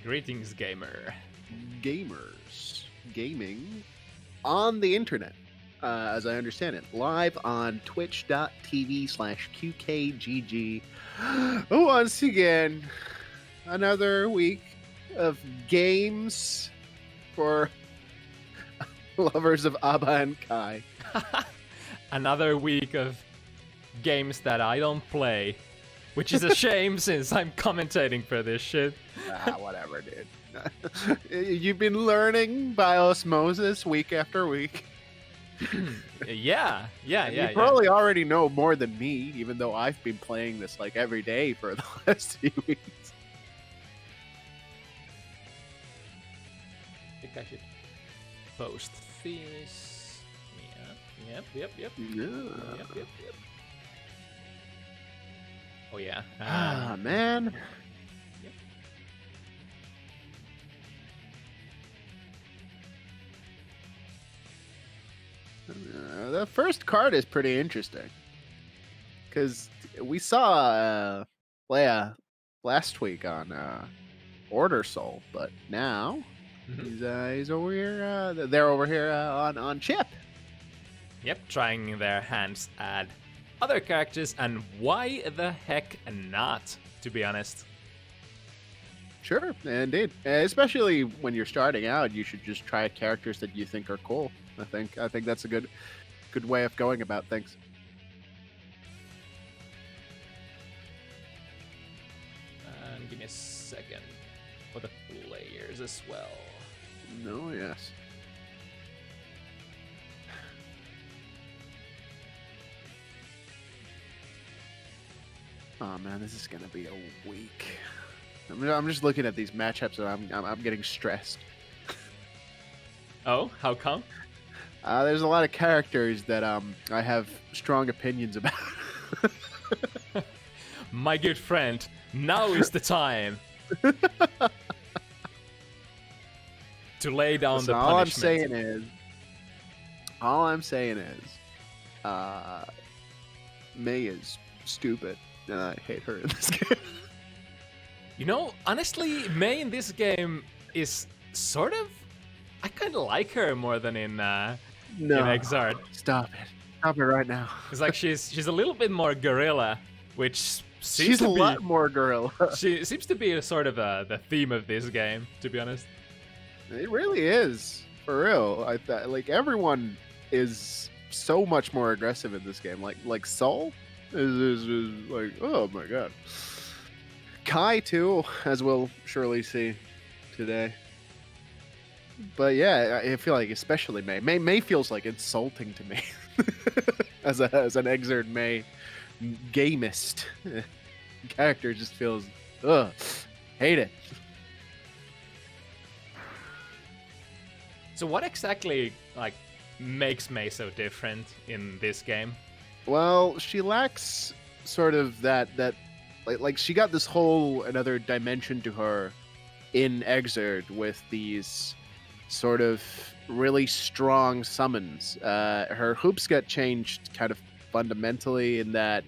Greetings, gamer. Gamers. Gaming on the internet, as I understand it. Live on twitch.tv/QKGG. Once again, another week of games for lovers of Abba and Kai. Another week of games that I don't play, which is a shame since I'm commentating for this shit. Whatever, dude. You've been learning by osmosis week after week. Yeah. You probably already know more than me, even though I've been playing this like every day for the last few weeks. I think I should post this. Yep. Yeah. Yep. Oh yeah. Man. Yep. The first card is pretty interesting because we saw Leia last week on Order Soul, but now he's over here. They're over here on Chip. Yep, trying their hands at other characters, and why the heck not, to be honest. Sure, indeed. Especially when you're starting out, you should just try characters that you think are cool. I think that's a good way of going about things. And give me a second for the players as well. No, yes. Oh man, this is gonna be a week. I'm just looking at these matchups and I'm getting stressed. Oh, how come? There's a lot of characters that I have strong opinions about. My good friend, now is the time to lay down Listen, the all punishment. all I'm saying is, May is stupid, and I hate her in this game. You know, honestly, May in this game is sort of... I kind of like her more than in Exard. Stop it right now. It's like she's a little bit more gorilla, which seems She's to a be... lot more gorilla. She seems to be a sort of the theme of this game, to be honest. It really is, for real. I thought like everyone is so much more aggressive in this game. Like Soul is like, oh my god. Kai too, as we'll surely see today. But yeah, I feel like especially May. May feels like insulting to me as an Exard May gamist character. Just feels hate it. So what exactly like makes May so different in this game? Well, she lacks sort of that like she got this whole another dimension to her in Exard with these sort of really strong summons. Her hoops got changed kind of fundamentally in that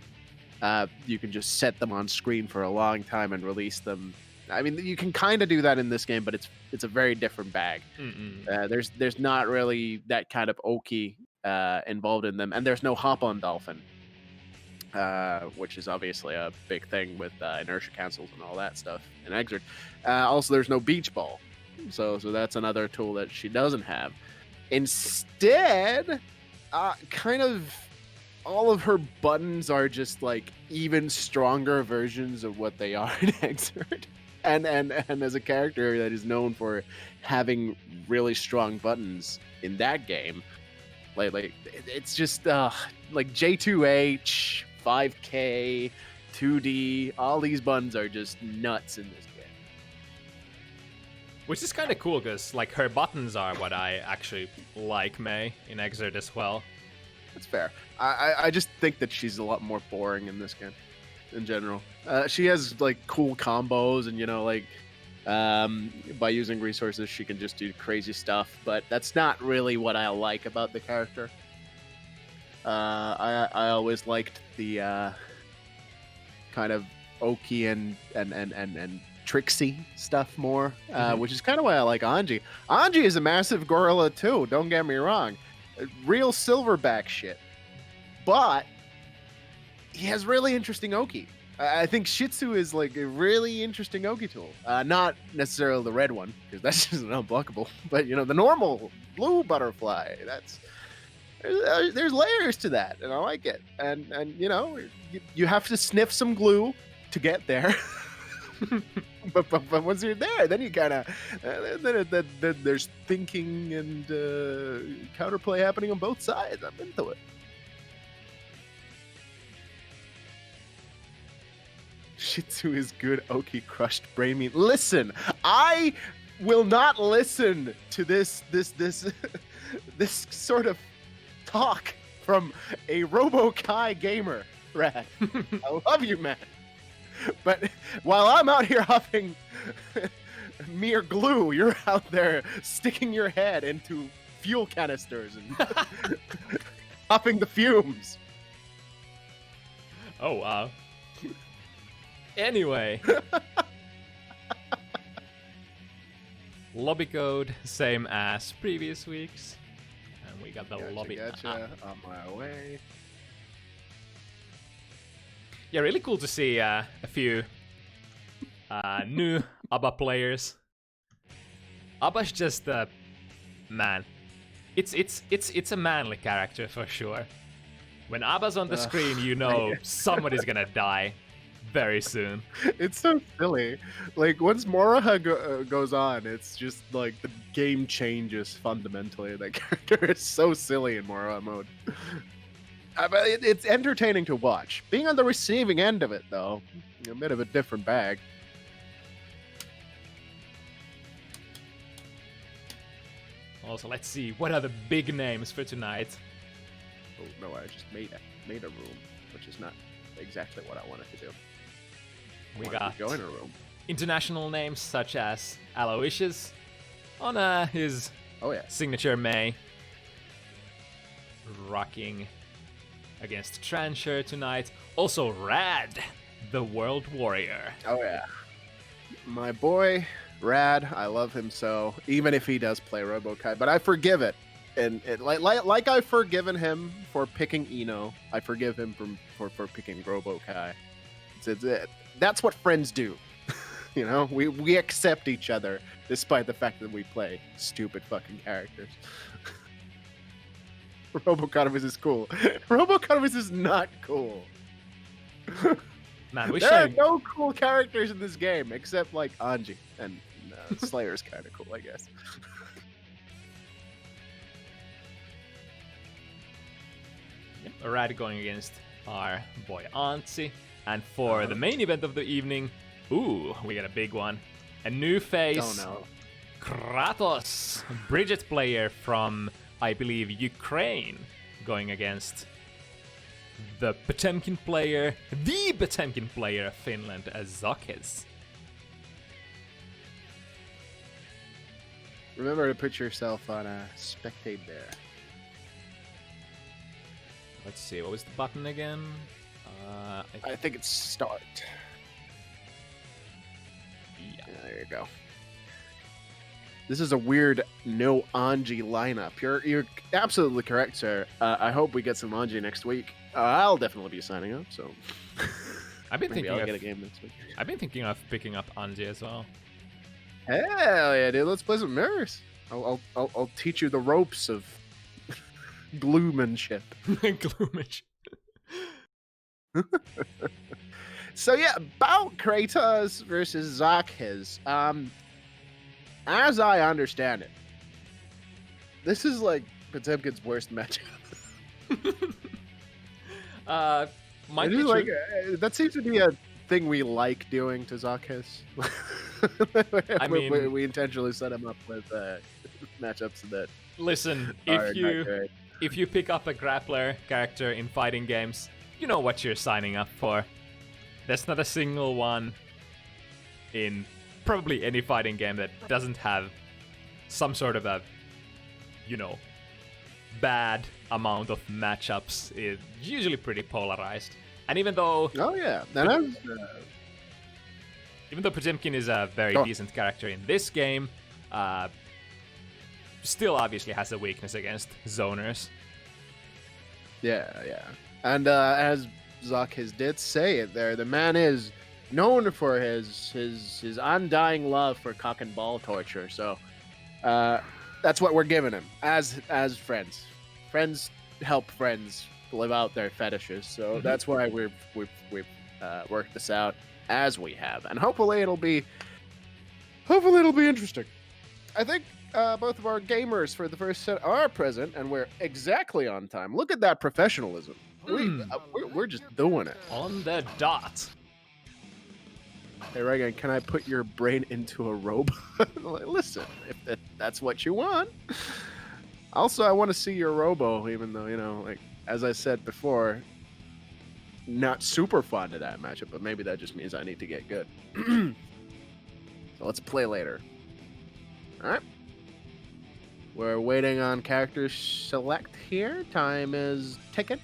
you can just set them on screen for a long time and release them. I mean, you can kind of do that in this game, but it's a very different bag. There's not really that kind of Oki involved in them, and there's no hop on dolphin, which is obviously a big thing with inertia cancels and all that stuff in Exard. Also, there's no beach ball. So that's another tool that she doesn't have. Instead, kind of all of her buttons are just like even stronger versions of what they are in Exard. And as a character that is known for having really strong buttons in that game, like it's just like J2H, 5K, 2D, all these buttons are just nuts in this game. Which is kind of cool, because like her buttons are what I actually like May in Exard as well. That's fair. I just think that she's a lot more boring in this game, in general. She has like cool combos, and like by using resources, she can just do crazy stuff. But that's not really what I like about the character. I always liked the kind of Oki and tricksy stuff more, which is kind of why I like Aantsi. Aantsi is a massive gorilla too, don't get me wrong. Real silverback shit. But he has really interesting Oki. I think Shih Tzu is like a really interesting Oki tool. Not necessarily the red one, because that's just unblockable. But you know, the normal blue butterfly. There's layers to that, and I like it. And you know, you have to sniff some glue to get there. but once you're there, then you kind of then there's thinking and counterplay happening on both sides. I'm into it. Shih Tzu is good. Oki crushed brain meat. Listen, I will not listen to this this sort of talk from a RoboKai gamer, Rad. I love you, man. But while I'm out here huffing mere glue, you're out there sticking your head into fuel canisters and huffing the fumes. Oh, wow. Anyway. Lobby code, same as previous weeks. And we got the lobby. Gotcha. On my way. Yeah, really cool to see a few new ABBA players. ABBA's just man. It's a manly character for sure. When ABBA's on the screen, you know somebody's gonna die very soon. It's so silly. Like once Moroha goes on, it's just like the game changes fundamentally. That character is so silly in Moroha mode. It's entertaining to watch. Being on the receiving end of it, though, a bit of a different bag. Also, let's see, what are the big names for tonight? Oh no, I just made a room, which is not exactly what I wanted to do. We got go in a room. International names such as Aloysius on his signature May. Rocking against Trancher tonight. Also Rad, the World Warrior. Oh yeah. My boy, Rad, I love him so, even if he does play RoboKai, but I forgive it. And like I've forgiven him for picking Eno, I forgive him for picking RoboKai. That's what friends do. You know, we accept each other despite the fact that we play stupid fucking characters. RoboKai is cool. RoboKai is not cool. Man, there are no cool characters in this game except like Aantsi, and Slayer's kind of cool, I guess. Rad going against our boy Aantsi. And for the main event of the evening, ooh, we got a big one. A new face. Oh no. Kratos, Bridget player from, I believe, Ukraine, going against the Potemkin player of Finland, ZoKHiZ. Remember to put yourself on a spectate there. Let's see, what was the button again? I think it's start. Yeah, there you go. This is a weird no Aantsi lineup. You're absolutely correct, sir. I hope we get some Aantsi next week. I'll definitely be signing up. So I've been maybe I'll get a game next week. I've been thinking of picking up Aantsi as well. Hell yeah, dude! Let's play some mirrors. I'll teach you the ropes of gloomanship. Gloomanship. So yeah, about Kratos versus ZoKHiZ. As I understand it, this is like Potemkin's worst matchup. That seems to be a thing we like doing to ZoKHiZ. I mean, we intentionally set him up with matchups that. Listen, if you pick up a grappler character in fighting games, you know what you're signing up for. There's not a single one in probably any fighting game that doesn't have some sort of a, bad amount of matchups. It's usually pretty polarized. And even though... Oh, yeah. Even though Potemkin is a very decent character in this game, still obviously has a weakness against zoners. Yeah. And as ZoKHiZ did say it there, the man is known for his undying love for cock and ball torture. So that's what we're giving him as friends. Friends help friends live out their fetishes. So that's why we've worked this out as we have, and hopefully it'll be interesting. I think both of our gamers for the first set are present, and we're exactly on time. Look at that professionalism. We're just doing it on the dot. Hey Rygand, can I put your brain into a robot? Listen, if that's what you want. Also, I want to see your robo, even though, you know, like as I said before, not super fond of that matchup, but maybe that just means I need to get good. So let's play later. All right. We're waiting on character select here. Time is ticking.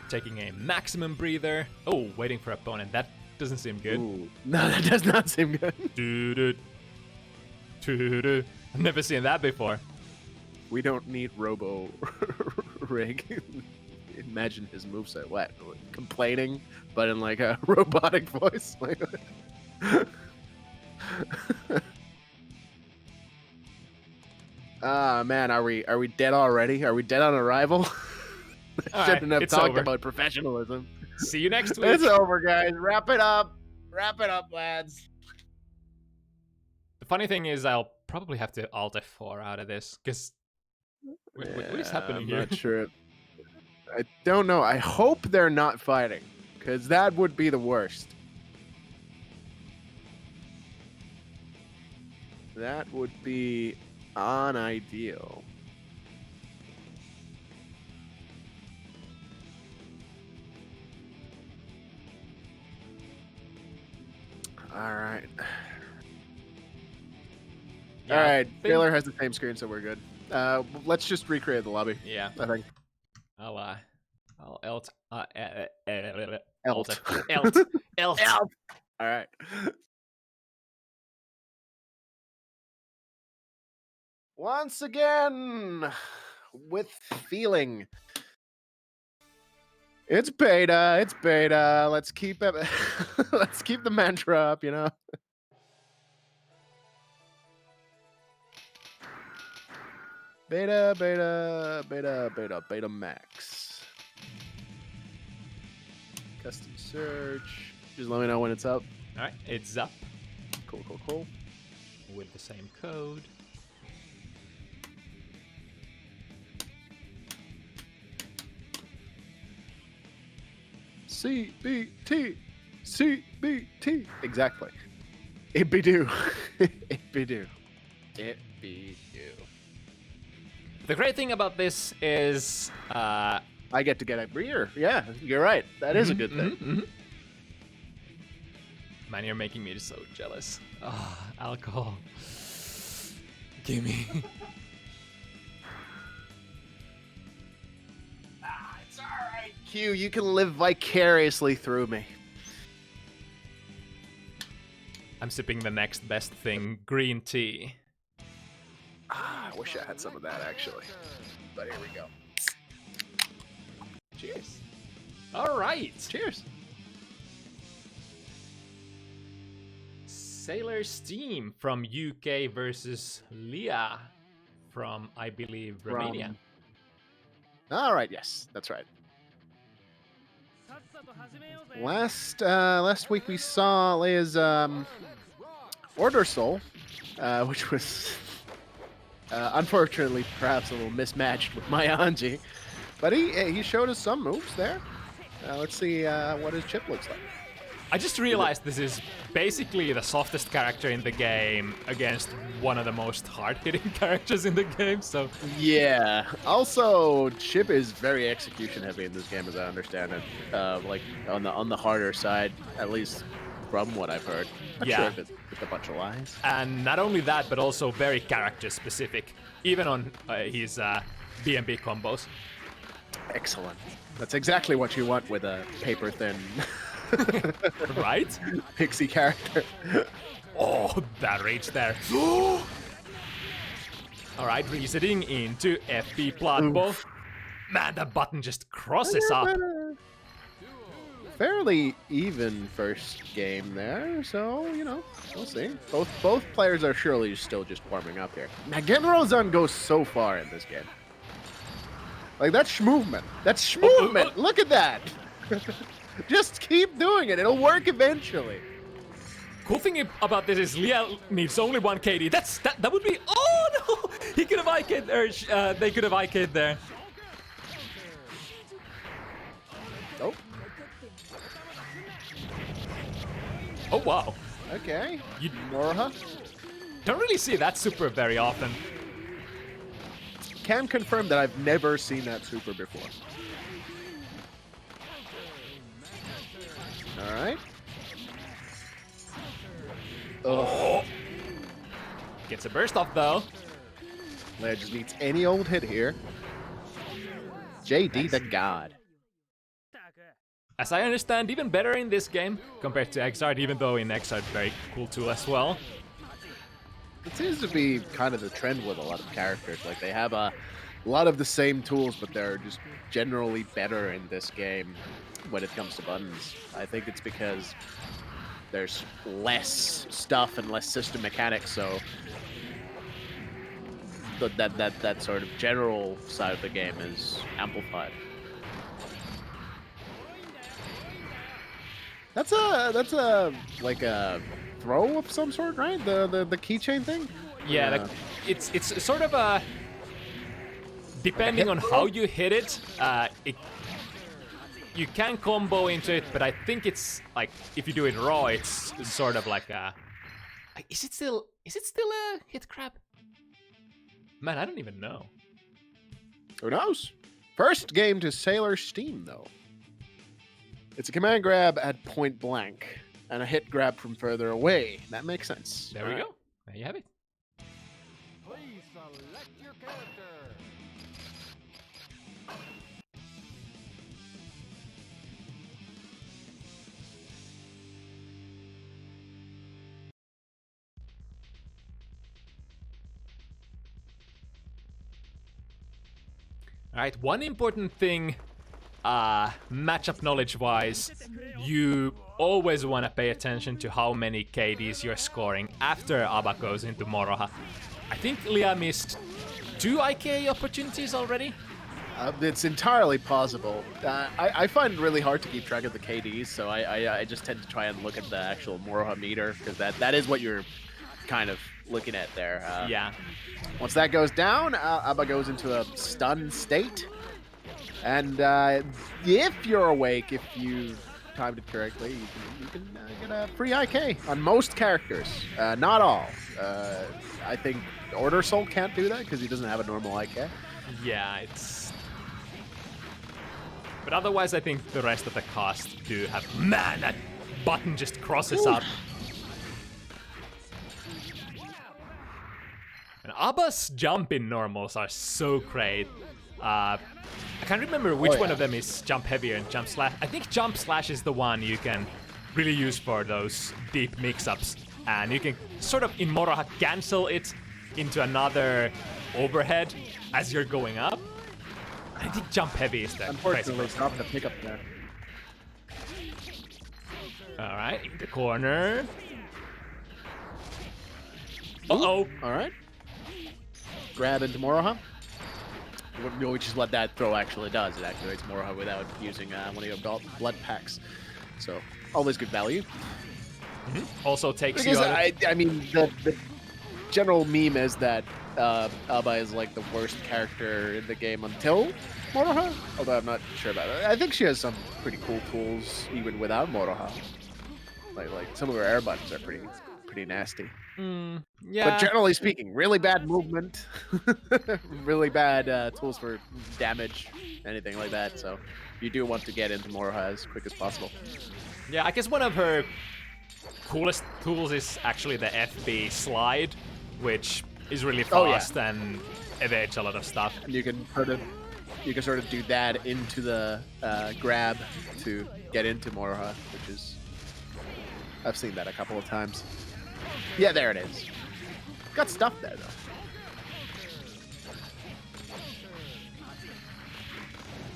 Taking a maximum breather. Oh, waiting for opponent. That doesn't seem good. Ooh. No, that does not seem good. I've never seen that before. We don't need Robo Rig. Imagine his moveset. What? Complaining, but in like a robotic voice. Ah, man, are we dead already? Are we dead on arrival? Shouldn't have talked about professionalism. See you next week. It's over, guys. Wrap it up. Wrap it up, lads. The funny thing is, I'll probably have to Alt F4 out of this, because what is happening here? I'm not sure. I don't know. I hope they're not fighting, because that would be the worst. That would be unideal. All right. Yeah, all right. Taylor has the same screen, so we're good. Let's just recreate the lobby. Yeah. I think. I'll alt. Alt. All right. Once again, with feeling. It's beta. It's beta. Let's keep it. Let's keep the mantra up, you know. Beta, beta, beta, beta, beta max. Custom search. Just let me know when it's up. All right, it's up. Cool, cool, cool. With the same code. CBT. CBT. Exactly. It be do. It be do. It be do. The great thing about this is I get to get a breeder. Yeah, you're right. That is a good thing. Man, you're making me so jealous. Oh, alcohol. Gimme. It's all right, Q. You can live vicariously through me. I'm sipping the next best thing, green tea. I wish I had some of that, actually. But here we go. Cheers. All right. Cheers. Sailor Steam from UK versus Leah from, I believe, Romania. All right. Yes, that's right. Last week we saw Leah's Order Soul, which was unfortunately perhaps a little mismatched with my aantsi, but he showed us some moves there. Let's see what his chip looks like. I just realized this is basically the softest character in the game against one of the most hard-hitting characters in the game, so... Yeah. Also, Chip is very execution-heavy in this game, as I understand it. Like, on the harder side, at least from what I've heard. Not sure if it's a bunch of lies. And not only that, but also very character-specific, even on his BMB combos. Excellent. That's exactly what you want with a paper-thin Right? Pixie character. Oh, that rage there. Alright, resetting into FP Bloodbow. Man, that button just crosses up. Fairly even first game there, so, you know, we'll see. Both players are surely still just warming up here. Now, Genro-zan goes so far in this game. Like, that's schmovement. That's schmovement! Look at that! Just keep doing it. It'll work eventually. Cool thing about this is Leah needs only one KD. That would be. Oh no! He could have IK'd, or they could have IK'd there. Oh. Oh wow. Okay. You Moroha don't really see that super very often. can confirm that I've never seen that super before. All right. Oh. Gets a burst off though. Leia just needs any old hit here. JD the God. As I understand, even better in this game compared to Exard, even though in Exard very cool tool as well. It seems to be kind of the trend with a lot of characters. Like, they have a lot of the same tools, but they're just generally better in this game when it comes to buttons. I think it's because there's less stuff and less system mechanics, so that sort of general side of the game is amplified. That's a like a throw of some sort, right? The keychain thing? Yeah, it's sort of a depending on how you hit it, you can combo into it, but I think it's like if you do it raw, it's sort of like a. Is it still a hit grab? Man, I don't even know. Who knows? First game to Sailor Steam though. It's a command grab at point blank and a hit grab from further away. That makes sense. There we go. There you have it. Please select your character. Alright, one important thing, matchup knowledge-wise, you always want to pay attention to how many KDs you're scoring after Abba goes into Moroha. I think Leah missed 2 IK opportunities already. It's entirely possible. I find it really hard to keep track of the KDs, so I just tend to try and look at the actual Moroha meter, because that is what you're kind of looking at there. Yeah. Once that goes down, Abba goes into a stun state. And if you're awake, if you timed it correctly, you can get a free IK on most characters. Not all. I think Order Soul can't do that because he doesn't have a normal IK. Yeah, it's... But otherwise, I think the rest of the cast do have... Man, that button just crosses up. And Abba's jump in normals are so great. I can't remember which one of them is jump heavier and jump slash. I think jump slash is the one you can really use for those deep mix-ups. And you can sort of, in Moroha, cancel it into another overhead as you're going up. I think jump heavy is the Unfortunately, it's not the pickup there. Alright, in the corner. Uh-oh. Alright. Grab into Moroha. Which is what that throw actually does. It activates Moroha without using one of your blood packs. So, always good value. Also takes you out of... I mean, the general meme is that Abba is like the worst character in the game until Moroha. Although I'm not sure about it. I think she has some pretty cool tools even without Moroha. Like some of her air buttons are pretty nasty. Yeah. But generally speaking, really bad movement, really bad tools for damage, anything like that. So you do want to get into Moroha as quick as possible. Yeah, I guess one of her coolest tools is actually the FB slide, which is really fast and evades a lot of stuff. And you can put it you can sort of do that into the grab to get into Moroha, which is I've seen that a couple of times. Yeah, there it is. Got stuff there though.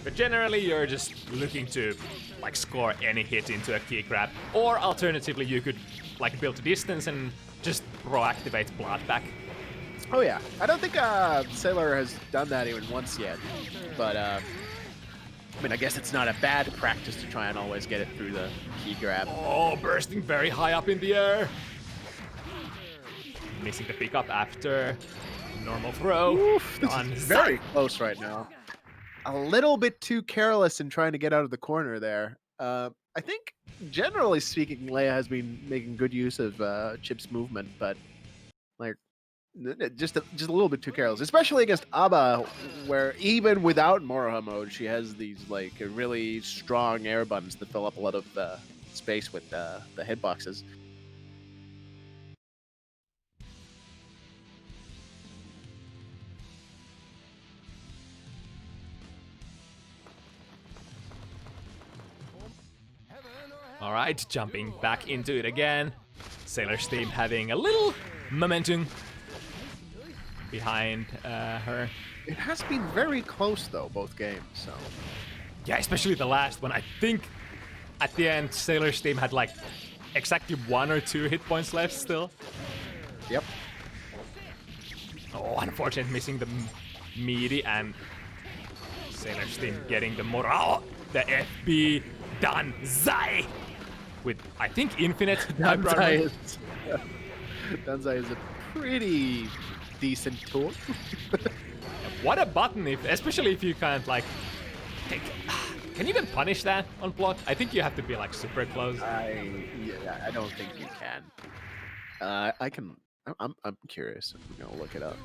But generally, you're just looking to like score any hit into a key grab, or alternatively, you could like build distance and just proactivate blood back. Oh yeah, I don't think Sailor has done that even once yet, but I mean, I guess it's not a bad practice to try and always get it through the key grab. Oh, bursting very high up in the air. Missing the pickup after normal throw. Oof, this is very close right now. A little bit too careless in trying to get out of the corner there. I think, generally speaking, Leia has been making good use of Chip's movement, but like just a little bit too careless, especially against Abba, where even without Moroha mode, she has these like really strong air buttons that fill up a lot of space with the hitboxes. All right, jumping back into it again. Sailor's team having a little momentum behind her. It has been very close though, both games. So yeah, especially the last one. I think at the end, Sailor's team had like exactly 1 or 2 hit points left still. Yep. Oh, unfortunate missing the meaty, and Sailor's team getting the morale. The FB Danzai with, I think, infinite Danzai is a pretty decent tool. What a button, especially if you can't like take. Can you even punish that on block? I think you have to be like super close. I don't think you can. I can. I'm curious. I'm gonna look it up.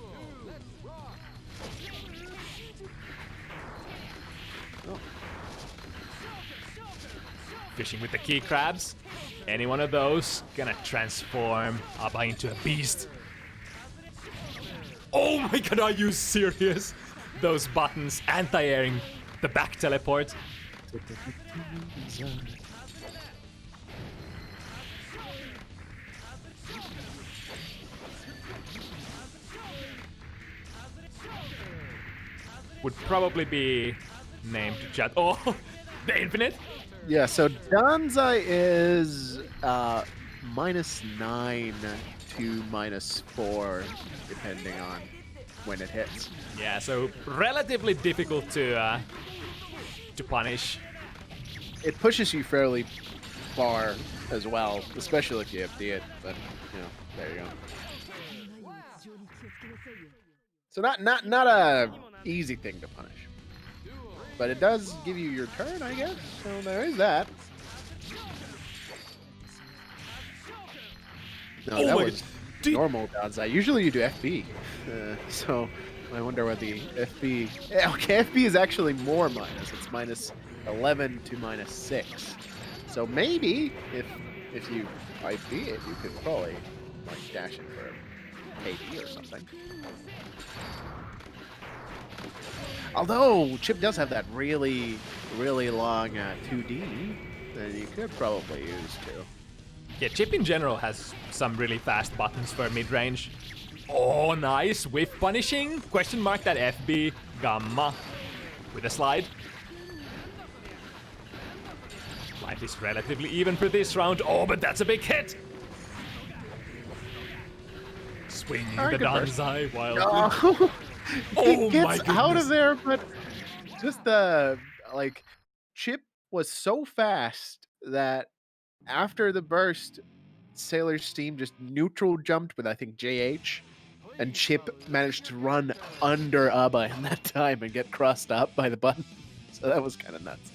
Oh. Fishing with the key crabs. Any one of those gonna transform Abba into a beast. Oh my god, are you serious? Those buttons anti-airing the back teleport. Would probably be named chat. Oh, the infinite? Yeah, so Danzai is -9 to -4, depending on when it hits. Yeah, so relatively difficult to punish. It pushes you fairly far as well, especially if you FD it. But you know, there you go. So not a easy thing to punish. But it does give you your turn, I guess. So there is that. No, that was normal Danzai. Usually you do FB. So I wonder what the FB... Okay, FB is actually more minus. It's -11 to -6. So maybe if you FB it, you could probably like dash it for KD or something. Although Chip does have that really long 2D that you could probably use too. Yeah, Chip in general has some really fast buttons for mid-range. Oh, nice. Whiff punishing. Question mark that FB. Gamma. With a slide. Life is relatively even for this round. Oh, but that's a big hit. Swing the Danzai wildly. It gets out of there, but just the like Chip was so fast that after the burst, Sailor's team just neutral jumped with I think JH, and Chip managed to run under Abba in that time and get crossed up by the button. So that was kind of nuts.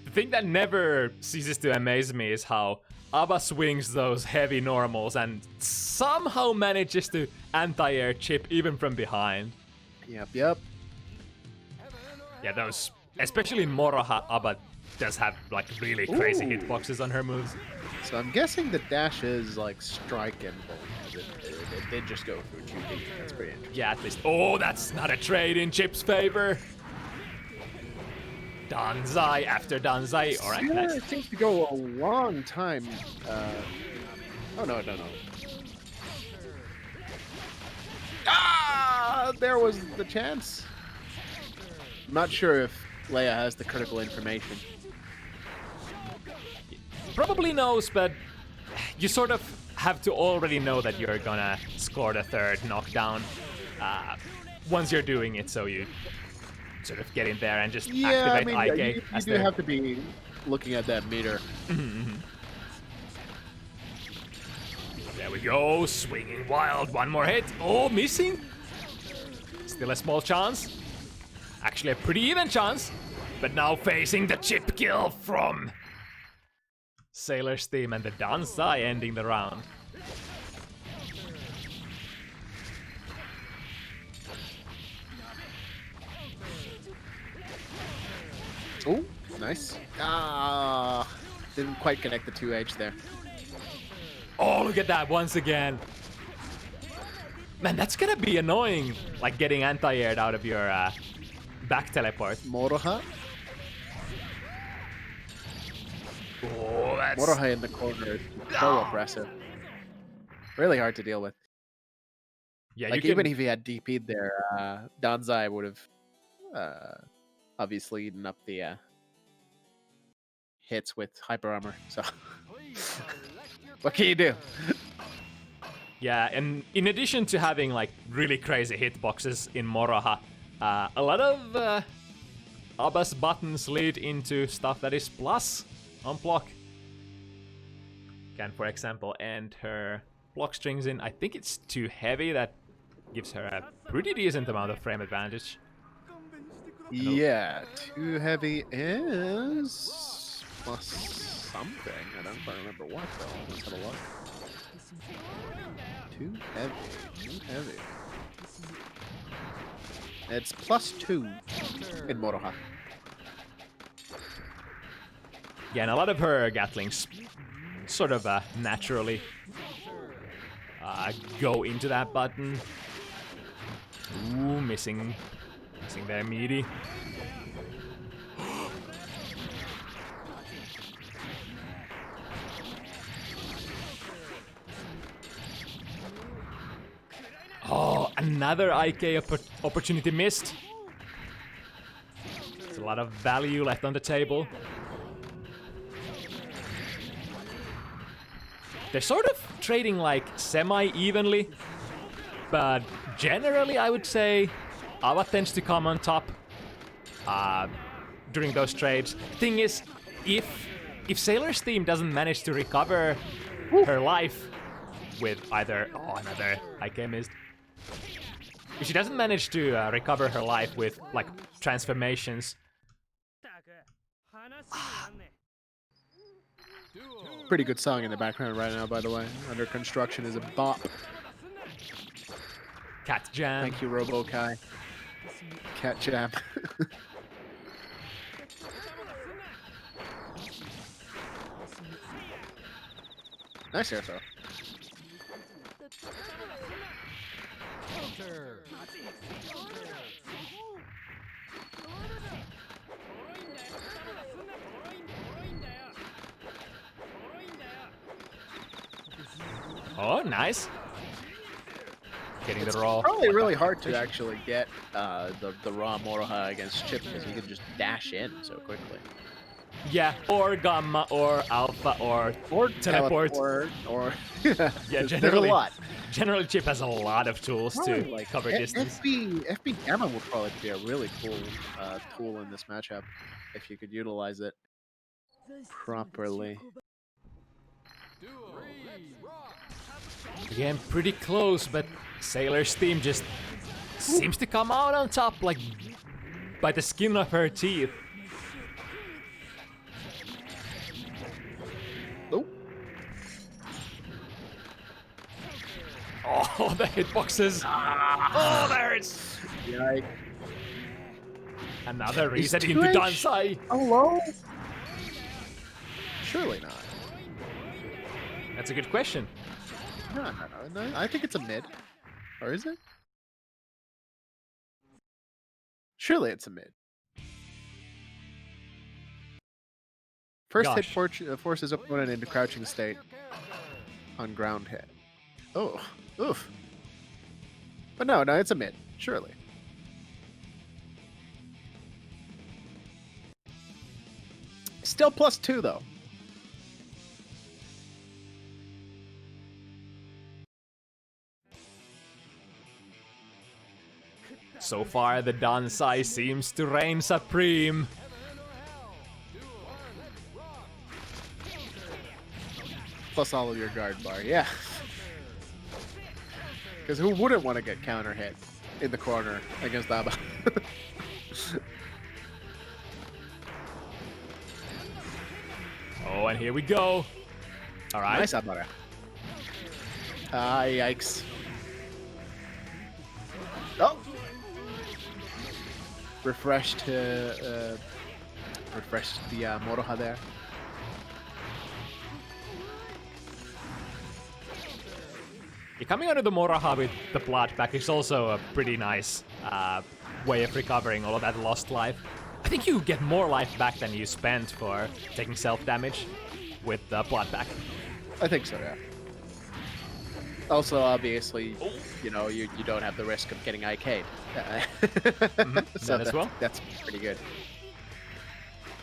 The thing that never ceases to amaze me is how Abba swings those heavy normals and somehow manages to anti-air Chip even from behind. Yep. Yeah, those, especially in Moroha, Abba does have like really crazy hitboxes on her moves. So I'm guessing the dash is like strike and bolt. it did just go through 2D. That's pretty interesting. Yeah, at least. Oh, that's not a trade in Chip's favor. Danzai after Danzai. All right, Yeah, nice. it seems to go a long time. Oh no. Ah, there was the chance. I'm not sure if Leia has the critical information. Probably knows, but you sort of have to already know that you're gonna score the third knockdown once you're doing it, so you sort of get in there and just activate IK. You do have to be looking at that meter. There we go, swinging wild, one more hit. Oh, missing. Still a small chance. Actually a pretty even chance, but now facing the chip kill from Sailor's team and the Danzai ending the round. Oh, nice. Ah, didn't quite connect the 2H there. Oh, look at that once again. Man, that's gonna be annoying, like getting anti-aired out of your back teleport. Moroha. Oh, that's... Moroha in the corner is so oppressive. Really hard to deal with. Yeah, Like, you even can... if he had DP'd there, Danzai would have obviously eaten up the hits with hyper armor. So, what can you do? Yeah, and in addition to having like really crazy hitboxes in Moroha, a lot of Abba's buttons lead into stuff that is plus on block. Can, for example, end her block strings in. I think it's too heavy. That gives her a pretty decent amount of frame advantage. Yeah, too heavy is plus something. I don't quite remember what though. Let's have a look. Too heavy. It's +2 in Moroha. Yeah, and a lot of her Gatlings sort of naturally go into that button. Ooh, missing their meaty. Oh, another IK opportunity missed. There's a lot of value left on the table. They're sort of trading like semi-evenly, but generally I would say Ava tends to come on top during those trades. Thing is, if Sailor's team doesn't manage to recover her life with either... Oh, another IK missed. If she doesn't manage to recover her life with, like, transformations... Pretty good song in the background right now, by the way. Under construction is a bop. Cat Jam. Thank you, RoboKai. Cat Jam. Nice air throw. Oh, nice. Getting the roll. Probably really hard to actually get the raw Moroha against Chip because he can just dash in so quickly. Yeah, or Gamma, or Alpha, or Teleport. Or Yeah, there's generally, a lot. Generally, Chip has a lot of tools to Like cover distance. FB Gamma would probably be a really cool tool in this matchup if you could utilize it properly. Again, pretty close, but Sailor's team just seems to come out on top, like, by the skin of her teeth. Oh. Oh, the hitboxes! Oh, that hurts! Yikes. Another reset into 2H Danzai! Hello? Surely not. That's a good question. No. I think it's a mid. Or is it? Surely it's a mid. First hit forces opponent into crouching state on ground hit. Oh, oof. But no, it's a mid. Surely. Still +2 though. So far, the Dansai seems to reign supreme. Plus all of your guard bar, yeah. Because who wouldn't want to get counter hit in the corner against Abba? Oh, and here we go. All right. Nice Abara. Ah, yikes. Oh! Refreshed the Moroha there. Yeah, coming out of the Moroha with the blood back is also a pretty nice way of recovering all of that lost life. I think you get more life back than you spend for taking self-damage with the blood back. I think so, yeah. Also, obviously, you know, you don't have the risk of getting IK'd. So that as well. That's pretty good.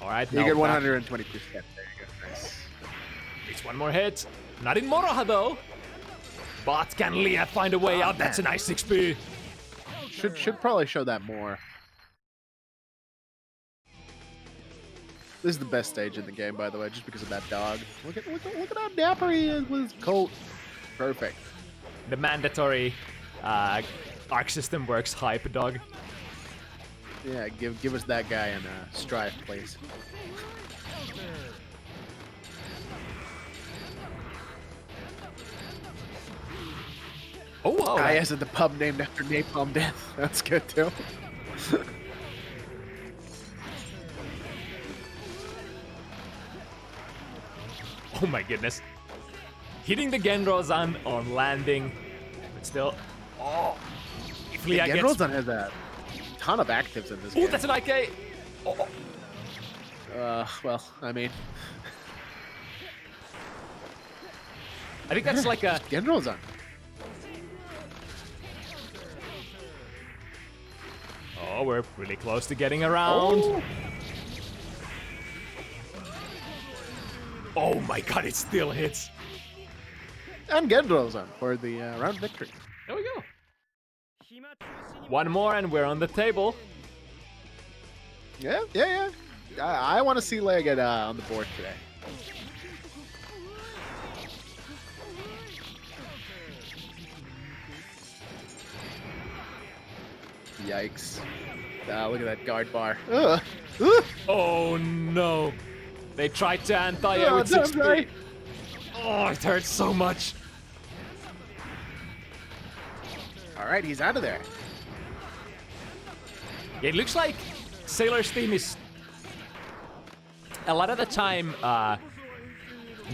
All right, You now get 120%. back. There you go. Nice. It's one more hit. Not in Moroha though. But can Leah find a way out? That's a nice XP. Should probably show that more. This is the best stage in the game, by the way, just because of that dog. Look at how dapper he is with his coat. Perfect. The mandatory arc system works hype dog. Yeah, give us that guy in Strife, please. Oh wow! I is at the pub named after Napalm Death. That's good too. Oh my goodness! Hitting the Genrozan on landing, but still. Oh! If Leah gets. Genrozan has a ton of actives in this game. Oh, that's an IK! Oh. Well, I mean, I think that's like a. Genrozan. Oh, we're really close to getting around. Oh. Oh my god, it still hits. And Genrozan for the round victory. There we go. One more and we're on the table. Yeah. I want to see Leia get on the board today. Yikes. Look at that guard bar. Ugh. Oh no. They tried to anti-air Oh, with that's 6 right. Oh, it hurts so much. Alright, he's out of there. It looks like Sailor's team is a lot of the time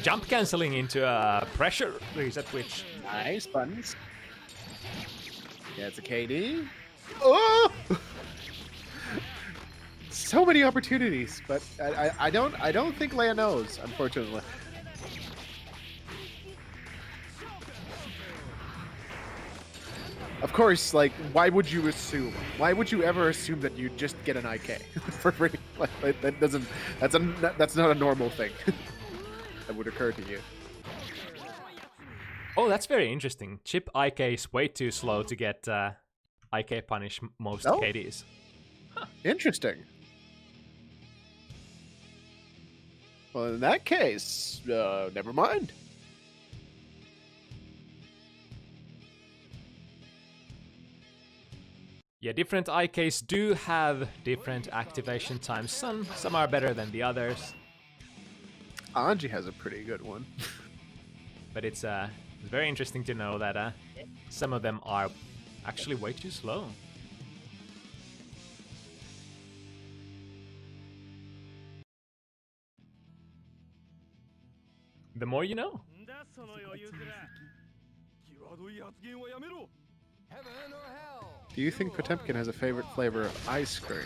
jump canceling into a pressure reset, which Nice buttons. Yeah, it's a KD. Oh! So many opportunities, but I don't think Leia knows, unfortunately. Of course, like, why would you assume? Why would you ever assume that you just get an IK for free? Like, that doesn't. That's not a normal thing that would occur to you. oh, that's very interesting. Chip IK is way too slow to get IK punish most Oh. KDs. Interesting. Well, in that case, never mind. Yeah, different IKs do have different activation times. Some are better than the others, Anji has a pretty good one. but it's very interesting to know that some of them are actually way too slow. The more you know. Heaven or hell? Do you think Potemkin has a favorite flavor of ice cream?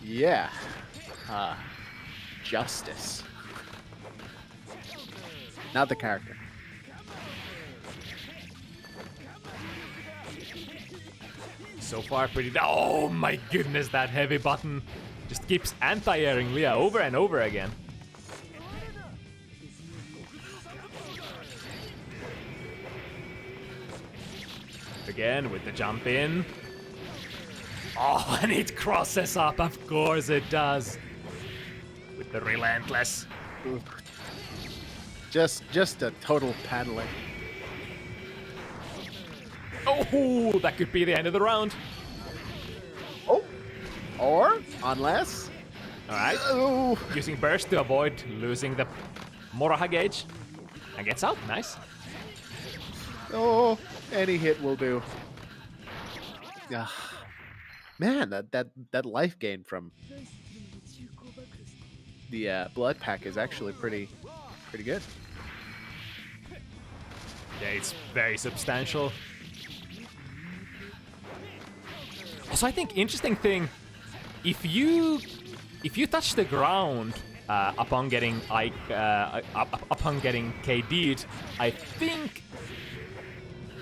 Yeah. Justice. Not the character. So far, pretty. Oh my goodness, that heavy button just keeps anti-airing Leah over and over again. Again with the jump in. Oh, and it crosses up. Of course it does. With the relentless. Ooh. Just a total paddling. Oh, that could be the end of the round. Oh, or unless. All right. Oh. Using burst to avoid losing the Moraha gauge. And gets out. Nice. Oh, any hit will do. Man, that life gain from the blood pack is actually pretty good. Yeah, it's very substantial. Also, I think interesting thing, if you touch the ground upon getting KD'd, I think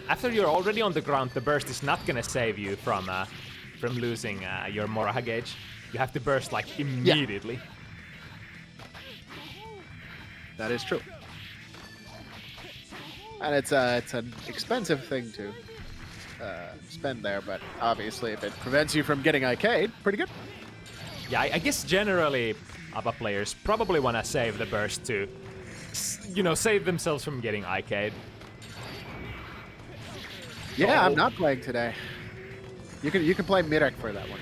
after you're already on the ground, the burst is not gonna save you from losing your Moraha gauge. You have to burst like immediately. Yeah. That is true. And it's an expensive thing to spend there, but obviously if it prevents you from getting IK'd, pretty good. Yeah, I guess generally ABBA players probably want to save the burst to, save themselves from getting IK'd. Yeah, I'm not playing today. You can play Mirek for that one.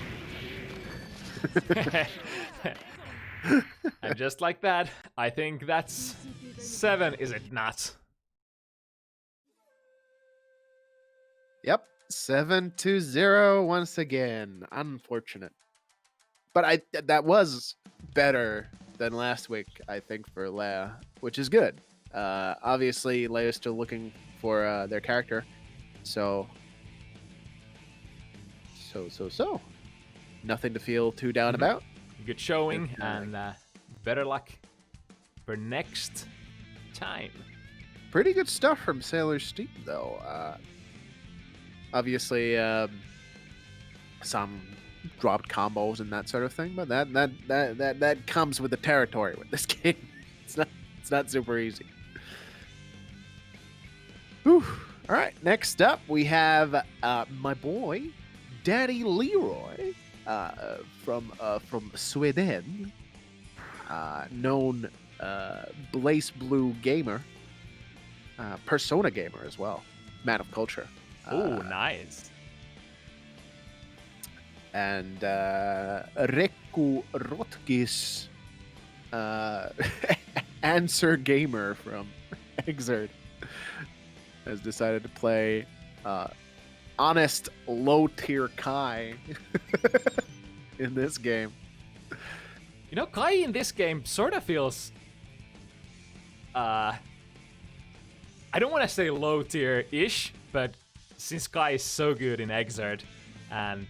And just like that, I think that's 7, is it not? Yep, 7-0 once again. Unfortunate, but that was better than last week, I think, for Leia, which is good. Obviously, Leia's still looking for their character, so nothing to feel too down about. Good showing, and better luck for next time. Pretty good stuff from Sailor Steam, though. Obviously, some dropped combos and that sort of thing, but that comes with the territory with this game. It's not super easy. Whew. All right, next up we have my boy, Daddy Leroy, from Sweden, known Blaze Blue gamer, Persona gamer as well, man of culture. Oh, nice. And ReKKu Rotgis, answer gamer from Exert, has decided to play honest low-tier Kai in this game. Kai in this game sort of feels... I don't want to say low-tier-ish, but since Kai is so good in Exert, and...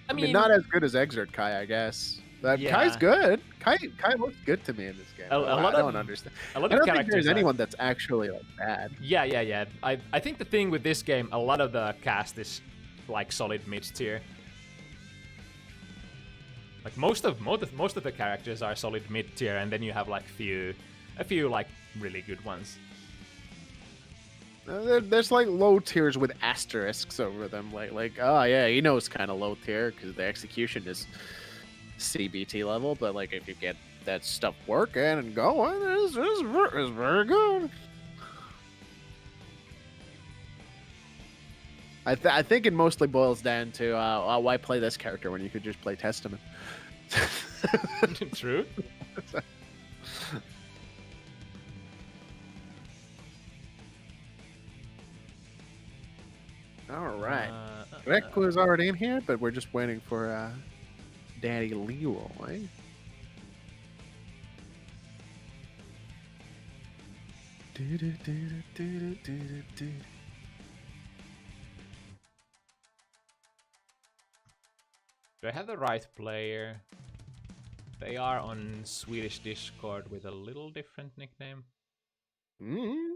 I mean, not as good as Exert Kai, I guess. But yeah. Kai's good. Kai looks good to me in this game. I don't understand. I don't think there's anyone that's actually bad. Yeah. I think the thing with this game, a lot of the cast is like solid mid-tier. Like most of the characters are solid mid-tier, and then you have like a few like really good ones. There's like low tiers with asterisks over them, like oh yeah, it's kind of low tier because the execution is CBT level, but like if you get that stuff working and going, it's very good. I think it mostly boils down to why play this character when you could just play Testament. True. All right. ReKKu is already in here, but we're just waiting for Daddy Leroy. Do I have the right player? They are on Swedish Discord with a little different nickname. Mm.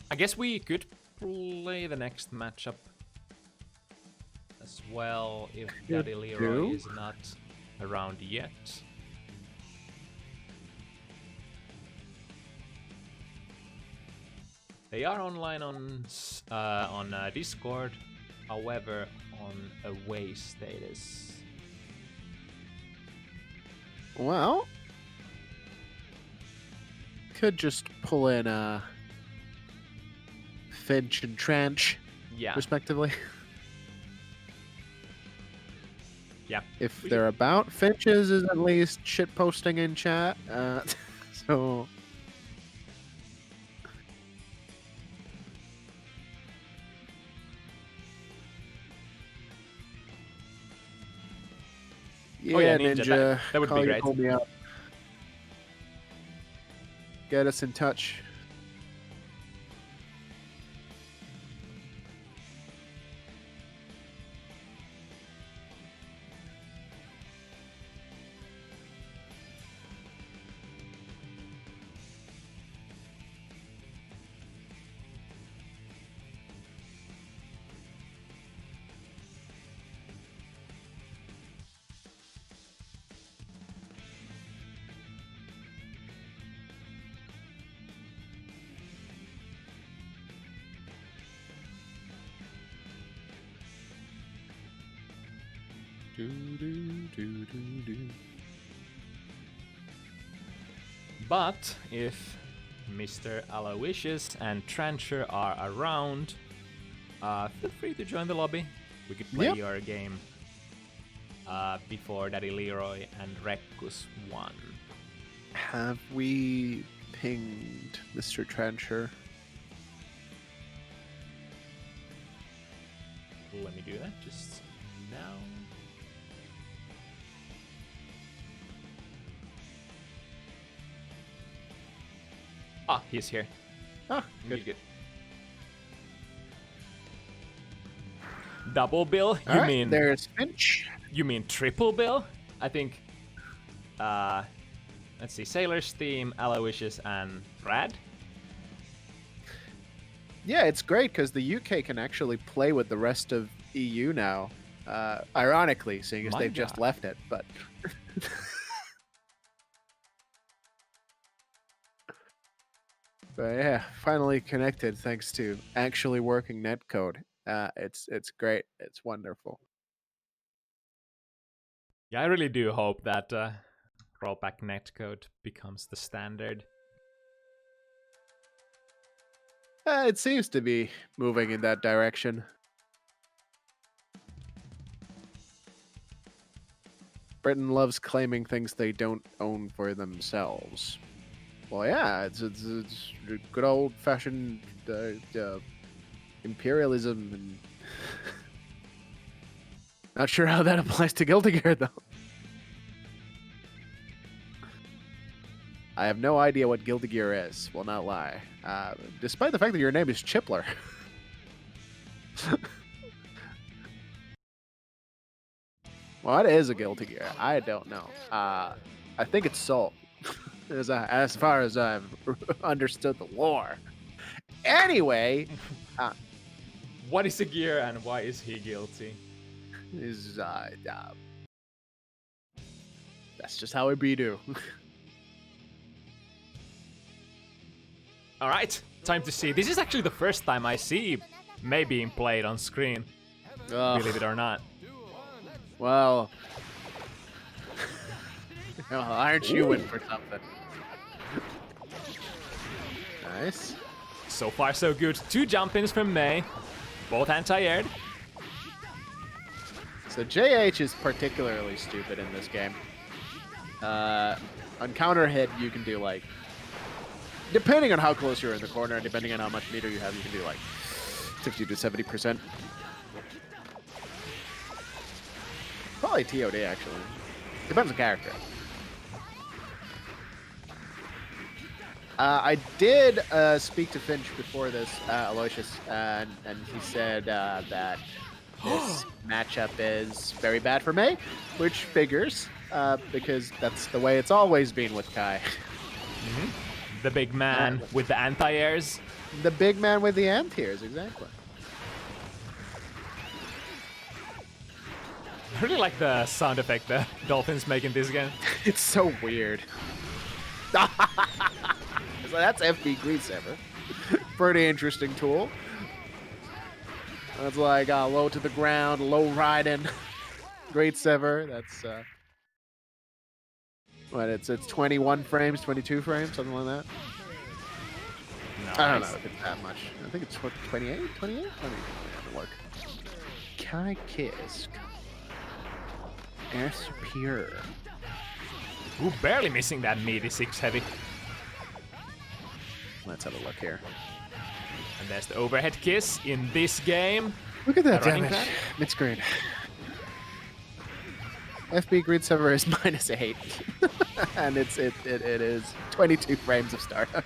I guess we could play the next matchup as well if Daddy Leroy is not around yet. They are online on Discord, however, on away status. Well, could just pull in Finch and Tranch, Yeah, respectively. yeah. If they're about, Finch's is at least shit posting in chat. So yeah, Oh, yeah, Ninja, that would be call great. me up. Get us in touch. But if Mr. Aloysius and Trancher are around, feel free to join the lobby. We could play Yep. your game before Daddy Leroy and ReKKu's won. Have we pinged Mr. Trancher? Let me do that just now. Ah, he's here. Ah, Good, good. Double bill? All You right, mean there's Finch. you mean triple bill? I think. Let's see. Sailor's Team, Aloysius, and Brad. Yeah, it's great because the UK can actually play with the rest of EU now. Ironically, seeing as My they've just God. left it, but. But yeah, finally connected thanks to actually working netcode. It's great. It's wonderful. Yeah, I really do hope that rollback netcode becomes the standard. It seems to be moving in that direction. Britain loves claiming things they don't own for themselves. Well, yeah, it's good old-fashioned imperialism, and not sure how that applies to Guilty Gear though. I have no idea what Guilty Gear is. Will not lie. Despite the fact that your name is Chipler. What is a Guilty Gear? I don't know. I think it's Soul, as far as I've understood the lore. Anyway, What is a gear and why is he guilty? is that's just how it be do. All right, time to see. This is actually the first time I see May being played on screen. Believe it or not. Well, aren't you in for something? Nice. So far, so good. 2 jump-ins from May, both anti-aired. So JH is particularly stupid in this game. On counter hit, you can do like depending on how close you're in the corner and depending on how much meter you have, you can do like 60 to 70%. Probably TOD actually. Depends on character. I did speak to Finch before this, Aloysius, and he said that this matchup is very bad for Mei, which figures, because that's the way it's always been with Kai. Mm-hmm. The big man with the anti-airs. The big man with the anti-airs, exactly. I really like the sound effect the dolphins make in this game. It's so weird. So that's FB Greedsaver. Pretty interesting tool. That's like low to the ground, low riding. Greedsaver. That's what it's 21 frames, 22 frames, something like that. Nice. I don't know if it's that much. I think it's 28? 28? Let me have a look. Kai Kiss. S-Pure. Ooh, barely missing that meaty 6 heavy. Let's have a look here. And there's the overhead kiss in this game. Look at that Running damage. that? Mid-screen. FB Greedsaver is -8. And it is 22 frames of startup.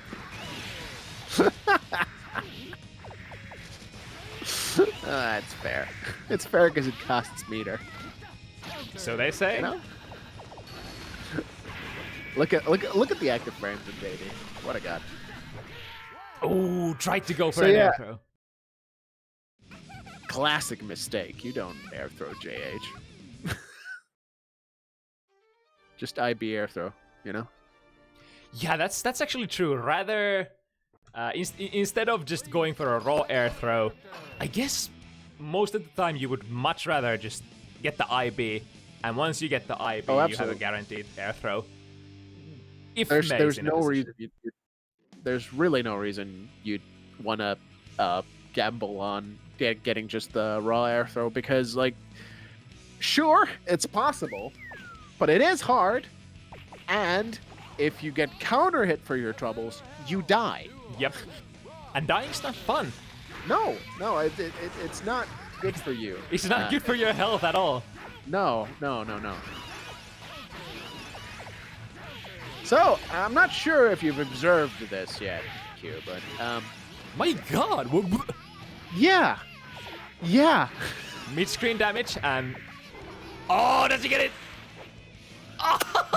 It's fair. It's fair because it costs meter. So they say. You know? Look at the active frames in JD. What a god. Ooh, tried to go for So, an yeah. air throw. Classic mistake. You don't air throw JH. Just IB air throw, you know? Yeah, that's actually true. Rather, instead of just going for a raw air throw, I guess most of the time you would much rather just get the IB, and once you get the IB, you have a absolutely. guaranteed air throw. If There's Mei's in a no position. reason. There's really no reason you'd want to gamble on getting just the raw air throw because, like, sure, it's possible, but it is hard, and if you get counter hit for your troubles, you die. Yep. And dying's not fun. No, it's not good for you. It's not good for your health at all. No. So, I'm not sure if you've observed this yet, Q, but, My god! yeah. Mid-screen damage and... Oh, does he get it?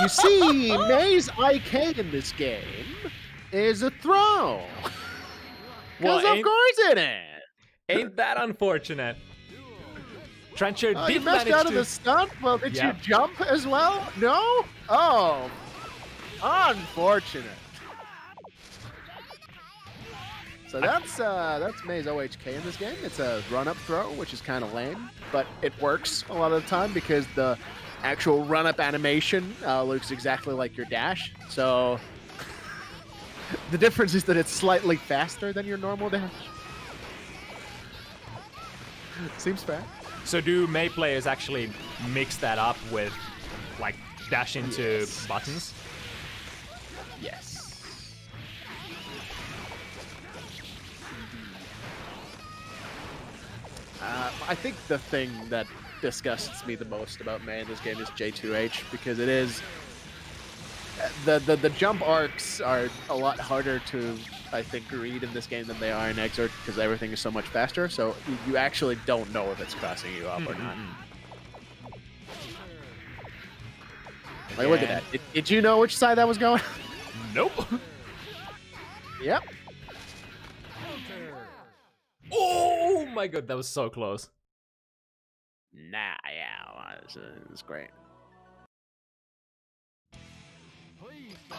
You see, Mei's IK in this game is a throw. Well, Because of course it is. Ain't that unfortunate? Trancher Oh, you did messed manage out to... of the stunt? Well, did Yeah. you jump as well? No? Oh. Unfortunate. So that's Mei's OHK in this game. It's a run-up throw, which is kind of lame, but it works a lot of the time because the actual run-up animation looks exactly like your dash. So the difference is that it's slightly faster than your normal dash. Seems fair. So do Mei players actually mix that up with, like, dash into Yes. buttons? Yes. I think the thing that disgusts me the most about Mei in this game is J2H because it is the jump arcs are a lot harder to, I think, read in this game than they are in Exert because everything is so much faster. So you actually don't know if it's crossing you up or not. Like, look at that. Did you know which side that was going? Nope. Yep. Oh my god, that was so close. Nah, yeah, it's great.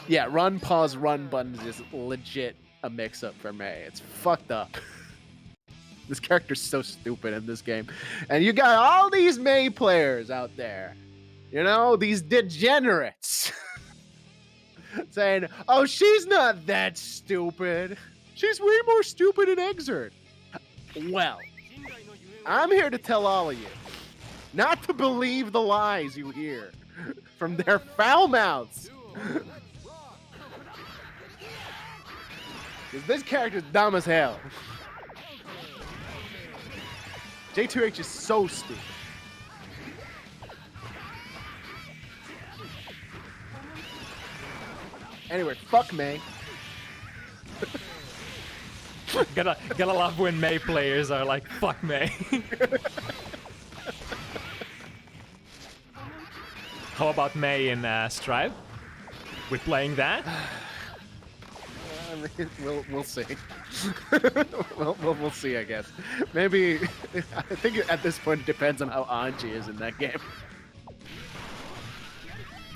Yeah, run, pause, run buttons is legit a mix-up for Mei. It's fucked up. This character's so stupid in this game. And you got all these Mei players out there. You know, these degenerates. Saying, oh, she's not that stupid. She's way more stupid in Exert. Well, I'm here to tell all of you not to believe the lies you hear from their foul mouths. Because this character's dumb as hell. J2H is so stupid. Anyway, fuck May. Gotta love when May players are like, fuck May. How about May in Strive? We're playing that? We'll see. we'll see, I guess. Maybe, I think at this point it depends on how Aantsi is in that game.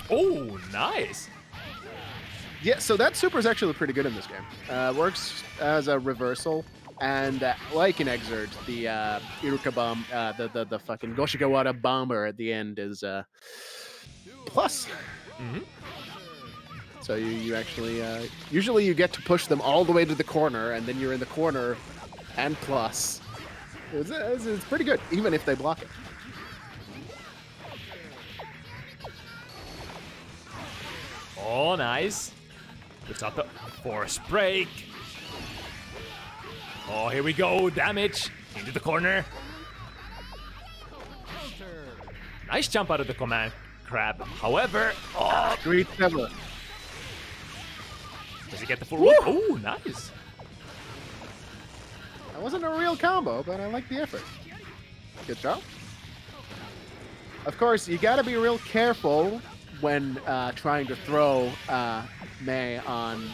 Oh, nice. Yeah, so that super is actually pretty good in this game. Works as a reversal, and like in Exert, the Iruka bomb, the fucking Goshigawara bomber at the end is plus. Mm-hmm. So you actually, usually you get to push them all the way to the corner, and then you're in the corner and plus. It's pretty good, even if they block it. Oh, nice. It's not the force break. Oh, here we go. Damage into the corner. Nice jump out of the command grab. However, oh, Great ever. does he get the full whoop? Oh, nice. That wasn't a real combo, but I like the effort. Good job. Of course, you gotta be real careful when trying to throw May on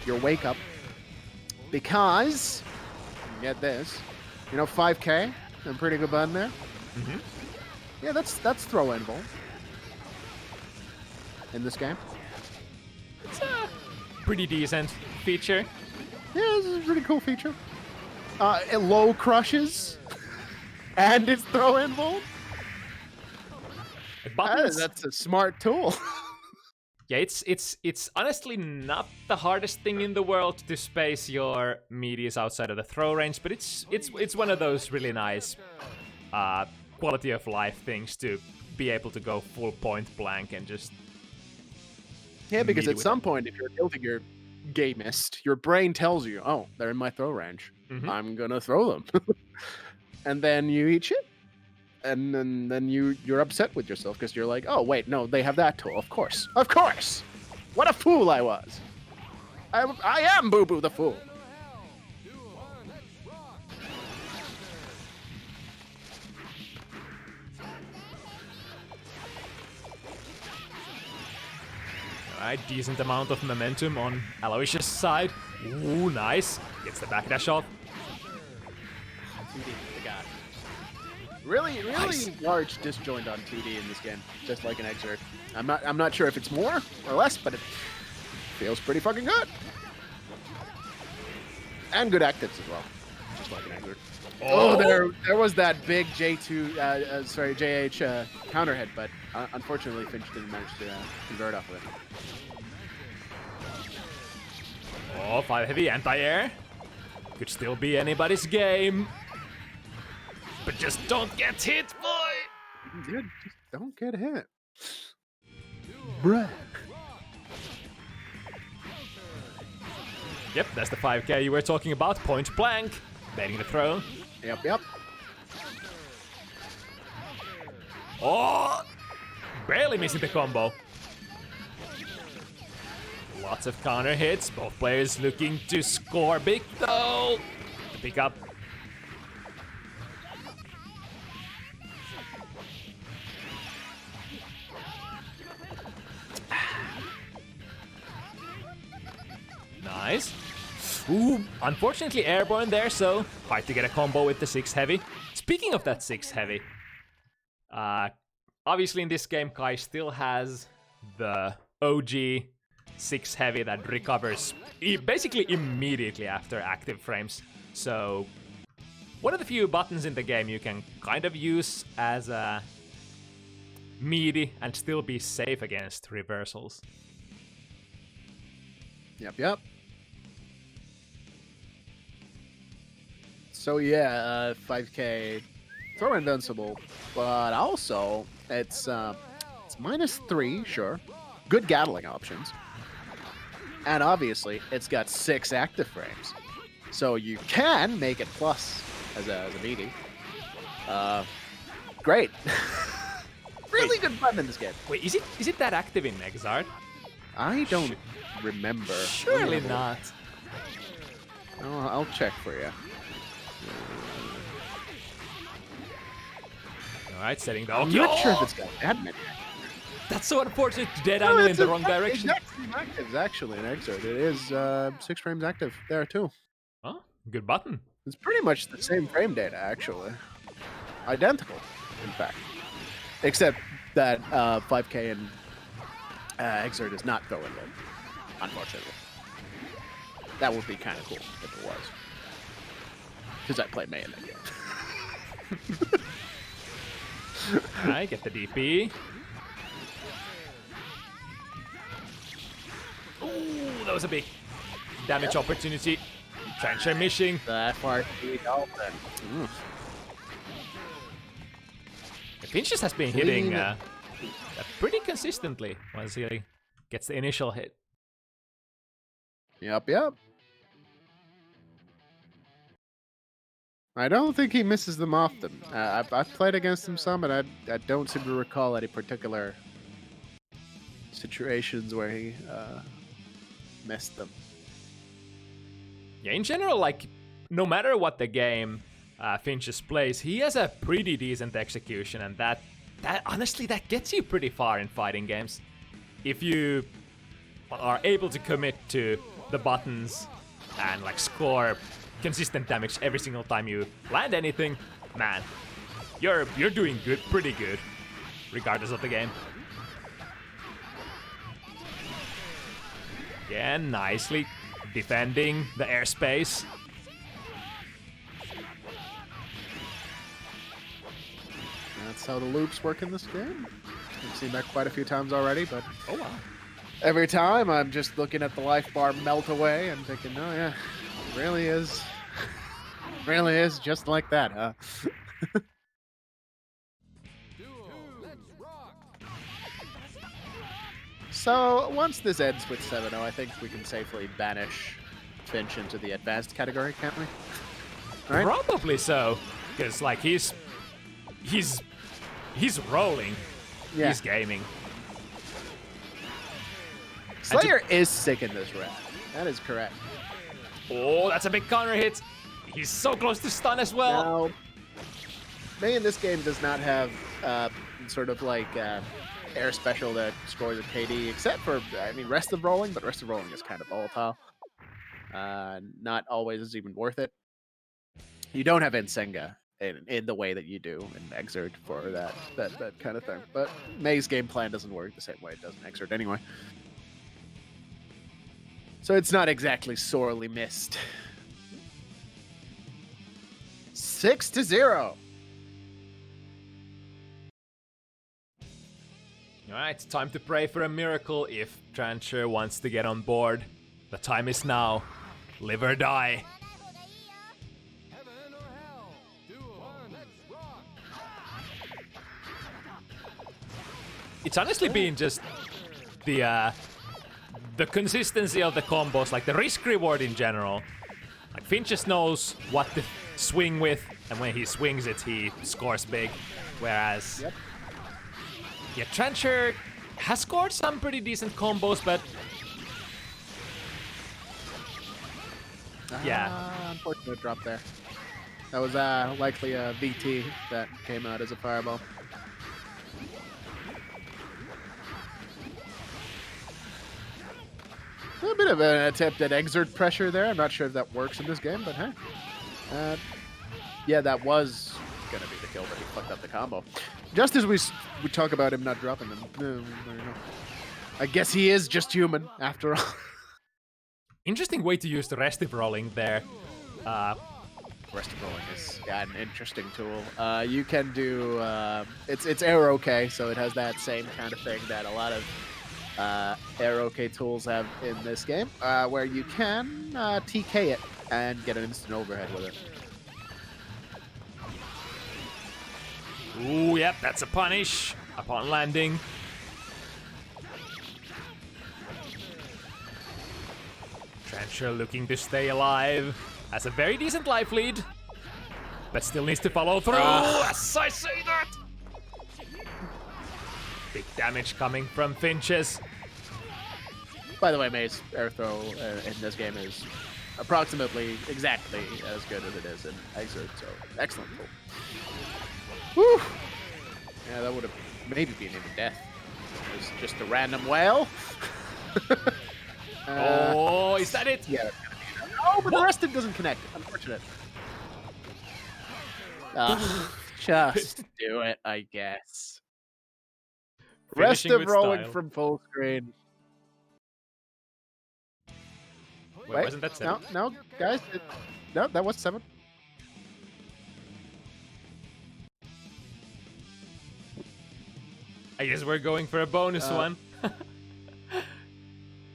your wake up, because get this, 5K, a pretty good button there. Mm-hmm. Yeah, that's throw invul in this game. It's a pretty decent feature. Yeah, this is a pretty cool feature. It low crushes and it's throw invul. Buttons, That's a smart tool. yeah, it's honestly not the hardest thing in the world to space your meteors outside of the throw range, but it's one of those really nice quality of life things to be able to go full point blank and just Yeah, because meet at with some point, if you're tilting your gay mist, your brain tells you, oh, they're in my throw range. Mhm. I'm gonna throw them. And then you eat shit. And then you're upset with yourself because you're like, oh, wait, no, they have that tool. Of course. Of course! What a fool I was! I am Boo Boo the Fool! Alright, decent amount of momentum on Aloysius' side. Ooh, nice. Gets the backdash off. Really Nice. large disjoint on 2D in this game, just like an Exert. I'm not sure if it's more or less, but it feels pretty fucking good. And good actives as well, just like an Exert. Oh, there was that big JH counter hit, but unfortunately Finch didn't manage to convert off of it. Oh, 5 heavy anti-air. Could still be anybody's game. But just don't get hit, boy! Dude, just don't get hit. Bruh. Yep, that's the 5K you were talking about. Point blank. Baiting the throw. Yep. Oh! Barely missing the combo. Lots of counter hits. Both players looking to score big, though. To pick up. Nice. Ooh, unfortunately airborne there, so hard to get a combo with the 6 heavy. Speaking of that 6 heavy, obviously in this game Kai still has the OG 6 heavy that recovers basically immediately after active frames. So one of the few buttons in the game you can kind of use as a meaty and still be safe against reversals. Yep. So yeah, 5K throw invincible, but also it's -3, sure. Good Gatling options. And obviously, it's got 6 active frames. So you can make it plus as a meaty. Great. Really good button in this game. Wait, is it that active in Exard? I don't remember. Surely not. Oh, I'll check for you. Alright, setting the... I'm not sure if it's got admin. That's so unfortunate. Dead angle in the wrong direction. It's actually an Exert. It is 6 frames active there too. Oh, good button. It's pretty much the same frame data, actually. Identical, in fact. Except that 5K and Exert is not going in, unfortunately. That would be kind of cool if it was. Because I play May in that game. Alright, get the DP. Ooh, that was a big damage opportunity. Trancher missing. The FRT Dolphin. Finches has been hitting pretty consistently once he gets the initial hit. Yep. I don't think he misses them often. I've played against him some, and I don't seem to recall any particular situations where he missed them. Yeah, in general, like, no matter what the game Finches plays, he has a pretty decent execution, and that honestly, that gets you pretty far in fighting games. If you are able to commit to the buttons and like score consistent damage every single time you land anything, man, you're doing good, pretty good, regardless of the game. Yeah, nicely defending the airspace. That's how the loops work in this game. I've seen that quite a few times already, but Oh wow. every time I'm just looking at the life bar melt away and thinking, oh yeah, it really is just like that, huh? Let's rock. So once this ends with 7-0, I think we can safely banish Finch into the advanced category, can't we? Right? Probably so, because like he's rolling. Yeah. He's gaming. Slayer is sick in this round. That is correct. Oh, that's a big counter hit. He's so close to stun as well. Now, May in this game does not have sort of like air special that scores a KD, except for, I mean, Rest of Rolling, but Rest of Rolling is kind of volatile. Not always even worth it. You don't have Ensenga in the way that you do in Exert for that kind of thing. But May's game plan doesn't work the same way it does in Exert anyway. So it's not exactly sorely missed. 6-0. Alright, time to pray for a miracle if Trancher wants to get on board. The time is now. Live or die. Heaven or hell. Duel. Let's rock. It's honestly been just the consistency of the combos, like the risk reward in general. Like Finch just knows what to swing with, and when he swings it, he scores big. Whereas, yeah, Trancher has scored some pretty decent combos, but yeah, Unfortunate drop there. That was likely a VT that came out as a fireball. A bit of an attempt at exert pressure there. I'm not sure if that works in this game, but hey. Yeah, that was going to be the kill, but he fucked up the combo. Just as we talk about him not dropping them. I guess he is just human, after all. interesting way to use the restive rolling there. Restive rolling is an interesting tool. You can do... it's air okay, so it has that same kind of thing that a lot of air okay tools have in this game, where you can TK it and get an instant overhead with it. Ooh, yep, that's a punish upon landing. Trancher looking to stay alive. Has a very decent life lead. But still needs to follow through. As I say that! Big damage coming from Finches. By the way, May's air throw in this game is approximately exactly as good as it is in Exert, so excellent pull. Whew! Yeah, that would have maybe been even death. It was just a random whale. Oh, is that it? Yeah. That's gonna be it. Oh, but the rest of it doesn't connect. Unfortunate. Just do it, I guess. Rest Finishing of with rolling style. from full screen. Wait, wasn't that 7? No, guys. No, that was 7. I guess we're going for a bonus one.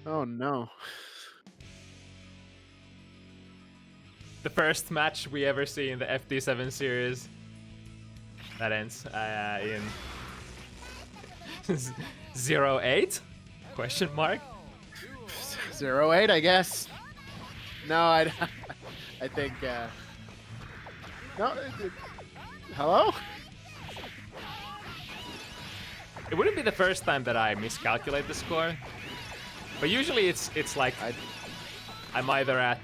Oh no. The first match we ever see in the FT7 series. That ends in 0-8? Question mark? 0-8, I guess. No, I think. No. Hello? It wouldn't be the first time that I miscalculate the score. But usually it's like I'm either at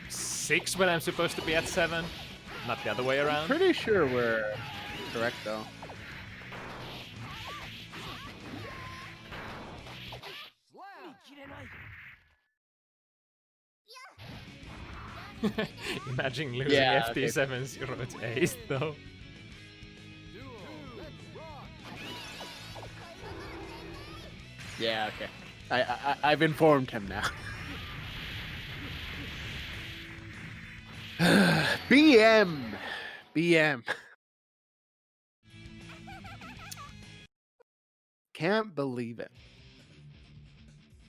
6 when I'm supposed to be at 7, not the other way around. Pretty sure we're correct though. Imagine losing Yeah, FT7 0-8 though. Yeah, okay. I've informed him now. BM. Can't believe it.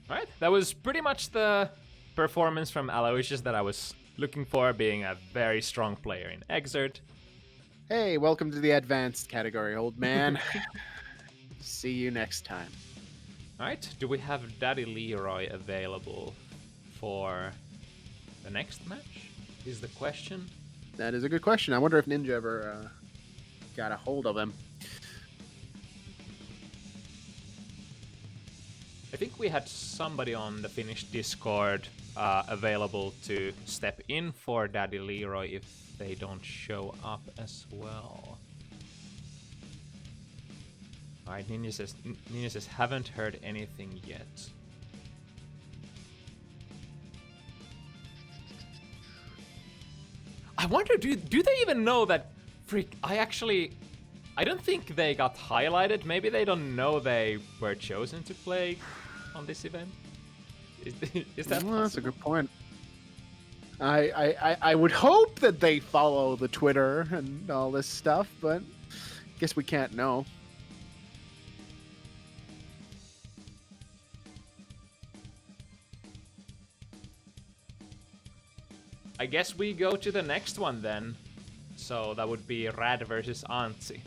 Alright, that was pretty much the performance from Aloysius that I was looking for, being a very strong player in Exert. Hey, welcome to the advanced category, old man. See you next time. Alright, do we have Daddy Leroy available for the next match? Is the question. That is a good question. I wonder if Ninja ever got a hold of him. I think we had somebody on the Finnish Discord available to step in for Daddy Leroy if they don't show up as well. Alright, Ninja says haven't heard anything yet. I wonder, do they even know that I don't think they got highlighted. Maybe they don't know they were chosen to play on this event. Is that Well, that's a good point. I would hope that they follow the Twitter and all this stuff, but guess we can't know. I guess we go to the next one then. So that would be Rad versus Aantsi.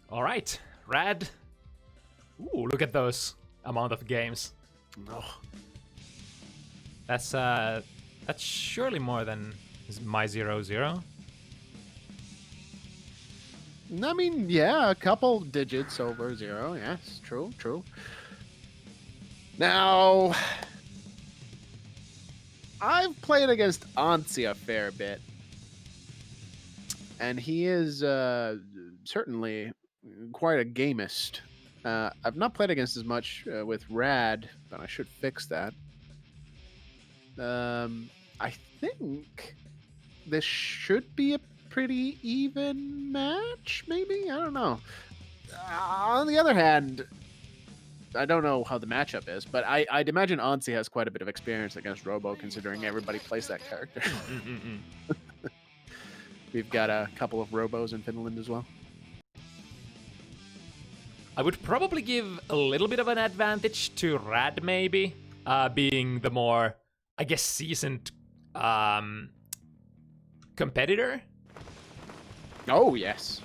All right, Rad. Ooh, look at those amount of games. Oh. That's surely more than my 0-0. I mean, yeah, a couple digits over 0. Yes, true. Now, I've played against Aantsi a fair bit, and he is certainly quite a gamist. I've not played against as much with Rad, but I should fix that. I think this should be a pretty even match, maybe? I don't know. On the other hand, I don't know how the matchup is, but I'd imagine Aantsi has quite a bit of experience against Robo, considering everybody plays that character. We've got a couple of Robos in Finland as well. I would probably give a little bit of an advantage to Rad, maybe, being the more, I guess, seasoned competitor. Oh, yes.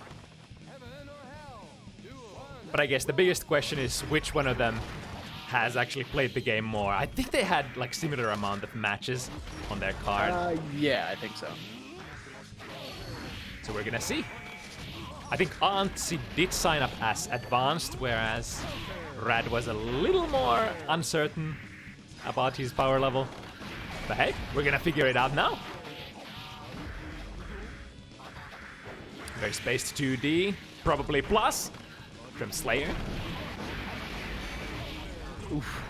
But I guess the biggest question is which one of them has actually played the game more. I think they had like similar amount of matches on their card. Yeah, I think so. So we're gonna see. I think Aantsi did sign up as advanced, whereas Rad was a little more uncertain about his power level. But hey, we're gonna figure it out now. Very spaced 2D, probably plus from Slayer. Oof.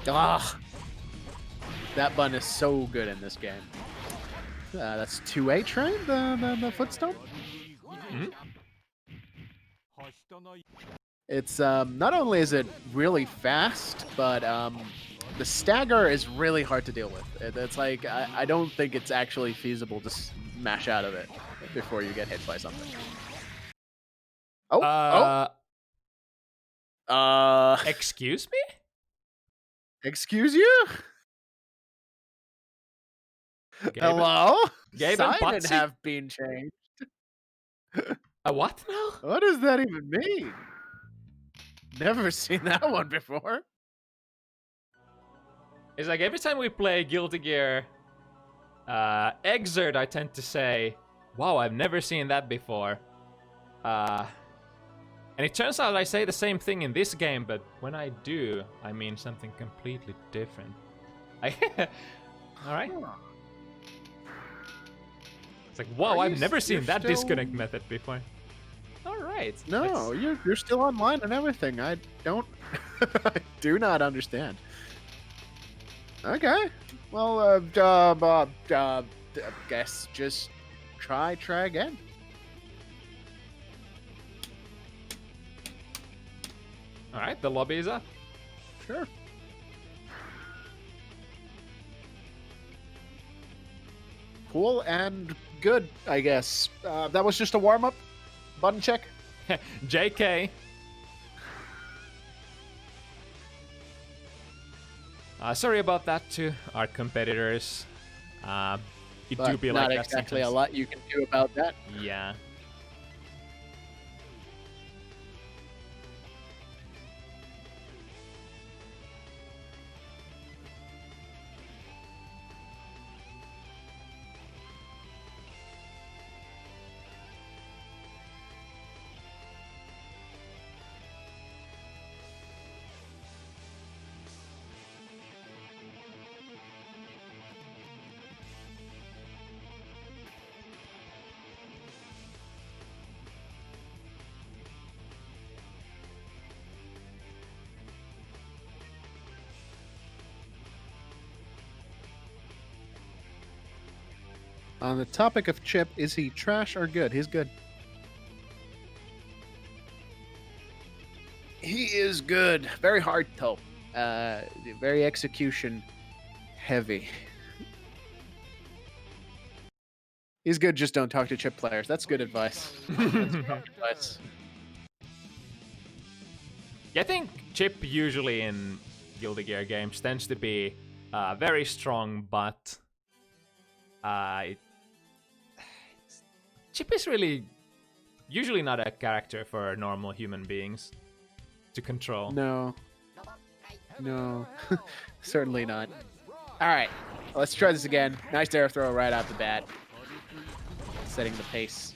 Ah, that button is so good in this game. That's 2H, right? The footstone? Mm-hmm. It's not only is it really fast, but the stagger is really hard to deal with. It's like I don't think it's actually feasible to smash out of it before you get hit by something. Excuse me? Excuse you? Hello? Gabe and Simon Patsy? have been changed. A what now? What does that even mean? Never seen that one before. It's like every time we play Guilty Gear Exert, I tend to say, wow, I've never seen that before. And it turns out I say the same thing in this game, but when I do, I mean something completely different. Alright. It's like, wow, I've never seen that disconnect method before. Alright. No, you're still online and everything. I don't... I do not understand. Okay. Well, guess just try again. Alright, the lobby is up. Sure. Cool and good, I guess. That was just a warm-up. Button check. JK. Sorry about that to our competitors. It do be like that not exactly sometimes. a lot you can do about that. Yeah. On the topic of Chip, is he trash or good? He's good. He is good. Very hard though. Very execution heavy. He's good, just don't talk to Chip players. That's good advice. That's good advice. Yeah, I think Chip usually in Guilty Gear games tends to be very strong, but Chip is really usually not a character for normal human beings to control. No. No. Certainly not. Alright, let's try this again. Nice air throw right out the bat. Setting the pace.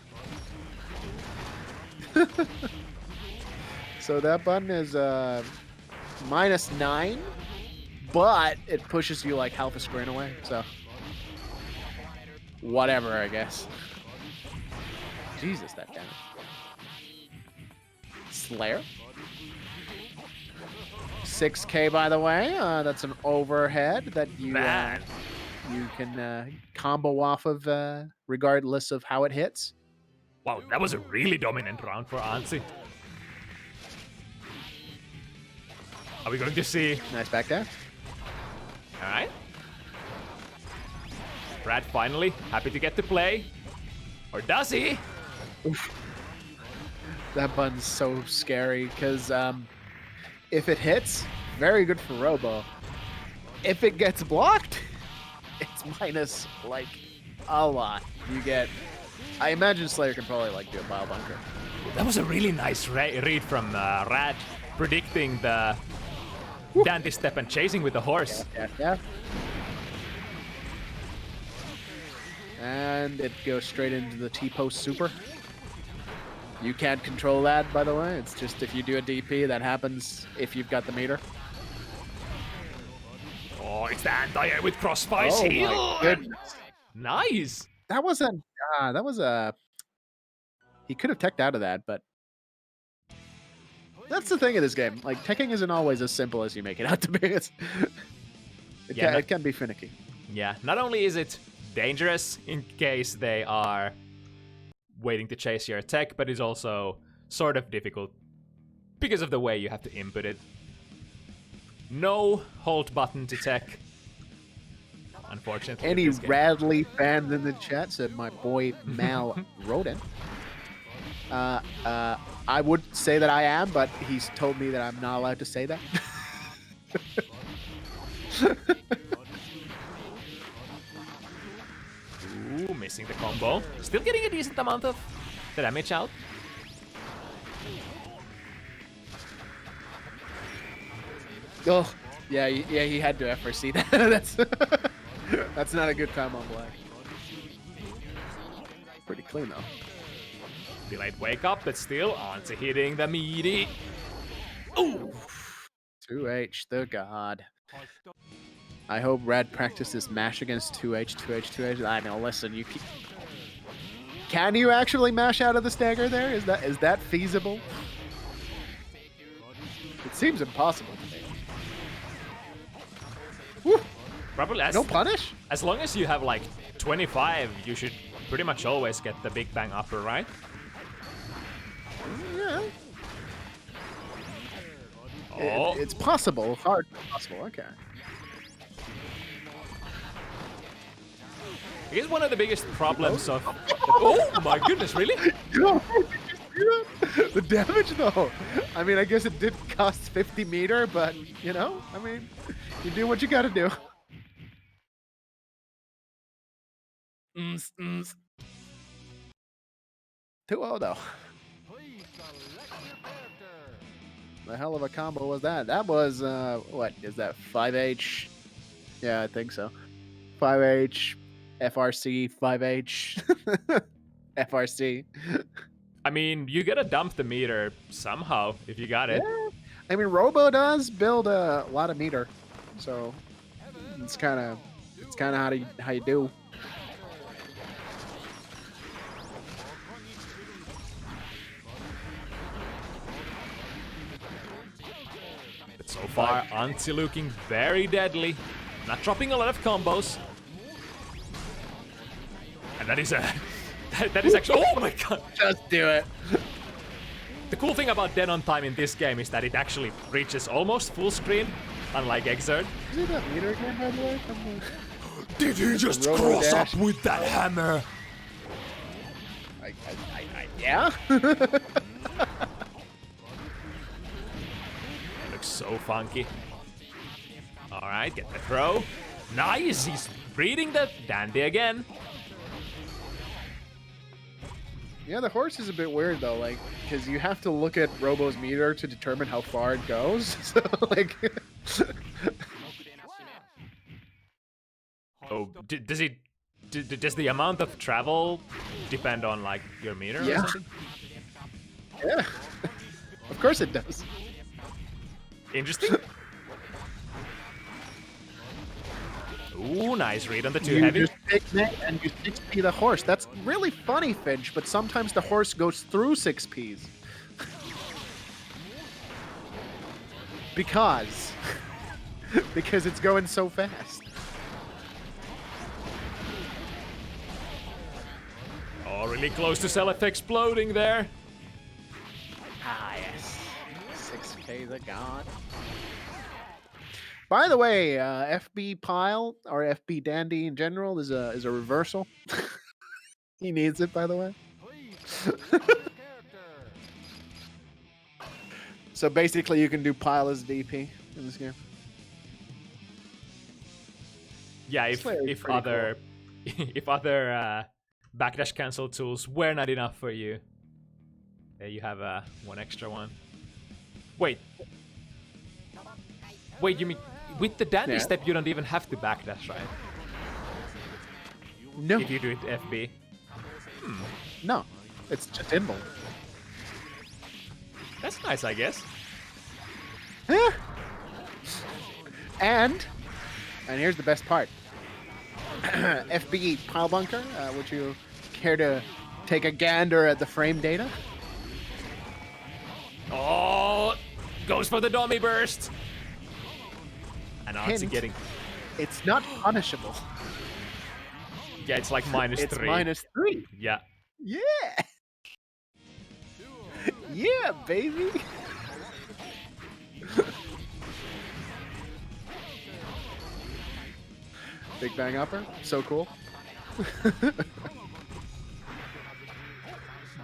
So that button is -9, but it pushes you like half a screen away, so whatever, I guess. Jesus, that damage. Slayer. 6k, by the way. That's an overhead that you you can combo off of regardless of how it hits. Wow, that was a really dominant round for aantsi. Are we going to see? Nice back there. All right. Brad finally happy to get to play, or does he? Oof. That button's so scary because if it hits, very good for Robo. If it gets blocked, it's minus like a lot. You get. I imagine Slayer can probably like do a bile bunker. That was a really nice read from Rad, predicting the dandy step and chasing with the horse. Yeah. And it goes straight into the T-post super. You can't control that, by the way. It's just if you do a DP, that happens if you've got the meter. Oh, it's the anti-air with crossfire heal. My goodness. Nice. That was a. He could have teched out of that, but that's the thing in this game. Like teching isn't always as simple as you make it out to be. It can be finicky. Yeah. Not only is it dangerous in case they are waiting to chase your attack, but it's also sort of difficult because of the way you have to input it. No hold button to tech. Unfortunately. Any Radley fans in the chat said my boy Mal Rodin. I would say that I am, but he's told me that I'm not allowed to say that. Ooh, missing the combo. Still getting a decent amount of the damage out. Oh, yeah, he had to FRC that. That's not a good time on black. Pretty clean though. Delayed wake up, but still aantsi hitting the meaty. Ooh. 2H, the god. I hope Rad practices mash against 2H, 2H, 2H. I mean, listen, can you actually mash out of the stagger there? Is that feasible? It seems impossible to me. Woo. Probably no punish? As long as you have like 25, you should pretty much always get the big bang upper, right? Yeah. Oh. It's possible. Hard but possible. Okay. I guess one of the biggest problems of... Oh my goodness, really? The damage though. I mean, I guess it did cost 50 meter, but you know, I mean, you do what you gotta do. 2-0 though. The hell of a combo was that? That was, what is that, 5H? Yeah, I think so. 5H, FRC, 5H, FRC. I mean, you gotta dump the meter somehow if you got it. Yeah. I mean, Robo does build a lot of meter, so it's kind of how you do. But so far, aantsi looking very deadly, not dropping a lot of combos, and that is a. That is actually. Oh my god! Just do it. The cool thing about dead on time in this game is that it actually reaches almost full screen, unlike Exert. Is it that meter again, by the way? Did he just cross up with that hammer? Yeah. Looks so funky. All right, get the throw. Nice. He's reading the dandy again. Yeah, the horse is a bit weird though, like, because you have to look at Robo's meter to determine how far it goes. So, like, oh, does the amount of travel depend on like your meter or something? Yeah, of course it does. Interesting. Ooh, nice read on the too You heavy. just pick net and you 6p the horse. That's really funny, Finch, but sometimes the horse goes through 6ps. Because it's going so fast. Oh, really close to Select exploding there. Ah, yes. 6Ks are gone. By the way, FB Pile or FB Dandy in general is a reversal. He needs it, by the way. Please select your character. So basically, you can do Pile as DP in this game. Yeah, Slayer is if pretty other if other backdash cancel tools were not enough for you, you have one extra one. Wait, you mean with the dandy Yeah. step you don't even have to backdash, right? No, If you do it FB. no, it's just inbuilt. That's nice, I guess. And here's the best part. FB Pile Bunker, would you care to take a gander at the frame data? Oh, goes for the dummy burst. And aantsi Hint. getting... It's not punishable. Yeah, it's like -3. It's -3. Yeah. Yeah. Yeah, baby. Big Bang Upper, so cool.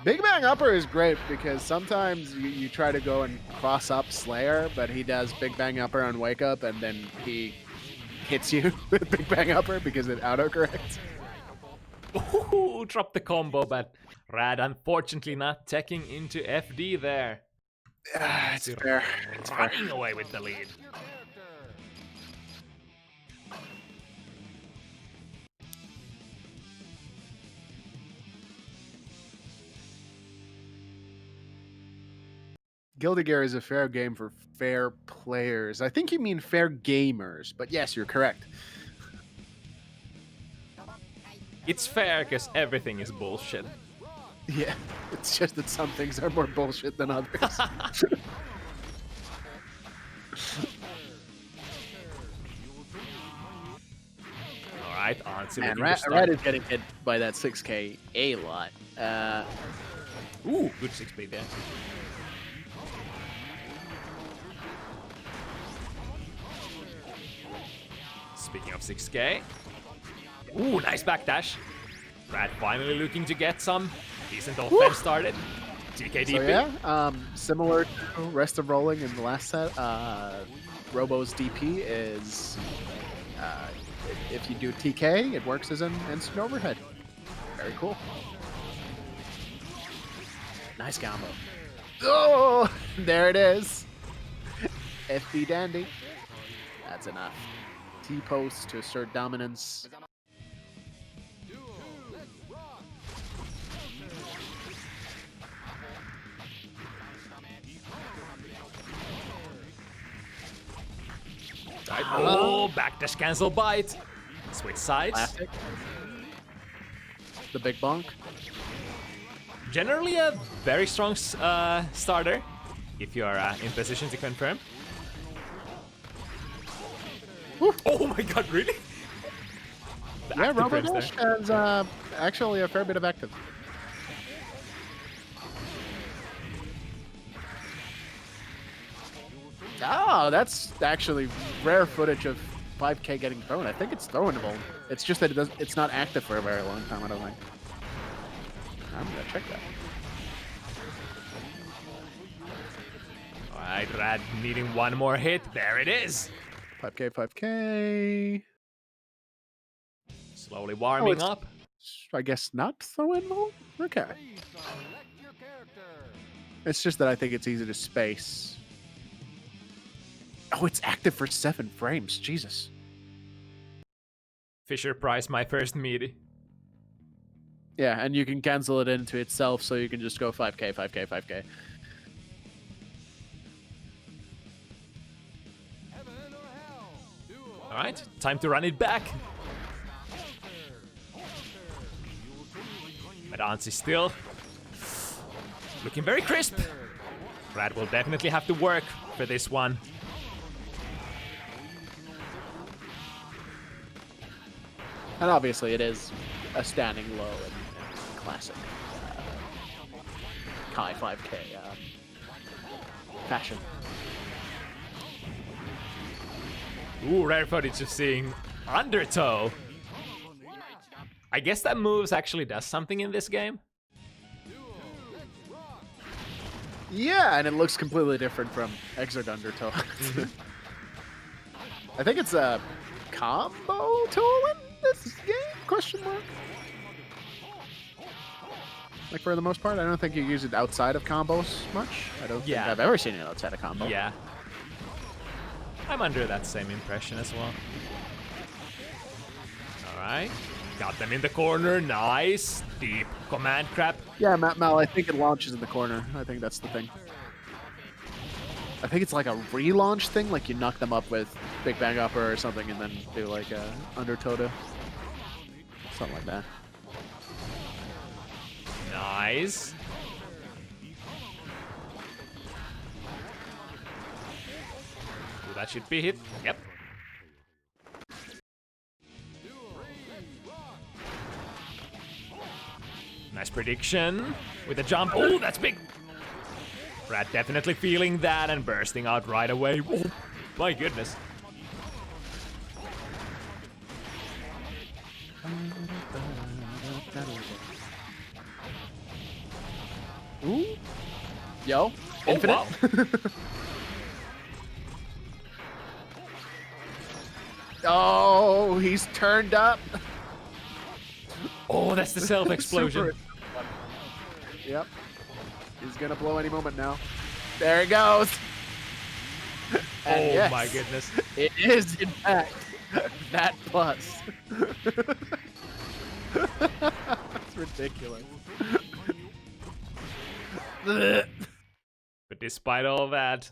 Big Bang Upper is great because sometimes you try to go and cross up Slayer, but he does Big Bang Upper on Wake Up, and then he hits you with Big Bang Upper because it autocorrects. Ooh, drop the combo, but Rad unfortunately not taking into FD there. It's fair. It's fair. Running away with the lead. Your character. Guilty Gear is a fair game for fair players. I think you mean fair gamers, but yes, you're correct. It's fair because everything is bullshit. Yeah, it's just that some things are more bullshit than others. Alright, aantsi And looking to Rat start. is getting hit by that 6K a lot. Ooh, good 6 there. Speaking of 6K. Ooh, nice backdash. Rad finally looking to get some decent offense started. TKDP. So yeah, similar to rest of rolling in the last set, Robo's DP is if you do TK, it works as an instant overhead. Very cool. Nice combo. Oh, there it is. FB Dandy. That's enough. T-post to assert dominance. Duo. Let's rock. Right. Oh, backdash cancel bite. Switch sides. Classic. The big bonk. Generally a very strong starter if you're in position to confirm. Woo. Oh my god, really? The Yeah, active Robo frames Dash there. has actually a fair bit of active. Oh, that's actually rare footage of 5K getting thrown. I think it's throwable. It's just that it's not active for a very long time, I don't think. I'm gonna check that. Alright, Rad needing one more hit. There it is. 5K, 5K. Slowly warming it's- up. I guess not throwable? Okay. Please select your character. It's just that I think it's easy to space. Oh, it's active for 7 frames. Jesus. Fisher Price, my first meaty. Yeah, and you can cancel it into itself, so you can just go 5K, 5K, 5K. Alright, time to run it back. But aantsi still looking very crisp. Brad will definitely have to work for this one. And obviously it is a standing low in classic Kai 5K fashion. Ooh, rare footage of seeing undertow. I guess that moves actually does something in this game. Yeah, and it looks completely different from Exert Undertow. I think it's a combo tool in this game? Question mark. Like for the most part, I don't think you use it outside of combos much. I don't think I've ever seen it outside of combo. Yeah. I'm under that same impression as well. Alright. Got them in the corner. Nice. Deep command crap. Yeah, Mal, I think it launches in the corner. I think that's the thing. I think it's like a relaunch thing, like you knock them up with Big Bang Upper or something and then do like a Undertow to something like that. Nice. Ooh, that should be hit. Yep. Nice prediction with a jump. Oh, that's big. Brad definitely feeling that and bursting out right away. Oh, my goodness. Ooh. Yo. Oh, Infinite. wow. Oh, he's turned up. Oh, that's the self-explosion. Super. Yep. He's gonna blow any moment now. There he goes. And Oh yes, my goodness. It is, in fact, that plus. That's ridiculous. But despite all that,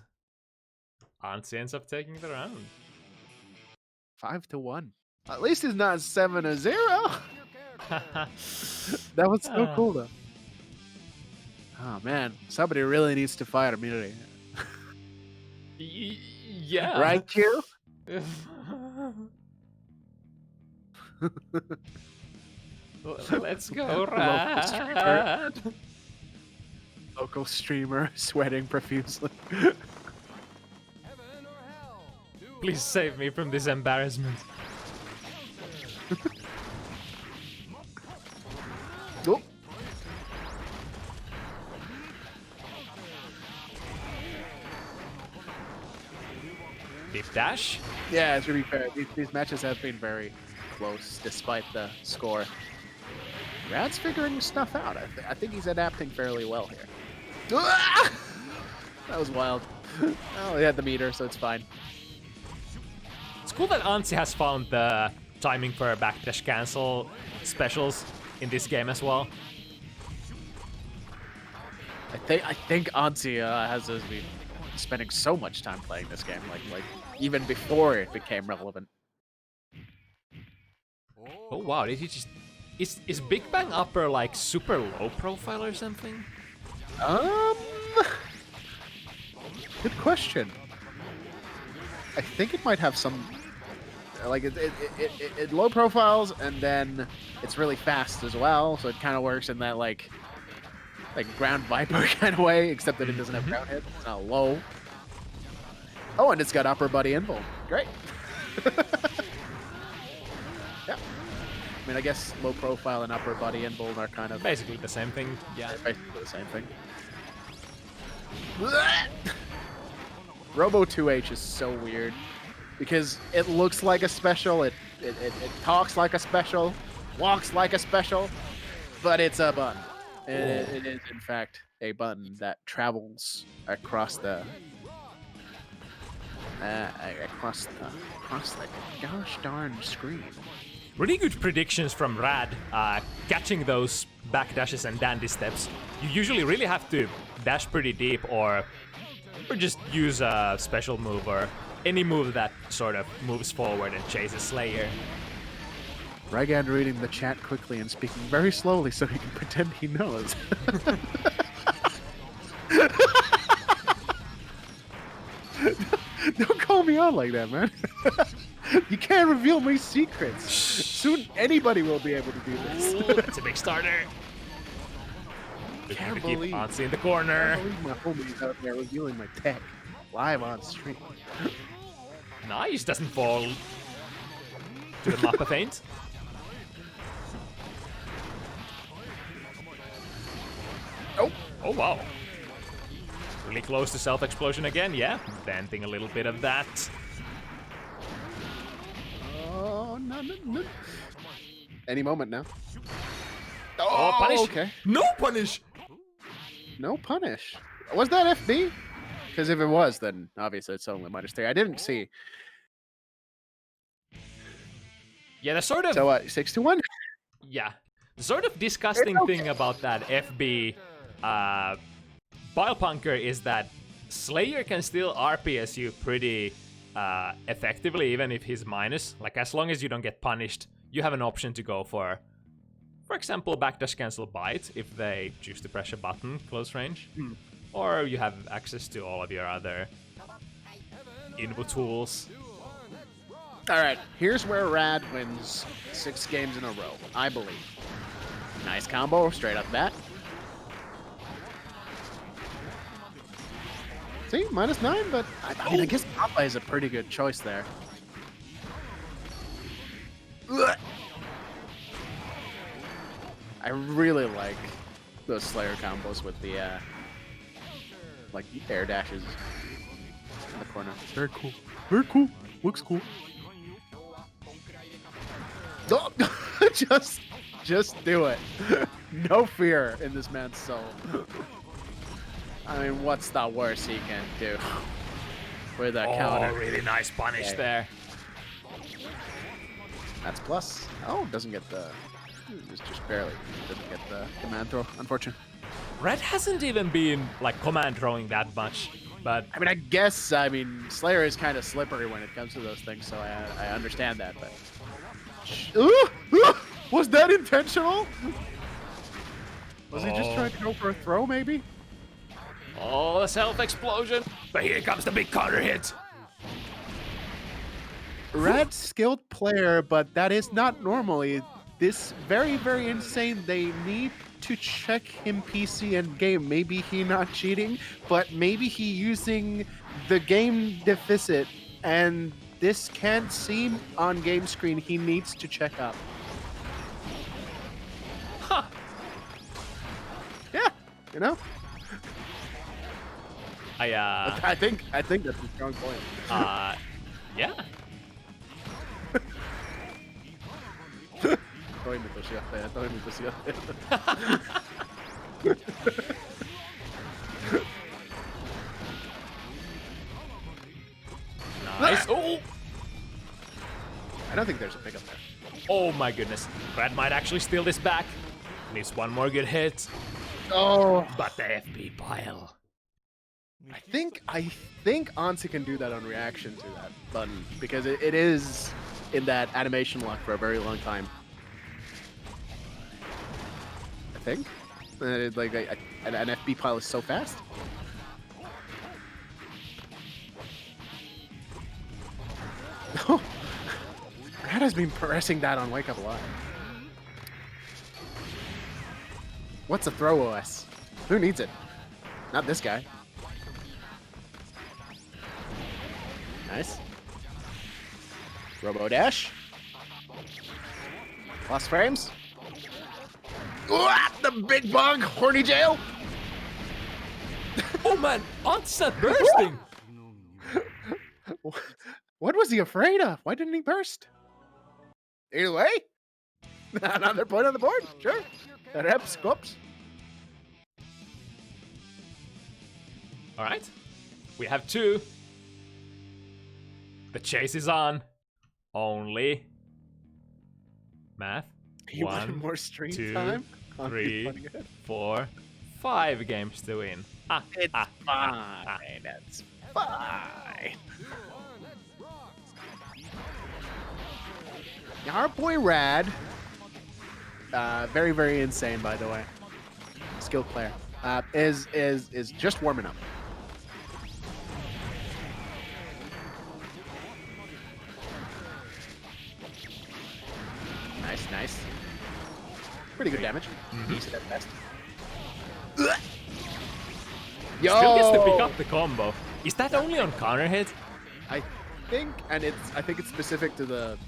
aantsi ends up taking the round. 5-1. At least it's not 7-0. That was so cool, though. Oh man, somebody really needs to fight immunity. Yeah. Right, Q? Let's go, Rad. Local streamer sweating profusely. Heaven or hell. Please save me from this embarrassment. Oh. Deep dash. Yeah, to be fair, these matches have been very close despite the score. Rad's figuring stuff out. I think he's adapting fairly well here. That was wild. Oh, he had the meter, so it's fine. It's cool that aantsi has found the timing for backdash cancel specials in this game as well. I think aantsi has been spending so much time playing this game, like even before it became relevant. Oh wow, did he just... Is Big Bang Upper like super low profile or something? Good question. I think it might have some, like it low profiles, and then it's really fast as well, so it kind of works in that like ground viper kind of way, except that it doesn't have ground hit. It's not low. Oh, and it's got upper buddy invul. Great. Yeah. I mean, I guess low profile and upper body invul are kind of Basically the same thing, yeah. basically the same thing. Robo 2H is so weird because it looks like a special, it talks like a special, walks like a special, but it's a button. It is in fact a button that travels across the gosh darn screen. Really good predictions from Rad, catching those back dashes and dandy steps. You usually really have to dash pretty deep or Or just use a special move or any move that sort of moves forward and chases Slayer. Rygand reading the chat quickly and speaking very slowly so he can pretend he knows. Don't call me out like that, man. You can't reveal my secrets. Soon anybody will be able to do this. Ooh, that's a big starter. Looking to keep aantsi in the corner. I can't believe my homies out there revealing my tech live on stream. Nice, doesn't fall to the Mappa feint. Oh, Oh wow. Really close to self-explosion again, yeah. Venting a little bit of that. oh no, no, no. Any moment now. Oh, punish! Okay. No punish! No punish. Was that FB? Because if it was, then obviously it's only -3. I didn't see. Yeah, the sort of... So 6-1? Yeah. The sort of disgusting thing about that FB Bilepunker is that Slayer can still RPS you pretty effectively, even if he's minus. Like, as long as you don't get punished, you have an option to go for example, backdash cancel bite if they choose to press a button close range. Or you have access to all of your other input tools. Alright, here's where Rad wins 6 games in a row, I believe. Nice combo, straight up bat. See, -9, but I mean, I guess Papa is a pretty good choice there. I really like those Slayer combos with the like the air dashes in the corner. Very cool. Very cool. Looks cool. No, just do it. No fear in this man's soul. I mean, what's the worst he can do with a counter? Really nice punish there. That's plus. Oh, doesn't get the. Just barely doesn't get the command throw. Unfortunate. Red hasn't even been like command throwing that much, but I mean, I guess Slayer is kind of slippery when it comes to those things, so I understand that. But was that intentional? Was he just trying to go for a throw, maybe? oh, the self-explosion. But here comes the big counter hit. Rad's skilled player, but that is not normally. This very, very insane. They need to check him PC and game. Maybe he not cheating, but maybe he using the game deficit, and this can't seem on game screen. He needs to check up. Huh. Yeah, you know. I think that's a strong point. yeah. Nice. Oh. I don't think there's a pickup there. Oh my goodness. Brad might actually steal this back. Needs one more good hit. Oh, But the FB pile. I think aantsi can do that on reaction to that button because it is in that animation lock for a very long time. I think. Like an FB pile is so fast. Oh, Brad has been pressing that on Wake Up Alive. What's a throw OS? Who needs it? Not this guy. Nice. Robo Dash. Lost frames. What? The big bug, horny jail. Oh man, onset bursting. What was he afraid of? Why didn't he burst? Either way, another point on the board. Sure. Reps, scopes. All right, we have 2. The chase is on. Only math. You 1, wanted more stream 2, time? 3, 4, 5 games to win. It's fine. That's fine. Now our boy Rad, very very insane by the way, skilled player, is just warming up. Nice. Pretty good damage. Decent at best. Yo! Still gets to pick up the combo. Is that only on counter hit? I think it's specific to the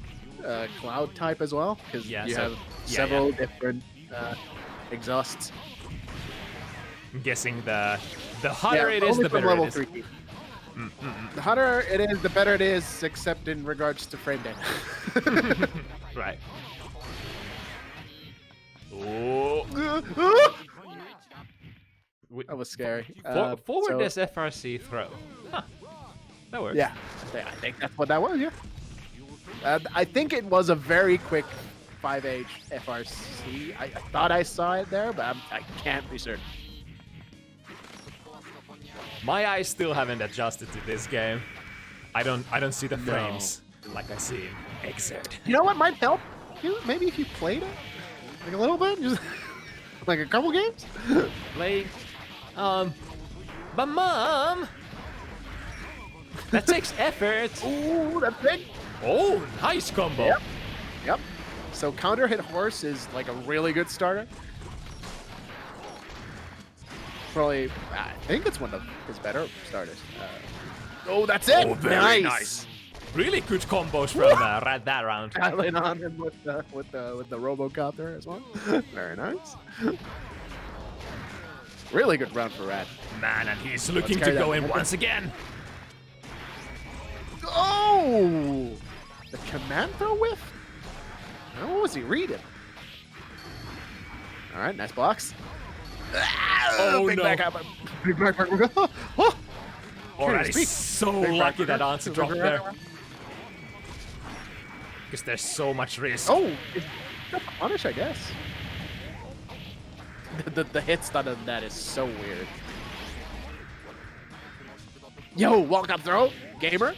cloud type as well, because you have several different exhausts. I'm guessing the hotter it is, only the from better level it is. 3. The hotter it is, the better it is, except in regards to frame data. Right. Oh. That was scary. Forward so- this FRC throw. Huh. That works. Yeah, I think that's what that was. Yeah. I think it was a very quick 5H FRC. I thought I saw it there, but I can't be certain. My eyes still haven't adjusted to this game. I don't see the No. frames like I see in Exert. You know what might help? Maybe if you played it like a little bit, just like a couple games. Play. But mom, that takes effort. Ooh, that's big. Oh, nice combo. Yep. So counter hit horse is like a really good starter. Probably, I think it's one of his better starters. Oh, that's it. Oh, very nice. Really good combos from Rad that round. Piling on him with the Robocopter as well. Very nice. Really good round for Rad. Man, and he's looking to carry go that in momentum. once again. Oh! The command throw whiff? What was he reading? All right, nice blocks. Oh, big no. back up. Big back. Oh! Oh, that speak. is so Big lucky back. that aantsi dropped there. Because there's so much risk. Oh! It's a punish, I guess. The hit stun on that is so weird. Yo, walk up throw, gamer.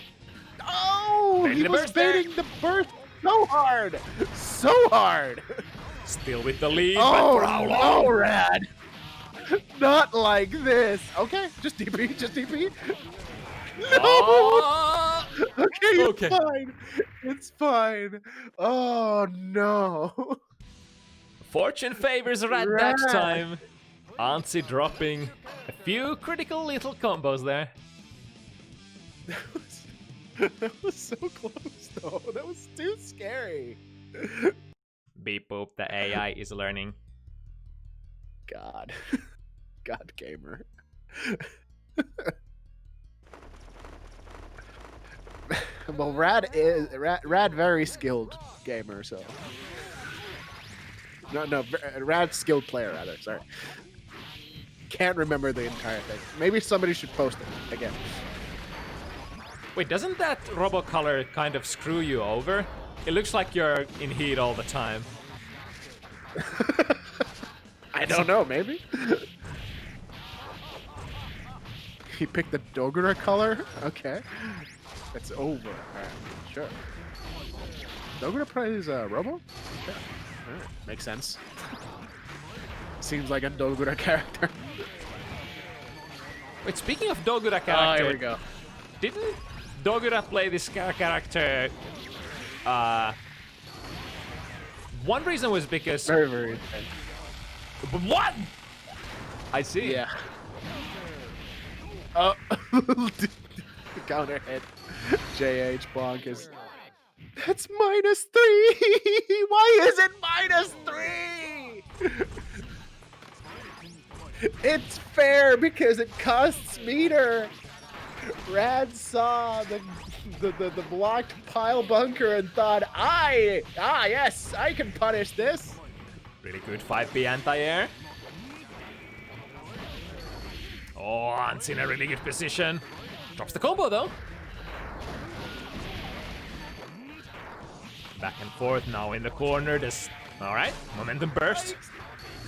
Oh, Baiting he the was burst there. baiting the burst so hard, so hard. Still with the lead, Oh, but for how long? no, Rad. Not like this. Okay, just DP, just DP. No. Oh! Okay, it's Okay. fine. It's fine. Oh no. Fortune favors Rad that Rad. time. aantsi dropping a few critical little combos there. That was so close though. That was too scary. Beep boop, the AI is learning. God. God gamer. Well, Rad very skilled gamer, so. No, Rad skilled player rather, sorry. Can't remember the entire thing. Maybe somebody should post it again. Wait, doesn't that robo-color kind of screw you over? It looks like you're in heat all the time. I don't know, maybe. He picked the Dogura color? Okay. It's over. Alright, sure. Dogura plays Robo? Sure. Alright, makes sense. Seems like a Dogura character. Wait, speaking of Dogura Oh, character, here we go. didn't Dogura play this character? One reason was because Very, very insane. what? I see. Yeah. Oh, the counter hit. JH Bonk is. That's -3. Why is it -3? It's fair because it costs meter. Rad saw the blocked pile bunker and thought, yes, I can punish this. Really good 5B anti-air. Oh, aantsi in a really good position. Drops the combo though. Back and forth now in the corner. This, all right, momentum burst.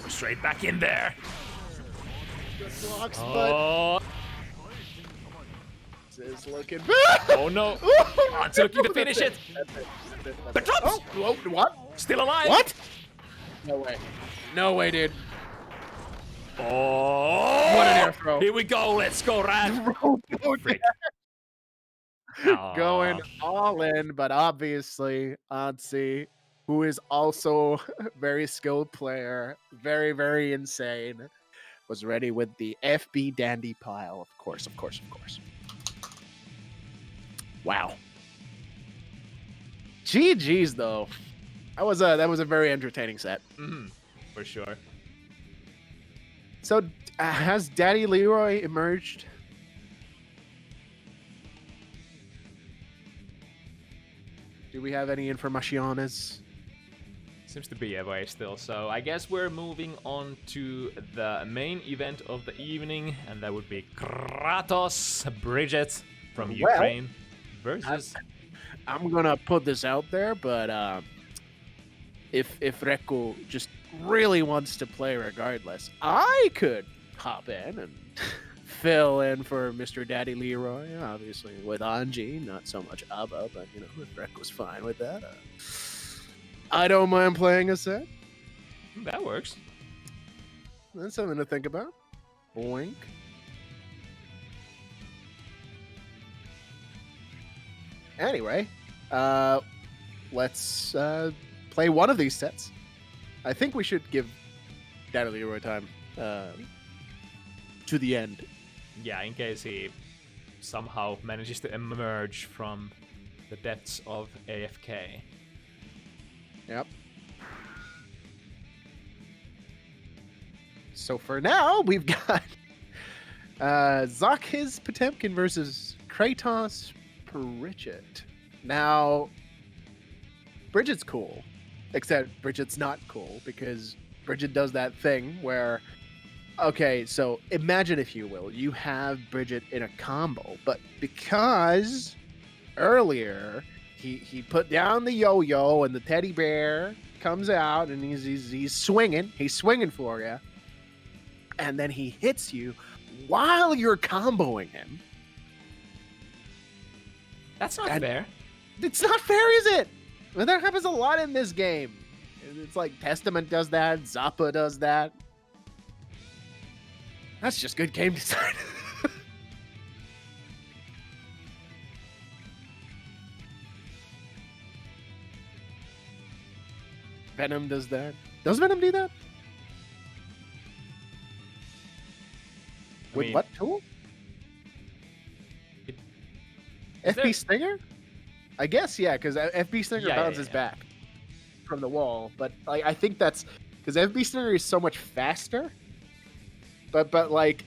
Straight back in there. Good blocks, but Oh, this is looking. oh no. Aantsi looking to finish it. The drops! Oh, what? Still alive. What? No way. No way, dude. Oh! What an air throw. Here we go. Let's go, Rad. Frick. Going Aw. all in, but obviously Aantsi, who is also a very skilled player, very, very insane, was ready with the FB Dandy pile. Of course, of course, of course. Wow. GG's though. That was a very entertaining set. For sure. So has Daddy Leroy emerged? Do we have any informaciones? Seems to be away still, so I guess we're moving on to the main event of the evening, and that would be Kratos Bridget from Ukraine versus... I'm gonna put this out there, but if ReKKu just really wants to play regardless, I could hop in and fill in for Mr. Daddy Leroy, obviously with Anji, not so much Abba, but you know, if ReKKu's fine with that, I don't mind playing a set. That works. That's something to think about. Wink. Anyway, let's play one of these sets. I think we should give Daddy Leroy time to the end. Yeah, in case he somehow manages to emerge from the depths of AFK. Yep. So for now, we've got ZoKHiZ Potemkin versus Kratos Bridget. Now, Bridget's cool, except Bridget's not cool because Bridget does that thing where, okay, so imagine, if you will, you have Bridget in a combo, but because earlier he put down the yo-yo and the teddy bear comes out and he's swinging for you, and then he hits you while you're comboing him. That's not fair. It's not fair, is it? Well, that happens a lot in this game. It's like Testament does that, Zappa does that. That's just good game design. Venom does that. Does Venom do that? With what tool? FB Stinger? I guess, yeah, because FB Stinger bounces back from the wall. But like, I think that's because FB Stinger is so much faster. But like,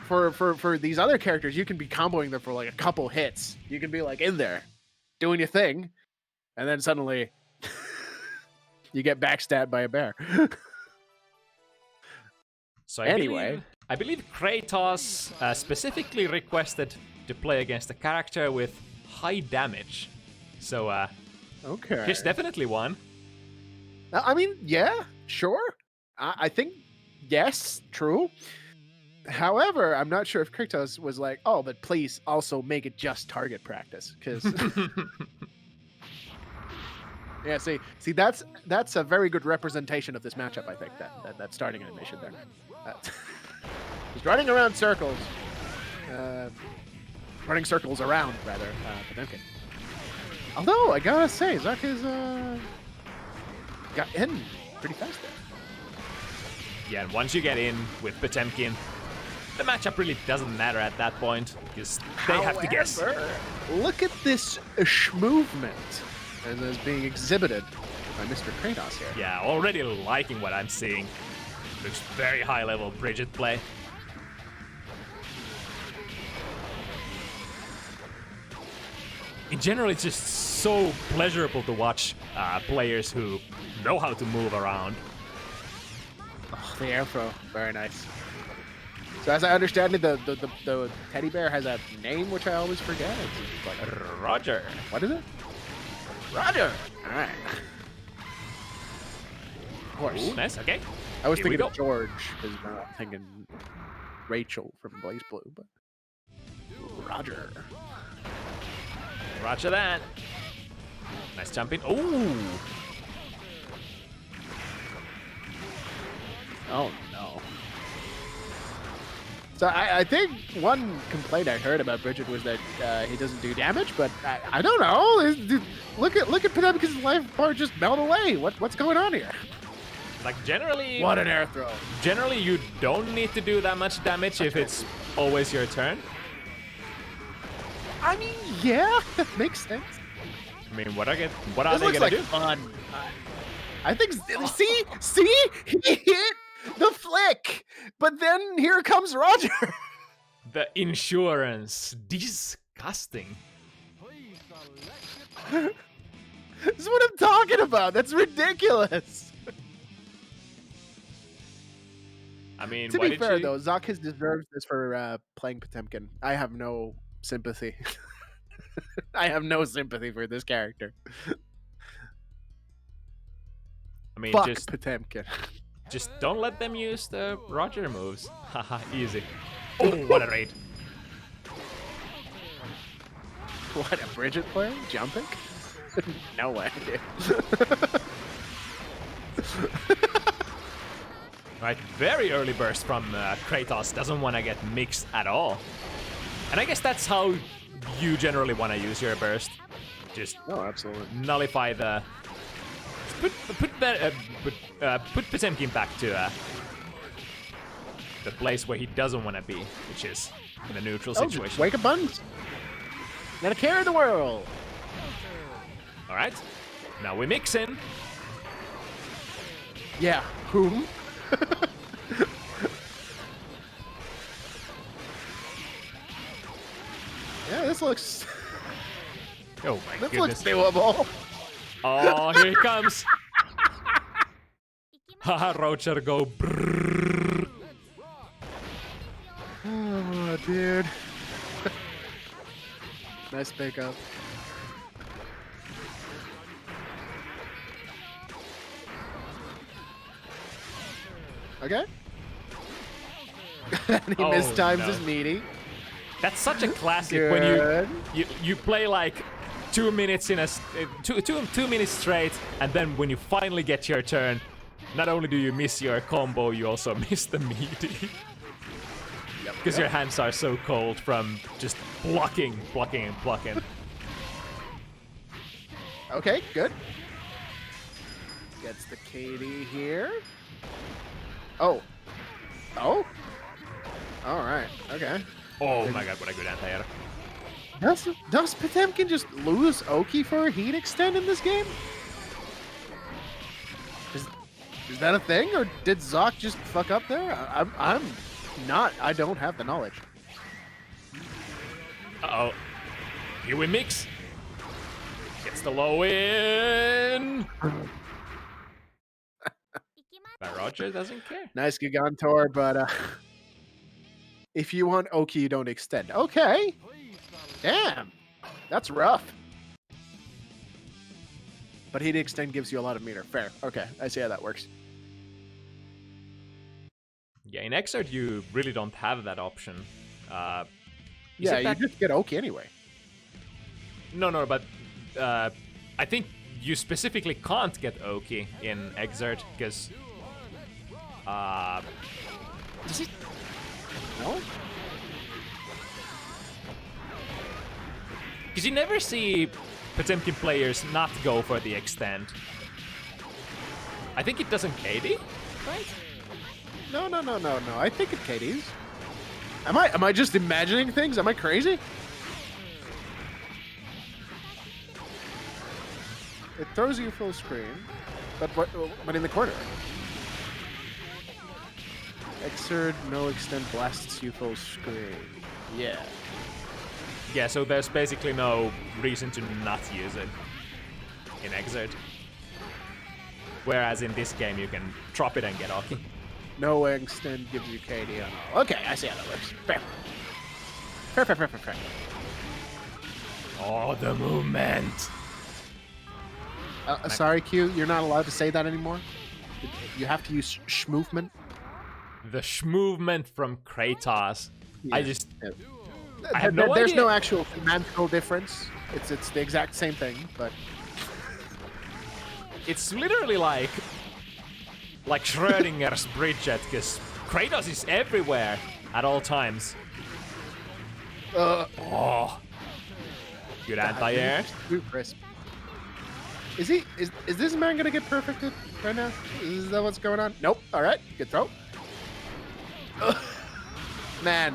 for these other characters, you can be comboing them for like a couple hits. You can be like in there, doing your thing, and then suddenly you get backstabbed by a bear. So anyway, I believe Kratos specifically requested to play against a character with high damage. So okay, he's definitely won. I mean, yeah, sure. I think yes, true. However, I'm not sure if Kratos was like, oh, but please also make it just target practice, because yeah, see, that's a very good representation of this matchup. I think that starting animation there. He's running around circles, running circles around rather. But okay. Although I gotta say, ZoKHiZ got in pretty fast there. Yeah, and once you get in with Potemkin, the matchup really doesn't matter at that point, because they have to guess. Look at this movement as is being exhibited by Mr. Kratos here. Yeah, already liking what I'm seeing. Looks very high level Bridget play. In general, it's just so pleasurable to watch players who know how to move around. Oh, the air throw, very nice. So as I understand it, the teddy bear has a name which I always forget. It's like Roger. What is it? Roger. All right. Of course. Ooh, nice. Okay. I was Here we thinking go. of George because I'm thinking Rachel from Blaze Blue, but Roger. Roger that. Nice jump in. Ooh. Oh no. So I think one complaint I heard about Bridget was that he doesn't do damage, but I don't know. Look at Potemkin's life bar just melt away. What's going on here? Like generally, What an air throw. generally you don't need to do that much damage if it's always your turn. I mean, yeah, that makes sense. I mean, what are they This looks gonna like do? fun. I think. See, he hit the flick, but then here comes Roger. The insurance, disgusting. Please select This is what I'm talking about. That's ridiculous. I mean, To why be did fair, she... though, ZoKHiZ deserves this for playing Potemkin. I have no sympathy. I have no sympathy for this character. I mean, Fuck just Potemkin. don't let them use the Roger moves. Haha, easy. Oh, what a raid. What, a Bridget player? Jumping? No way. Right, very early burst from Kratos. Doesn't want to get mixed at all. And I guess that's how you generally want to use your burst. Just No, absolutely. nullify the... Put Potemkin back to the place where he doesn't want to be, which is in a neutral Oh, just situation. wake up buns. Gonna carry the world. All right, now we mix in. Yeah, whom? Yeah, this looks Oh my this goodness! looks doable. Oh, here he comes! Haha, Roger, go brrrr. Oh, dude. Nice pickup. Okay. And he Oh, mistimes no. his meaty. That's such a classic Good. when you play like 2 minutes in a two minutes straight, and then when you finally get your turn, not only do you miss your combo, you also miss the meaty. Because your hands are so cold from just blocking. Okay, good. Gets the KD here. Oh. Oh? Alright, okay. Oh my god, what a good anti-air. Does Potemkin just lose Oki for a heat extend in this game? Is that a thing, or did ZoK just fuck up there? I'm not. I don't have the knowledge. Uh-oh. Here we mix. Gets the low in. But Roger doesn't care. Nice Gigantor, but if you want Oki, you don't extend. Okay. Damn. That's rough. But heat extend gives you a lot of meter. Fair. Okay, I see how that works. Yeah, in Exert you really don't have that option. Yeah, it that- you just get Oki anyway. No, but I think you specifically can't get Oki in Exert because does it? No? Because you never see Potemkin players not go for the extend. I think it doesn't KD, right? No. I think it KDs. Am I just imagining things? Am I crazy? It throws you full screen, but in the corner. Exert, no extend, blasts you full screen. Yeah. Yeah, so there's basically no reason to not use it in Exert. Whereas in this game you can drop it and get Oki. No extend gives you KD on all. Okay, I see how that works. Fair. Oh, the movement! Sorry, Q, you're not allowed to say that anymore. You have to use movement. the movement from Kratos. I Yeah. just Yeah. I have no There's idea. no actual semantical difference. It's the exact same thing, but It's literally like Schrödinger's Bridget, because Kratos is everywhere at all times. Oh, good anti-air. Too crisp. Is he? Is this man gonna get perfected right now? Is that what's going on? Nope. All right. Good throw. Ugh. Man,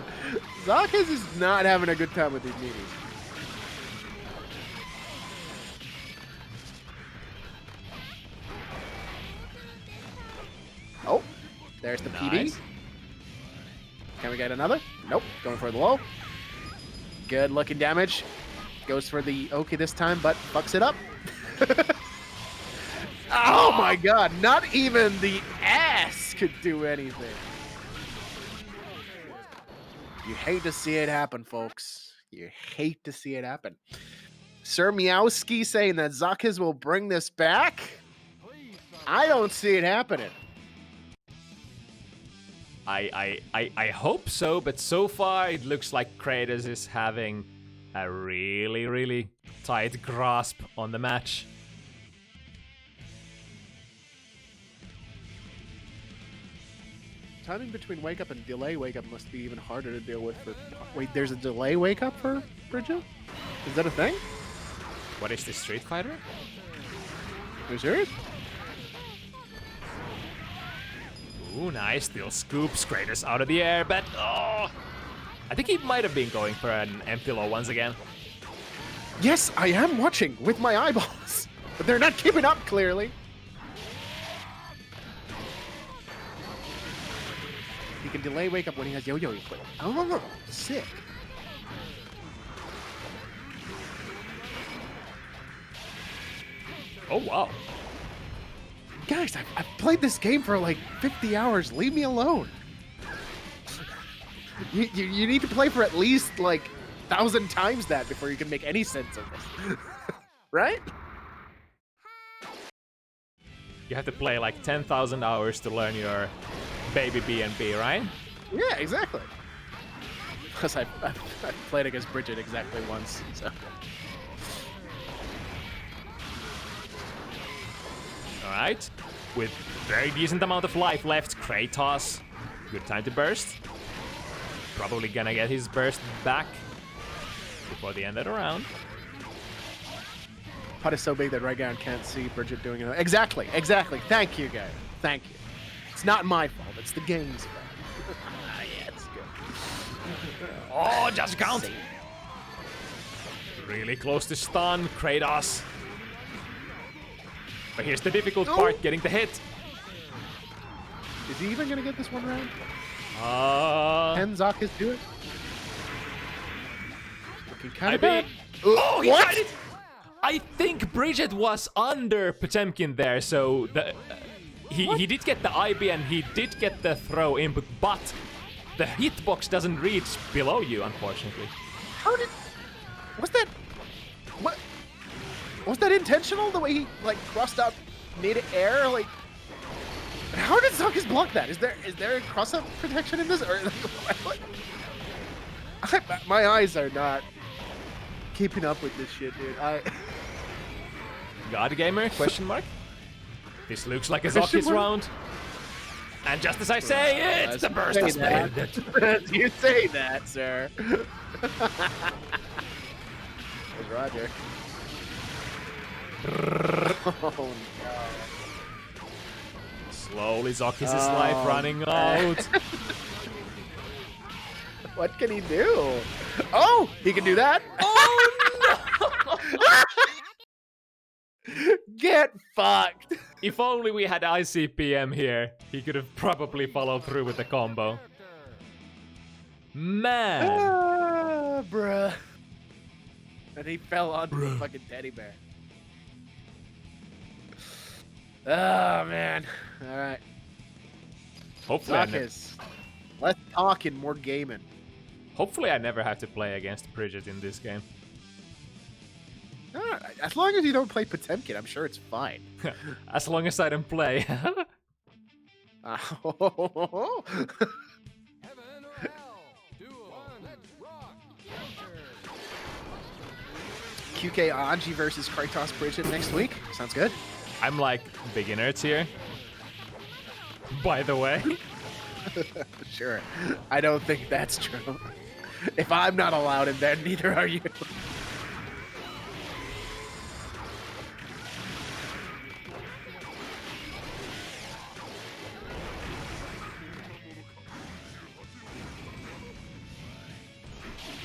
ZoKHiZ is not having a good time with these meetings. Oh, there's the PD. Nice. Can we get another? Nope. Going for the low. Good looking damage. Goes for the okay this time, but fucks it up. Oh my god, not even the ass could do anything. You hate to see it happen, folks. You hate to see it happen. Sir Meowski saying that ZoKHiZ will bring this back? I don't see it happening. I hope so, but so far it looks like Kratos is having a really tight grasp on the match. Timing between wake up and delay wake up must be even harder to deal with for... Wait, there's a delay wake up for Bridget? Is that a thing? What is this, Street Fighter? Are you serious? Ooh, nice. Still scoops Kratos out of the air, but oh, I think he might have been going for an empty low once again. Yes, I am watching with my eyeballs, but they're not keeping up clearly. He can delay wake up when he has yo-yo equip. Oh, sick. Oh wow. Guys, I've played this game for like 50 hours. Leave me alone. You need to play for at least like 1,000 times that before you can make any sense of this. Right? You have to play like 10,000 hours to learn your baby B&B, right? Yeah, exactly. Plus, I've played against Bridget exactly once, so... Alright. With very decent amount of life left, Kratos. Good time to burst. Probably gonna get his burst back before the end of the round. Pot is so big that Rygand can't see Bridget doing it. Exactly. Thank you, guys. Thank you. It's not my fault. It's the game's fault. Yeah, it's good. Oh, just count! Really close to stun, Kratos. But here's the difficult part, getting the hit. Is he even gonna get this one round? Can Can ZoKHiZ do it? Looking kind of maybe. bad. Oh, he What? got it! I think Bridget was under Potemkin there, so the he did get the IB and he did get the throw input, but the hitbox doesn't reach below you, unfortunately. How did... Was that... What? Was that intentional, the way he, like, crossed up mid-air? Like... How did ZoKHiZ block that? Is there a cross-up protection in this? Or, like, what? My eyes are not keeping up with this shit, dude. God Gamer? Question mark? This looks like a Question ZoKHiZ mark? round. And just as I say, it's the burst of Say speed. that. You say that, sir. Roger. Oh, no. Slowly, ZoKHiZ's life running out. What can he do? Oh, he can do that. Oh no! Get fucked. If only we had ICPM here, he could have probably followed through with the combo. Man! Ah, bruh. And he fell onto the fucking teddy bear. Oh, man. All right. Hopefully ZoKHiZ. Less talking, more gaming. hopefully I never have to play against Bridget in this game. Ah, as long as you don't play Potemkin, I'm sure it's fine. As long as I don't play. Oh. Heaven or hell? Duel. Let's rock. Trancher. QK Aantsi versus Kratos Bridget next week. Sounds good. I'm like beginner tier. By the way. Sure. I don't think that's true. If I'm not allowed in there, neither are you.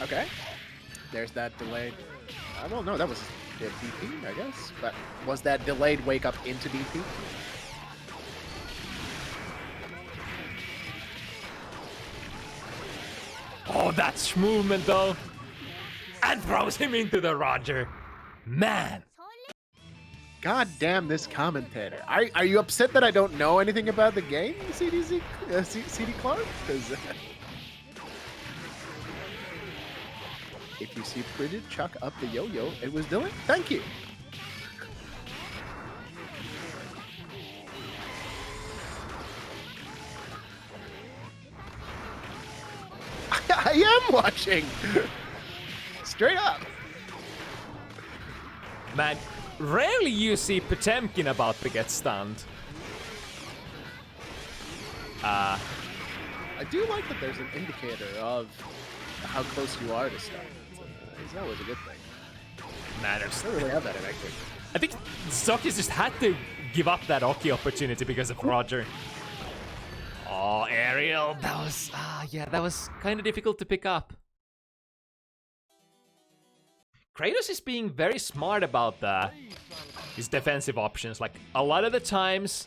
Okay. There's that delayed. Well, no, that was the DP, I guess. But was that delayed wake up into DP? Oh, that's movement though. And throws him into the Roger. Man. God damn this commentator. Are you upset that I don't know anything about the game, CD Clark? Because if you see Bridget chuck up the yo-yo, it was Dylan. Thank you. I am watching. Straight up. Man, rarely you see Potemkin about to get stunned. I do like that there's an indicator of how close you are to stun. It's always a good thing. Matters. I don't really have that in Eggman. I think ZoKHiZ just had to give up that Oki opportunity because of Roger. Oh, aerial. That was, yeah, that was kind of difficult to pick up. Kratos is being very smart about his defensive options. Like, a lot of the times,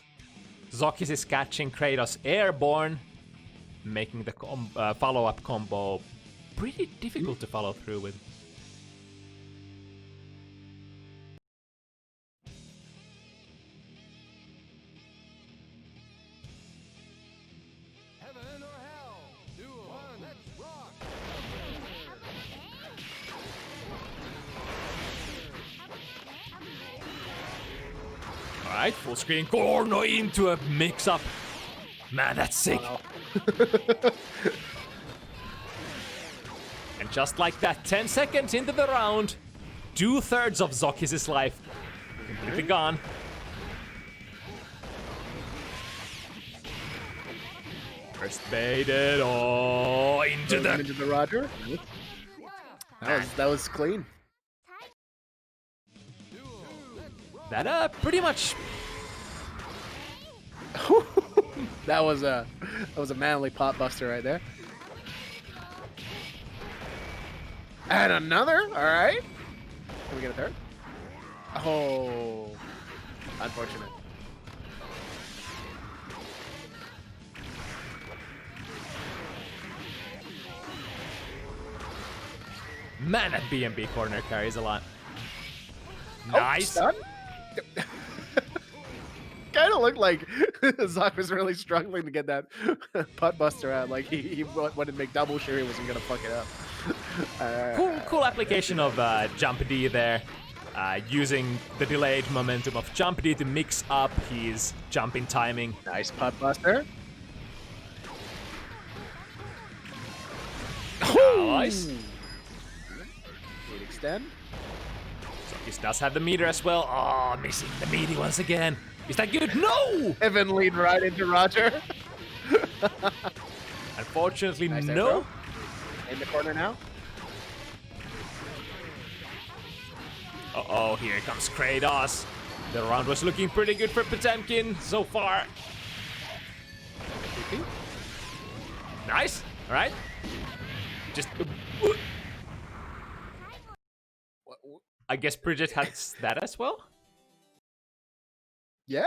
ZoKHiZ is catching Kratos airborne, making the follow-up combo pretty difficult to follow through with. Heaven or hell? Duel. Let's rock. Alright, full screen corner into a mix-up. Man, that's sick. Wow. And just like that, 10 seconds into the round, 2/3 of ZoKHiZ's life completely gone. First baited, oh, into the Roger. That was clean. that pretty much. that was a manly pot buster right there. And another. All right. Can we get a third? Oh, unfortunate. Man, that BMB corner carries a lot. Oh, Nice. stun? Kind of looked like Zoc was really struggling to get that putt buster out. Like he wanted to make double sure he wasn't gonna fuck it up. Cool application of Jump D there. Using the delayed momentum of Jump D to mix up his jumping timing. Nice putt buster. Nice. Need extend. ZoKHiZ does have the meter as well. Oh, missing the meaty once again. Is that good? No! Evan lead right into Roger. Unfortunately, Nice no. air throw. In the corner now. Uh-oh, here comes Kratos. The round was looking pretty good for Potemkin so far. Nice. All right. Just... I guess Bridget has that as well? Yeah.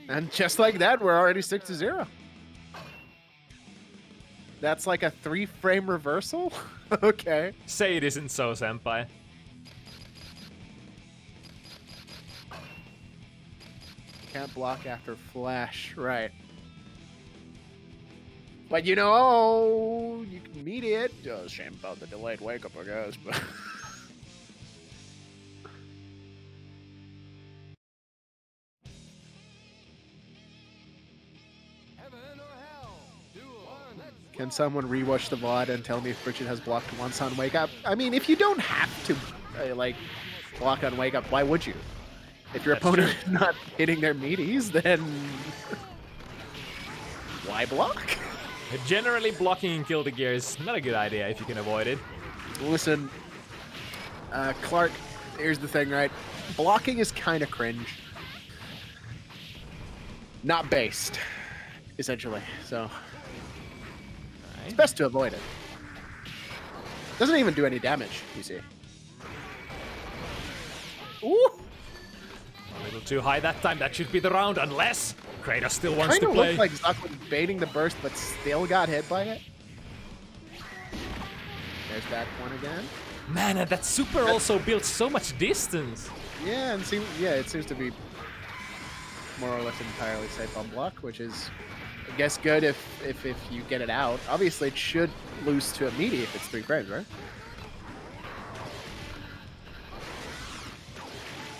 And just like that, we're already 6-0. That's like a 3-frame reversal? Okay. Say it isn't so, senpai. Can't block after flash, right. But you know, you can meet it. Shame about the delayed wake up, I guess, but... Can someone rewatch the VOD and tell me if Bridget has blocked once on Wake Up? I mean, if you don't have to, like, block on Wake Up, why would you? If your That's opponent is not hitting their meaties, then why block? Generally, blocking in Kill the Gear is not a good idea if you can avoid it. Listen, Clark, here's the thing, right? Blocking is kind of cringe. Not based, essentially, so it's best to avoid it. Doesn't even do any damage, you see. Ooh! A little too high that time. That should be the round, unless Kratos still wants Kind to of play. looked like ZoKH was baiting the burst, but still got hit by it. There's that one again. Man, and that super also builds so much distance. Yeah, and it seems to be more or less entirely safe on block, which is, I guess, good if you get it out. Obviously, it should lose to a meaty if it's 3 frames, right?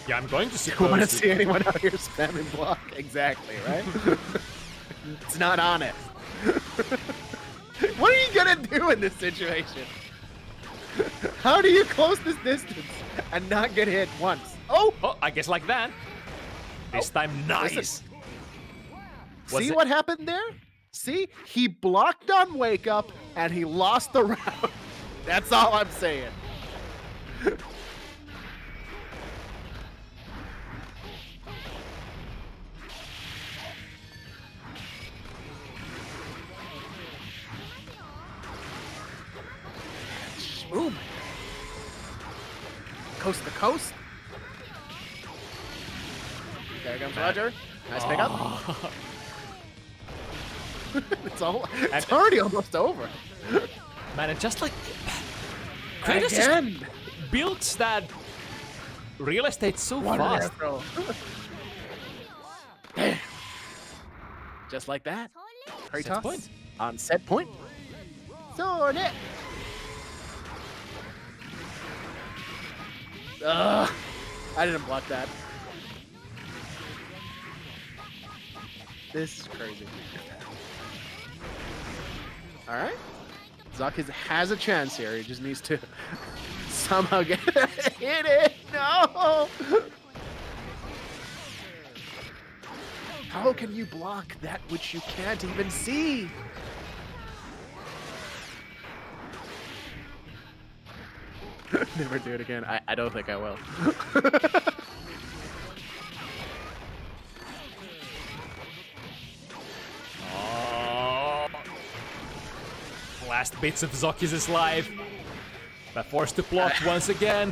Yeah, I'm going to You suppose. want to see anyone out here spamming block? Exactly, right? It's not honest. What are you gonna do in this situation? How do you close this distance and not get hit once? Oh! Oh, I guess like that. This time, nice. Listen. Was See it- what happened there? See? He blocked on Wake Up and he lost the round. That's all I'm saying. Boom. Coast to coast. There comes Roger. Nice pickup. It's already almost over. Man, and just like Kratos just Again. builds that real estate so fast. Damn. Just like that. Set Kratos point. on set point. Sword it. Ugh. I didn't block that. This is crazy. Alright. ZoKHiZ has a chance here. He just needs to somehow get hit it. No! How can you block that which you can't even see? Never do it again. I don't think I will. Oh. Last bits of ZoKHiZ's life. But forced to block once again.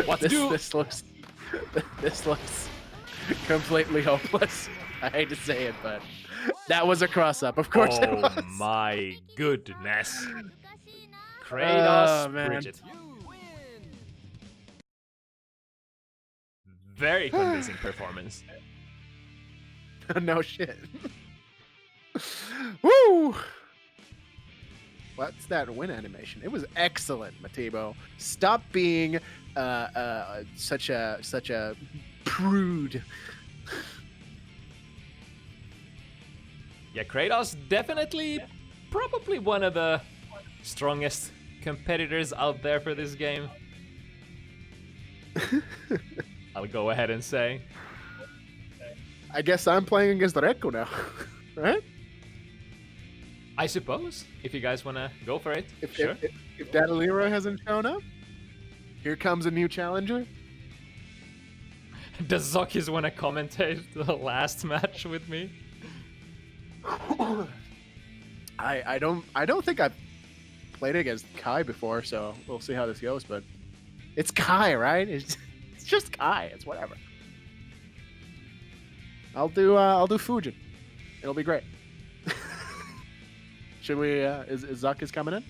What to do? This looks completely hopeless. I hate to say it, but that was a cross-up. Of course it was. Oh my goodness. Kratos, Oh, man. Bridget. You win. Very convincing performance. No shit. Woo! What's that win animation? It was excellent, Matibo. Stop being such a prude. Yeah, Kratos definitely probably one of the strongest competitors out there for this game. I'll go ahead and say. I guess I'm playing against ReKKu now, right? I suppose, if you guys want to go for it. If, Sure. if Data Leroy hasn't shown up, here comes a new challenger. Does ZoKHiZ want to commentate the last match with me? I don't think I've played against Kai before, so we'll see how this goes. But it's Kai, right? It's just Kai. It's whatever. I'll do Fujin. It'll be great. Should we? Is ZoKHiZ coming in?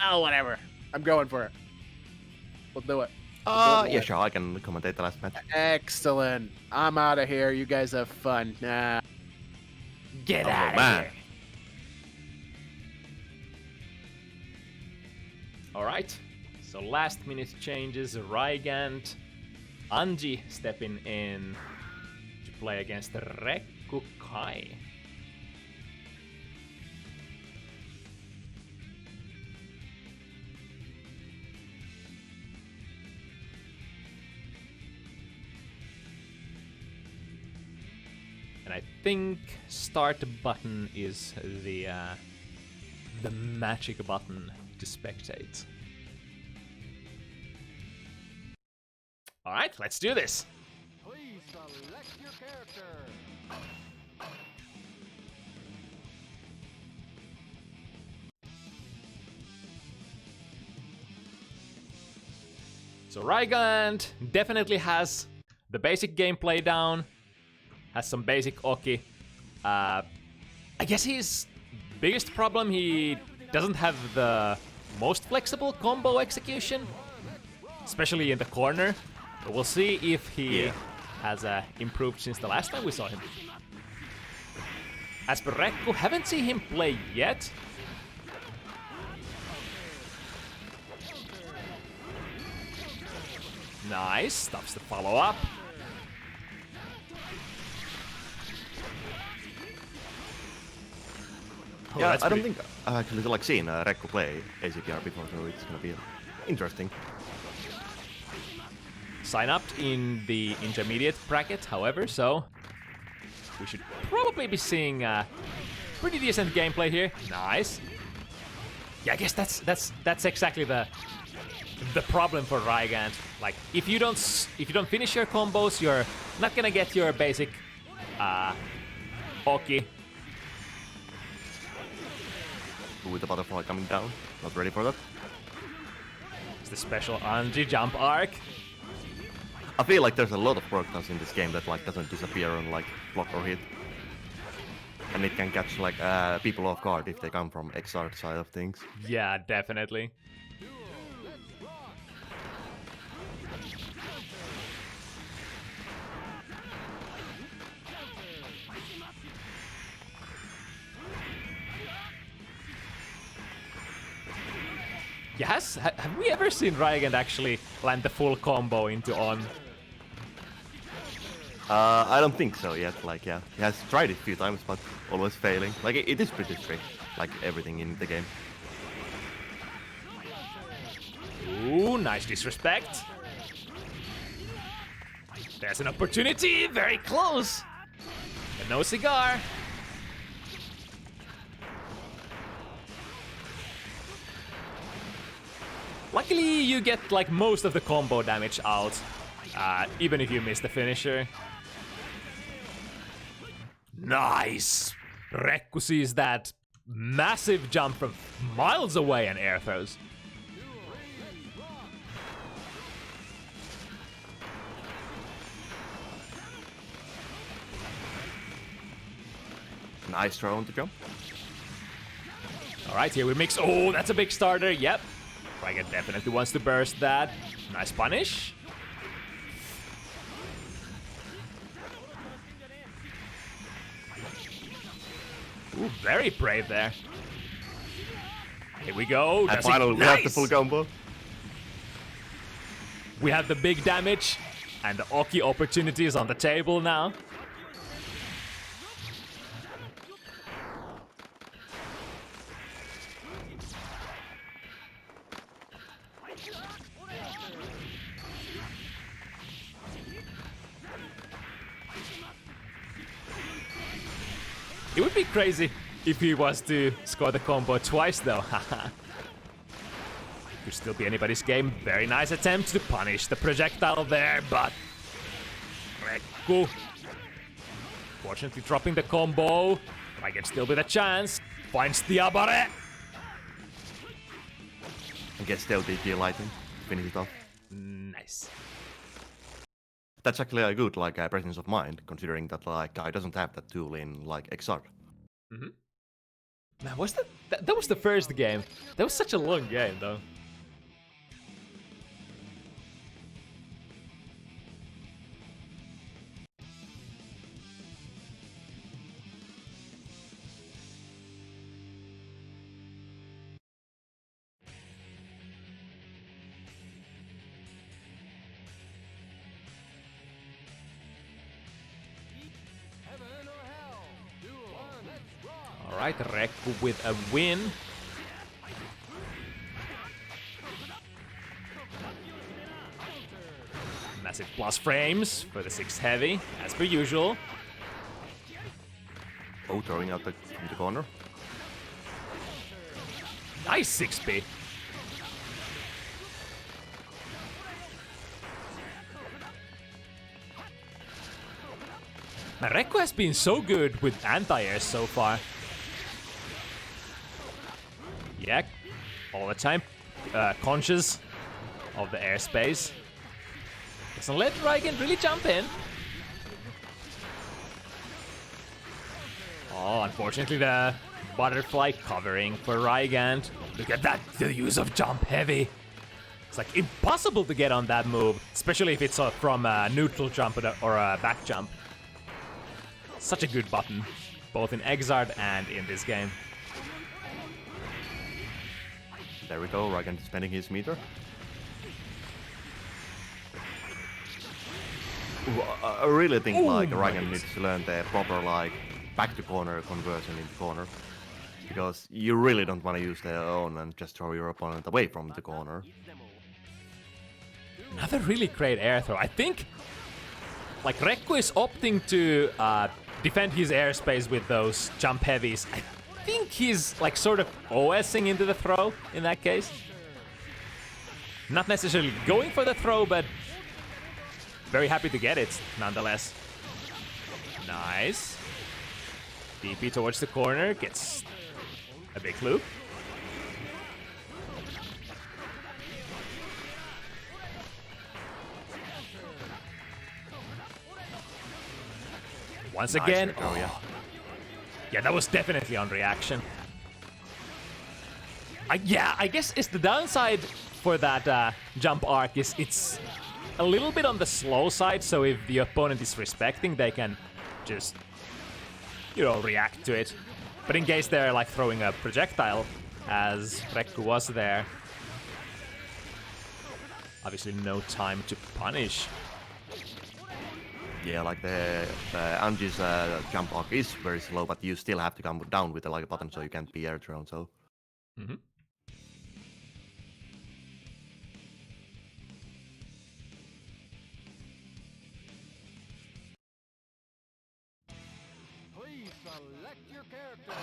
Oh, whatever. I'm going for it. We'll do it. Yeah, sure. I can commentate the last match. Excellent. I'm out of here. You guys have fun. Get out of man. here. Alright, so last minute changes. Rygand Aantsi stepping in to play against ReKKu. And I think start button is the magic button to spectate. All right, let's do this. Please select your character. So Rygand definitely has the basic gameplay down, has some basic Oki. I guess his biggest problem, he doesn't have the most flexible combo execution, especially in the corner. But we'll see if he has improved since the last time we saw him. As for ReKKu, haven't seen him play yet. Nice, stops the follow-up. Oh, Yeah, that's I don't pretty- think I've actually like seen ReKKu play ACPR before, so it's gonna be interesting. Sign up in the intermediate bracket, however, so we should probably be seeing pretty decent gameplay here. Nice. Yeah, I guess that's exactly the problem for Rygand. Like, if you don't finish your combos, you're not gonna get your basic Oki. With the butterfly coming down, not ready for that. It's the special Aantsi jump arc. I feel like there's a lot of Kratos in this game that like doesn't disappear on like block or hit, and it can catch like people off guard if they come from XR side of things. Yeah, definitely. Yes, have we ever seen Rygand actually land the full combo into on? I don't think so yet. Like, yeah, he has tried it a few times, but always failing. Like, it is pretty strict, like everything in the game. Ooh, nice disrespect. There's an opportunity, very close. But no cigar. Luckily, you get like most of the combo damage out, even if you miss the finisher. Nice! ReKKu sees that massive jump from miles away and air throws. Nice throw on the jump. All right, here we mix. Oh, that's a big starter. Yep. Rygand definitely wants to burst that. Nice punish. Ooh, very brave there. Here we go. And Does it- finally, we have the Nice! full combo. We have the big damage and the Oki opportunities on the table now. It would be crazy if he was to score the combo twice though. Could still be anybody's game. Very nice attempt to punish the projectile there, but ReKKu fortunately dropping the combo. Rygand still with a chance. Finds the abare. And gets still DG lighting, finish it off. Nice. That's actually a good like presence of mind, considering that like guy doesn't have that tool in like XR. Man, was that was the first game. That was such a long game though. Alright, ReKKu with a win. Massive plus frames for the 6 heavy, as per usual. Oh, throwing out from the corner. Nice 6p. Now, ReKKu has been so good with anti-airs so far. Yeah, all the time conscious of the airspace. Doesn't let Rygand really jump in. Oh, unfortunately the butterfly covering for Rygand. Look at that, the use of jump heavy. It's like impossible to get on that move, especially if it's from a neutral jump or a back jump. Such a good button, both in Exard and in this game. There we go, Rygand spending his meter. Ooh, I really think like Rygand needs to learn the proper like back to corner conversion in the corner. Because you really don't want to use their own and just throw your opponent away from the corner. Another really great air throw. I think like ReKKu is opting to defend his airspace with those jump heavies. I think he's like sort of OSing into the throw in that case. Not necessarily going for the throw, but very happy to get it nonetheless. Nice. DP towards the corner, gets a big loop. Once Nice again, ReKKu, yeah. Yeah, that was definitely on reaction. Yeah, I guess it's the downside for that jump arc is it's a little bit on the slow side, so if the opponent is respecting, they can just, you know, react to it. But in case they're like throwing a projectile, as ReKKu was there, obviously no time to punish. Yeah, like the Anji's jump arc is very slow, but you still have to come down with the like button, so you can't be air thrown. So. Mm-hmm. Please select your character.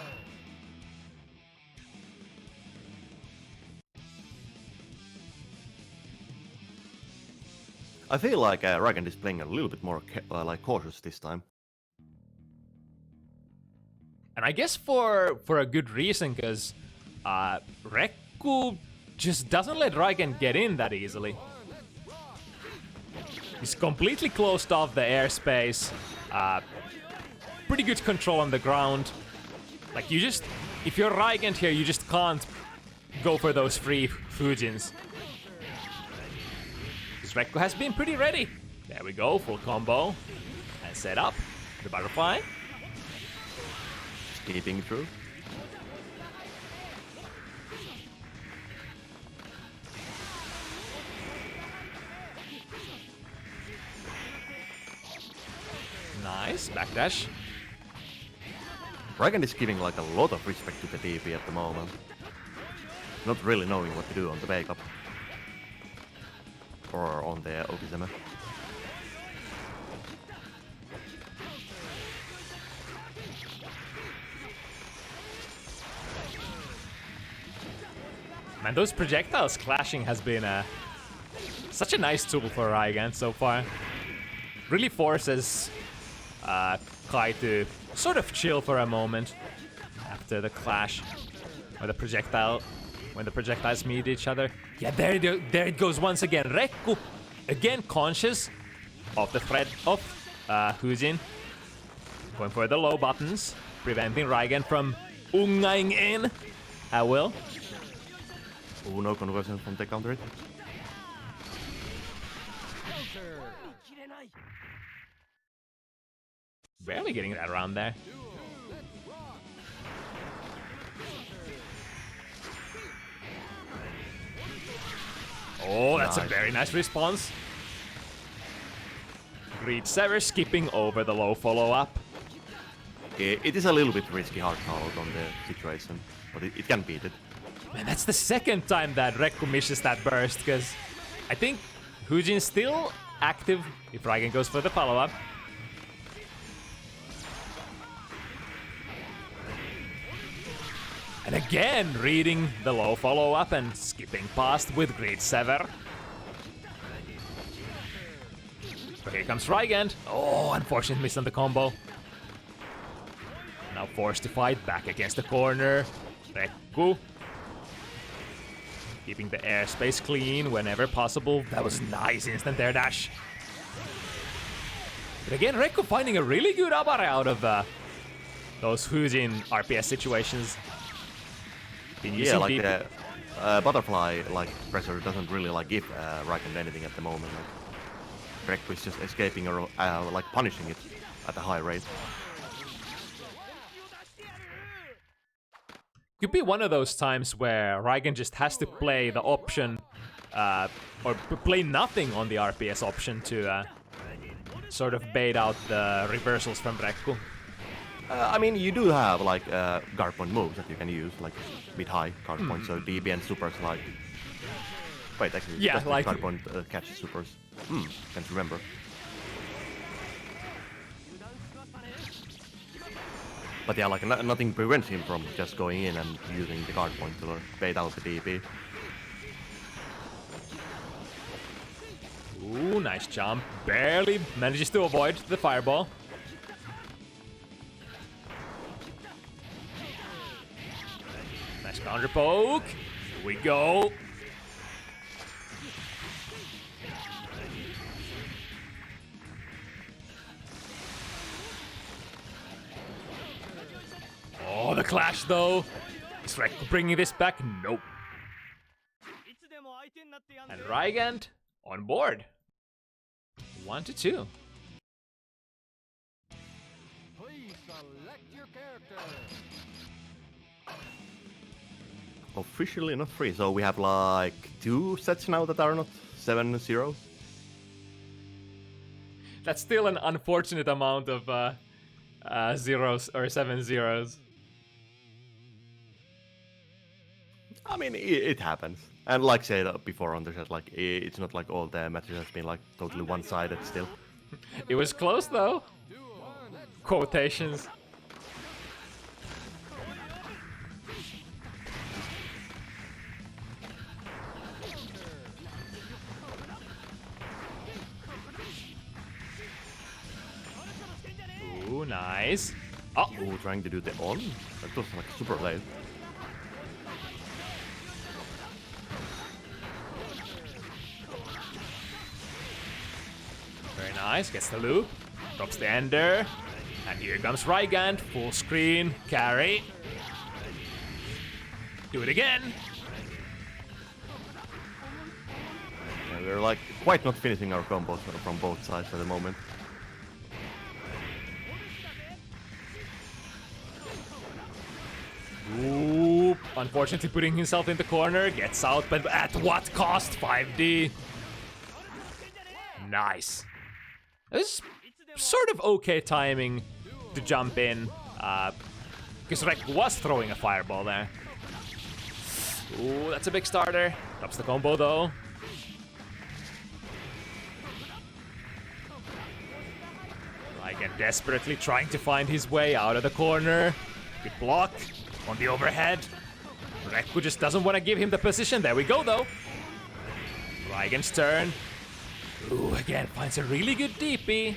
I feel like Rygand is playing a little bit more like cautious this time. And I guess for a good reason, because ReKKu just doesn't let Rygand get in that easily. He's completely closed off the airspace. Pretty good control on the ground. Like you just, if you're Rygand here, you just can't go for those free Fujins. Because ReKKu has been pretty ready. There we go, full combo. And set up the butterfly. Keeping through. Nice, backdash. Rygand is giving like a lot of respect to the DP at the moment. Not really knowing what to do on the wake up. Or on the Okizeme. Man, those projectiles clashing has been such a nice tool for Rygand so far. Really forces Kai to sort of chill for a moment after the clash, or the projectile, when the projectiles meet each other. Yeah, there it goes once again. ReKKu, again conscious of the threat of Hujin. Going for the low buttons, preventing Rygand from ungaing in at will. Oh, no conversion from the counter hit. Barely getting that around there. Oh, that's a very nice response. Greed Sever skipping over the low follow-up. It is a little bit risky hard call out on the situation, but it can beat it. Man, that's the second time that ReKKu misses that burst, because I think Hujin's still active if Rygand goes for the follow-up. And again, reading the low follow-up and skipping past with Great Sever. But here comes Rygand. Oh, unfortunate miss on the combo. Now forced to fight back against the corner. ReKKu. Keeping the airspace clean whenever possible. That was nice instant air dash. But again, ReKKu finding a really good abare out of those Hujin RPS situations. Yeah, like the butterfly pressure doesn't really give Rygand anything at the moment. Like, ReKKu is just escaping or punishing it at a high rate. Could be one of those times where Rygand just has to play the option or play nothing on the RPS option to sort of bait out the reversals from ReKKu. I mean, you do have guard point moves that you can use, like mid-high guard point, so DB and supers Wait, actually, yeah, like guard point catches supers. Can't remember. But yeah, nothing prevents him from just going in and using the guard point to bait out the DB. Ooh, nice jump. Barely manages to avoid the fireball. Nice counter poke. Here we go. Oh, the clash though. Is ReKKu bringing this back? Nope. And Rygand on board. 1-2. Please select your character. Officially not 3, so we have 2 sets now that are not 7-0. That's still an unfortunate amount of zeros or 7 zeros. I mean, it happens. And like said before on the chat, it's not like all the matches has been totally one-sided still. It was close though. Quotations. Ooh, nice. Oh, Ooh, trying to do the on? That was super late. very nice. Gets the loop. Drops the ender. And here comes Rygand. Full screen. Carry. Do it again. Yeah, we're quite not finishing our combos from both sides at the moment. Oop. Unfortunately putting himself in the corner. Gets out, but at what cost? 5D. Nice. This sort of okay timing to jump in. Because ReKKu was throwing a fireball there. Ooh, that's a big starter. Drops the combo though. Rygand desperately trying to find his way out of the corner. Good block on the overhead. ReKKu just doesn't want to give him the position. There we go though. Rygand's turn. Ooh, again, finds a really good DP.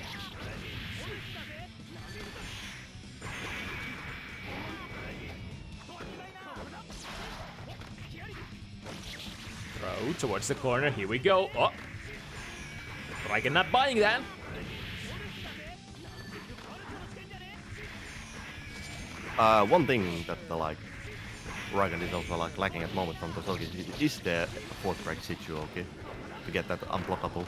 Throw towards the corner, here we go. Oh, Rygand not buying that. One thing that Rygand is also lacking at the moment from the ZoKHiZ is the fourth break situ, okay? To get that unblockable.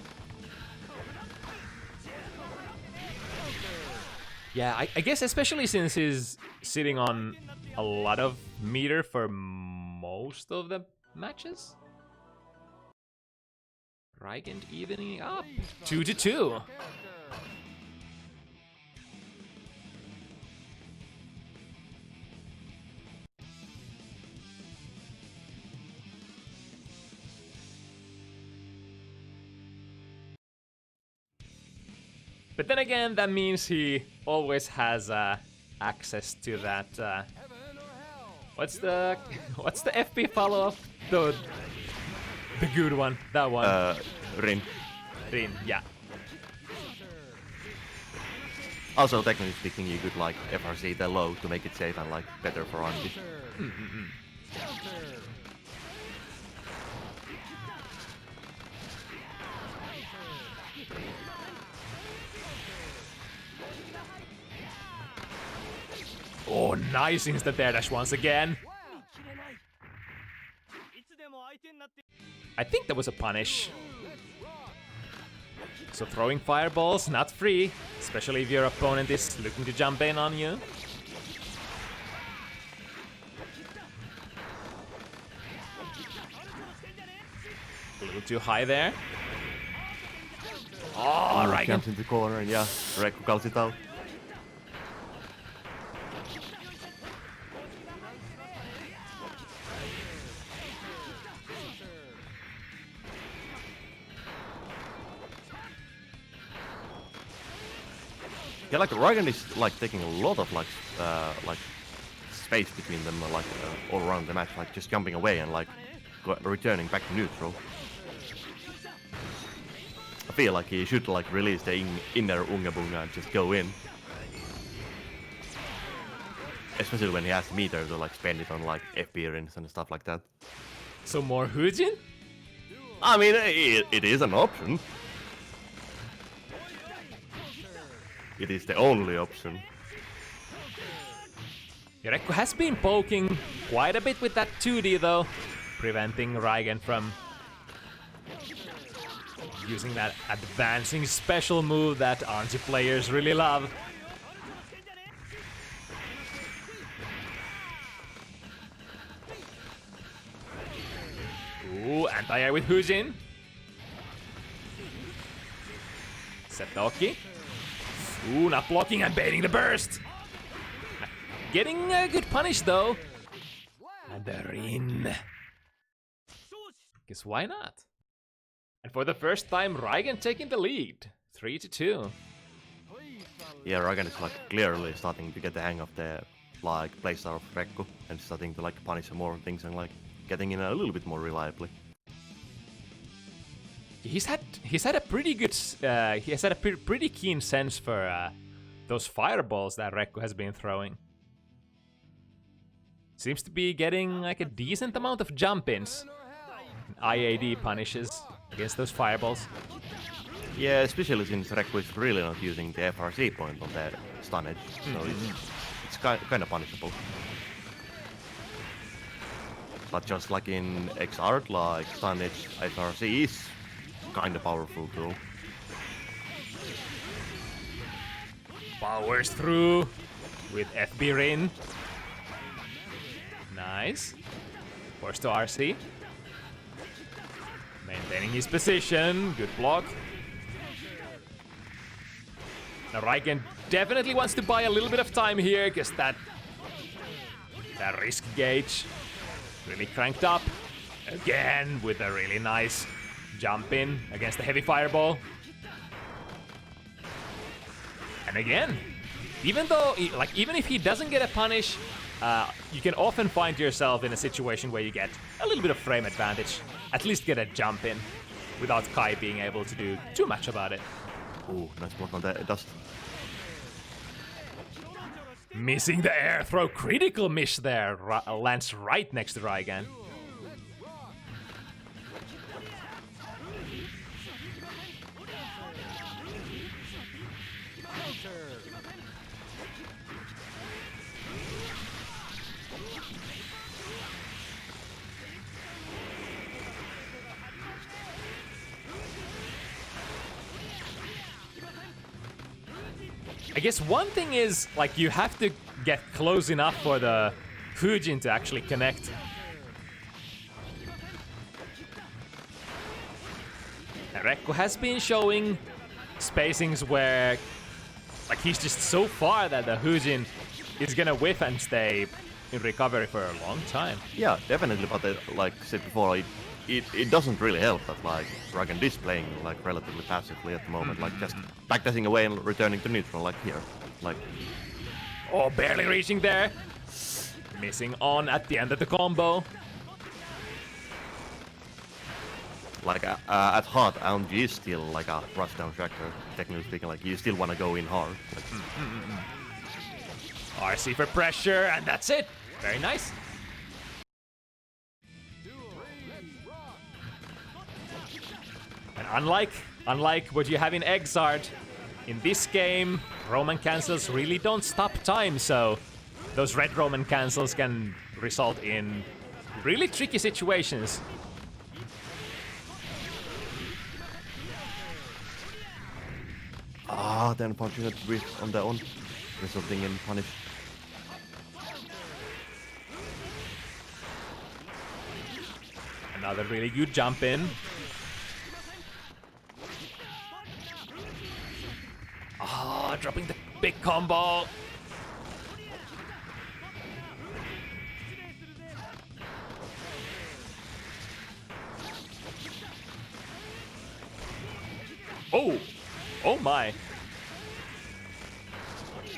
Yeah, I guess especially since he's sitting on a lot of meter for most of the matches. Rygand evening up. 2-2. But then again, that means he always has access to that. What's the FP follow-up? The good one. That one. Rin. Rin. Yeah. Also, technically speaking, you could like FRC the low to make it safe and like better for aantsi. Oh, nice instant air dash once again. I think that was a punish. So throwing fireballs, not free, especially if your opponent is looking to jump in on you. A little too high there. Oh, Rygand. Jumps into the corner and yeah, ReKKu calls it out. Yeah, like Rygand is like taking a lot of like space between them, like all around the match, like just jumping away and like returning back to neutral. I feel like he should like release the inner Unga Bunga and just go in. Especially when he has meter to like spend it on like FP rins and stuff like that. So more Hujin? I mean, it is an option. It is the only option. ReKKu has been poking quite a bit with that 2D though, preventing Rygand from using that advancing special move that aantsi players really love. Ooh, anti-air with Hujin. ZoKHiZ. Ooh, not blocking and baiting the burst. Getting a good punish though. And the Rin. Guess why not? And for the first time, Rygand taking the lead. 3-2. Yeah, Rygand is like clearly starting to get the hang of the like playstyle of ReKKu and starting to like punish some more things and like getting in a little bit more reliably. He's had a pretty good he has had a pretty keen sense for those fireballs that ReKKu has been throwing. Seems to be getting like a decent amount of jump-ins, IAD punishes against those fireballs. Yeah, especially since ReKKu is really not using the FRC point on the stun edge, so it's kind of punishable. But just like in XR, like stun edge FRC is kind of powerful tool. Powers through with FB Rin. Nice. Forced to RC. Maintaining his position. Good block. Now Rygand definitely wants to buy a little bit of time here, because that risk gauge really cranked up. Again with a really nice jump in against the heavy fireball. And again, even if he doesn't get a punish, you can often find yourself in a situation where you get a little bit of frame advantage. At least get a jump in without Kai being able to do too much about it. Ooh, nice block on that dust. Missing the air throw, critical miss there. Lands right next to Rygand. I guess one thing is, like, you have to get close enough for the Hujin to actually connect. And ReKKu has been showing spacings where, like, he's just so far that the Hujin is gonna whiff and stay in recovery for a long time. Yeah, definitely, but like I said before, it doesn't really help that like Rygand is playing like relatively passively at the moment, like just backdashing away and returning to neutral, like here, like. Oh, barely reaching there. Missing on at the end of the combo. Like at heart, aantsi is still like a rushdown tracker. Technically speaking, like you still want to go in hard. Like, RC for pressure, and that's it. Very nice. And unlike what you have in Exard, in this game, Roman cancels really don't stop time, so those red Roman cancels can result in really tricky situations. the unfortunate rift on the on, resulting in punish. Another really good jump in. Ah, dropping the big combo. Oh! Oh my!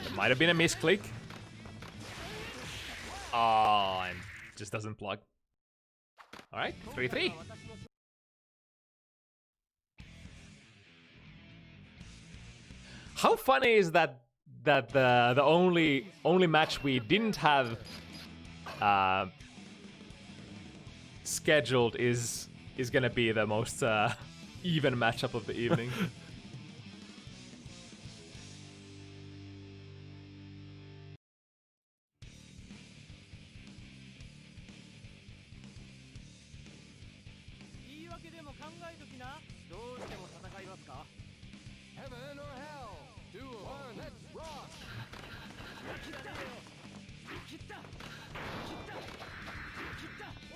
That might have been a misclick. Oh, and just doesn't plug. Alright, 3-3. How funny is that the only match we didn't have scheduled is gonna be the most even matchup of the evening. Heaven or hell? Duel. Let's rock.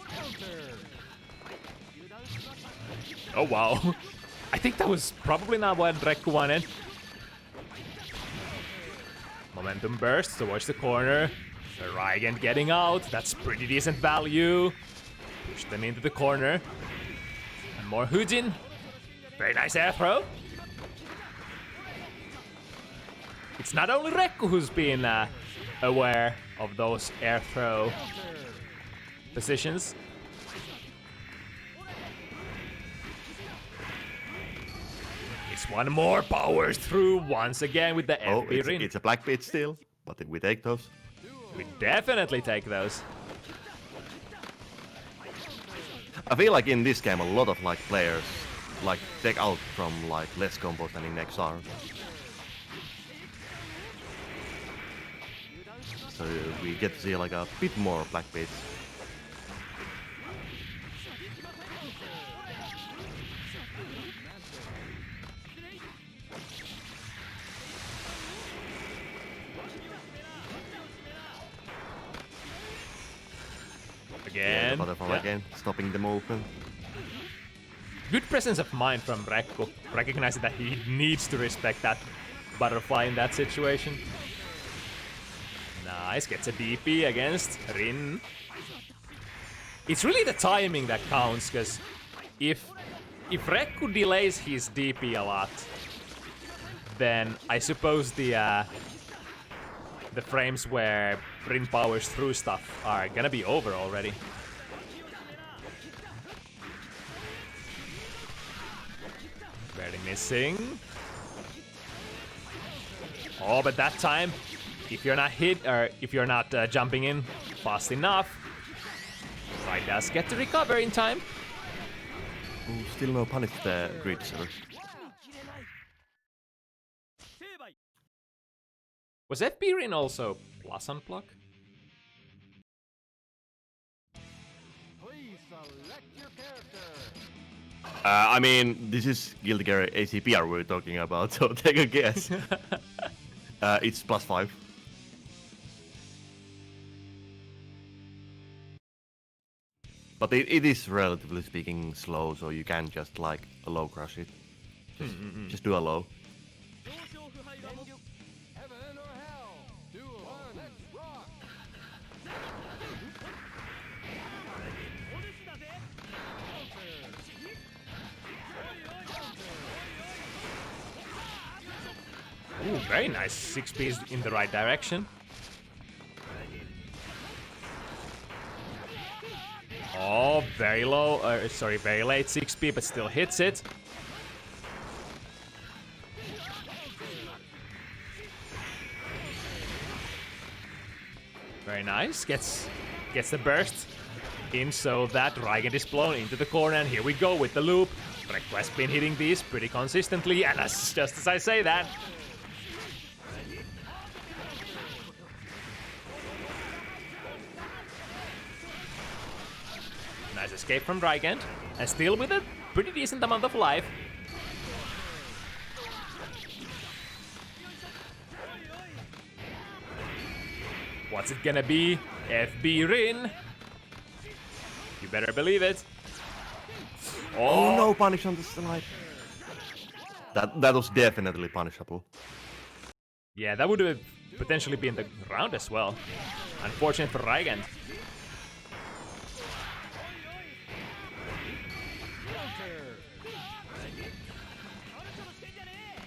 Counter. Oh wow. I think that was probably not what ReKKu wanted. Momentum burst towards the corner. The Rygand getting out. That's pretty decent value. Push them into the corner. And more Hujin. Very nice air throw. It's not only ReKKu who's been aware of those air throw positions. It's one more, powers through once again with the Oh, FP ring. it's a black pit still, but we take those. We definitely take those. I feel like in this game a lot of like players like take out from like less combos than in XR. So we get to see like a bit more black pits. Again. Butterfly Yeah. again, stopping them open. Good presence of mind from ReKKu, recognizing that he needs to respect that butterfly in that situation. Nice, gets a DP against Rin. It's really the timing that counts, because if ReKKu delays his DP a lot, then I suppose the frames where Rin powers through stuff are gonna be over already. Barely missing. Oh, but that time, if you're not hit or if you're not jumping in fast enough, Rygand does get to recover in time. Ooh, still no punish the grid, sir. Was FP Rin also plus unblock? Please select your character. I mean, this is Guilty Gear AC+R we're talking about, so take a guess. It's +5. But it is relatively speaking slow, so you can just like low crush it. Just do a low. Heaven or hell? Duel. Let's rock. very nice. 6P is in the right direction. Oh, very low. Sorry, very late 6P, but still hits it. Very nice. Gets the burst in so that Rygand is blown into the corner. And here we go with the loop. ReKKu has been hitting these pretty consistently, and just as I say that. Nice escape from Rygand, and still with a pretty decent amount of life. What's it gonna be? FB Rin. You better believe it. Oh no, punish on the slide. That was definitely punishable. Yeah, that would have potentially been the round as well. Unfortunate for Rygand.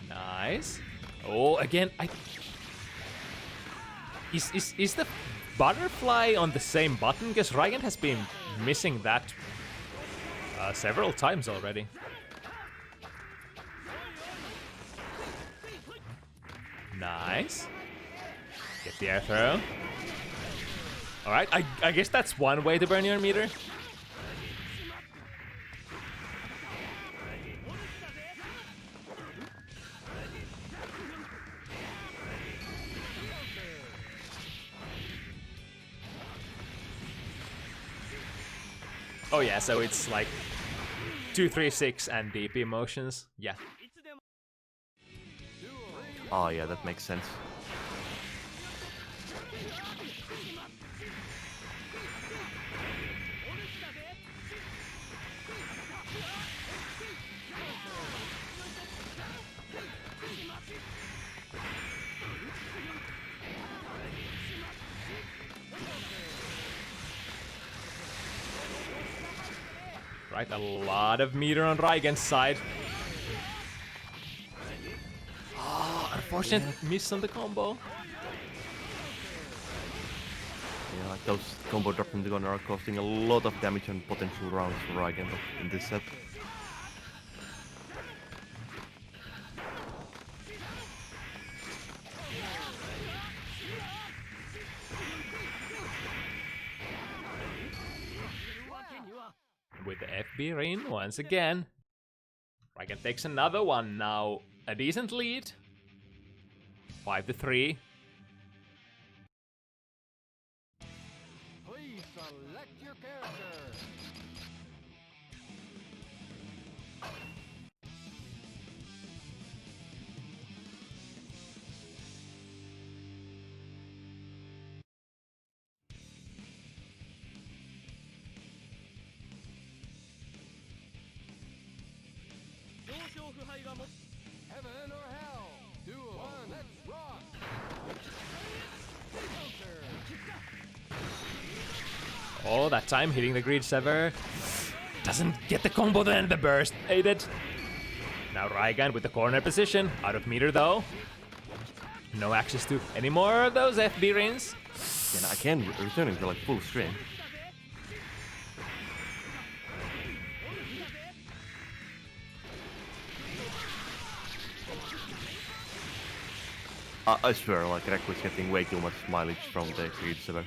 Nice. Oh, again, Is the butterfly on the same button? Because Rygand has been missing that several times already. Nice. Get the air throw. Alright, I guess that's one way to burn your meter. Oh yeah, so it's like 2, 3, 6 and DP motions. Yeah. Oh yeah, that makes sense. Right, a lot of meter on Rygand's side. Oh, unfortunate miss on the combo. Yeah, like those combo drops in the corner are costing a lot of damage and potential rounds for Rygand in this set. With the FB Rin once again. Rygand takes another one now. A decent lead. 5-3. Please select your character. Heaven or hell. Duel. One, let's rock. Oh, that time hitting the Greed Sever. Doesn't get the combo then, the burst aided. Now Rygand with the corner position. Out of meter though. No access to any more of those FB Rins. Yeah, again, returning to like full stream. I swear, like ReKKu is getting way too much mileage from the Greed Sever.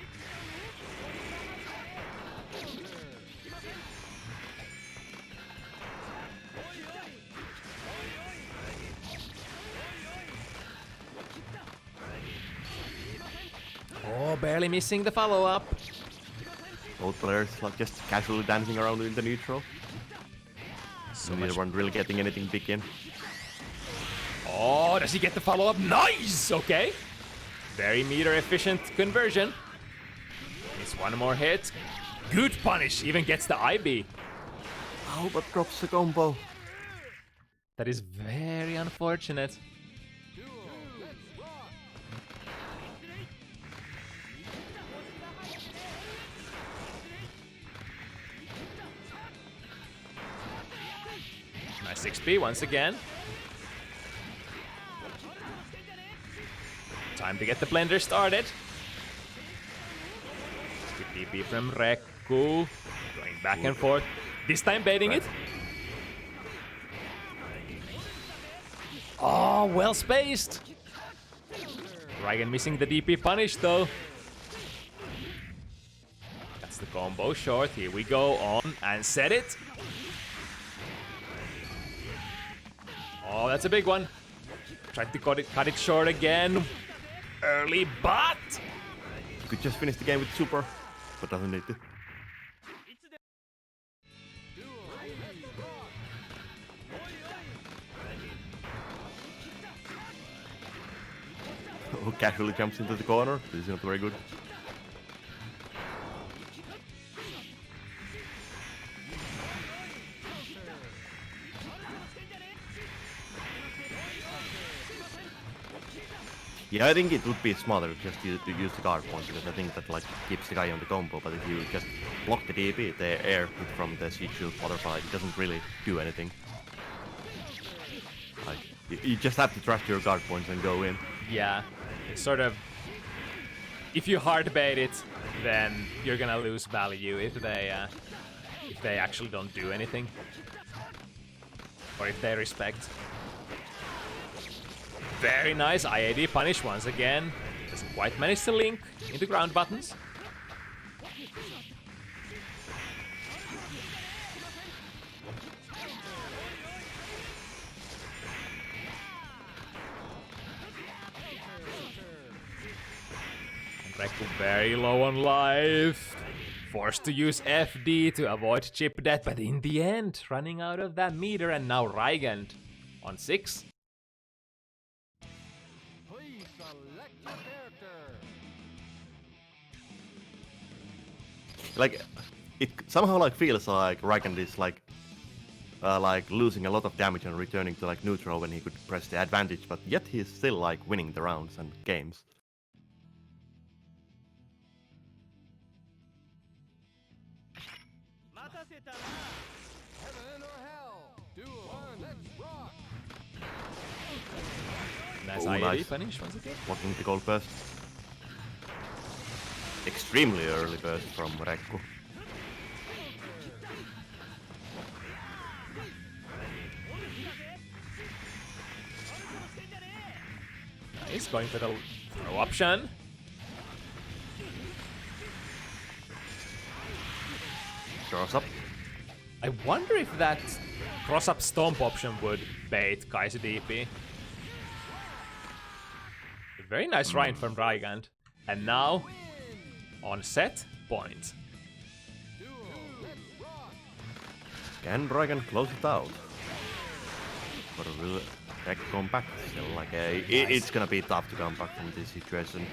Oh, barely missing the follow-up. Both players like just casually dancing around in the neutral. So neither one really getting anything big in. Oh, does he get the follow-up? Nice! Okay. Very meter efficient conversion. It's one more hit. Good punish. Even gets the IB. Oh, but drops the combo. That is very unfortunate. Nice 6P once again. Time to get the blender started. Good DP from ReKKu. Going back and forth. This time baiting it. Oh, well spaced. Rygand missing the DP punish though. That's the combo short. Here we go on and set it. Oh, that's a big one. Tried to cut it short again. Early, but Could just finish the game with super, but doesn't need to. Who casually jumps into the corner. This is not very good. Yeah, I think it would be smarter just to use the guard point, because I think that like keeps the guy on the combo, but if you just block the DP, the air hit from the siege shield butterfly, it doesn't really do anything. Like, you just have to trust your guard points and go in. yeah, it's sort of, if you hard bait it, then you're gonna lose value if they actually don't do anything, or if they respect. Very nice IAD punish once again. Doesn't quite manage to link into ground buttons. ReKKu very low on life. Forced to use FD to avoid chip death, but in the end, running out of that meter, and now Rygand on 6. Please select your character. Like, it somehow like feels like Rygand is like losing a lot of damage and returning to like neutral when he could press the advantage, but yet he's still like winning the rounds and games. Heaven or hell. Duel. Let's rock. Nice Oh, IAD nice. punish once again. Blocking the gold burst. Extremely early burst from ReKKu. Nice, going for the throw option. Draws up. I wonder if that cross-up stomp option would bait GGAC DP. Very nice rhyme from Rygand. And now, on set point. Can Rygand close it out? Or will ReKKu come back? Still like it's gonna be tough to come back from this situation.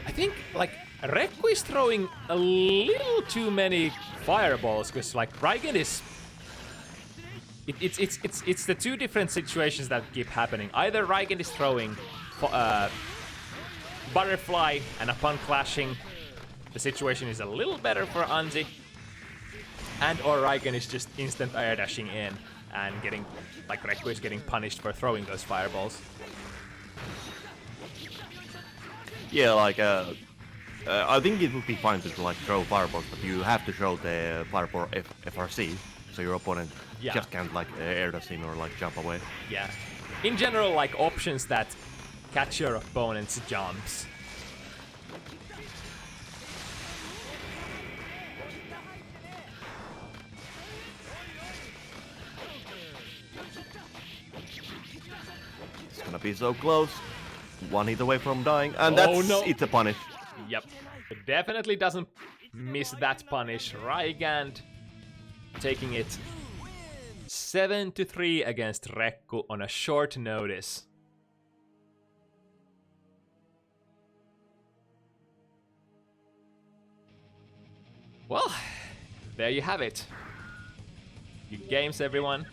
I think, like, ReKKu is throwing a little too many fireballs, because, like, Rygand is... It's the two different situations that keep happening. Either Rygand is throwing butterfly, and upon clashing, the situation is a little better for aantsi, and or Rygand is just instant air dashing in and getting, like, ReKKu is getting punished for throwing those fireballs. Yeah, like I think it would be fine to like throw fireballs, but you have to show the fireball FRC, so your opponent Yeah. just can't like air dash in or like jump away. Yeah. In general, like, options that catch your opponent's jumps. It's gonna be so close. One hit away from dying, and that's no. it's a punish. Yep. It definitely doesn't miss that punish. Rygand taking it 7-3 against ReKKu on a short notice. Well, there you have it. Good games, everyone.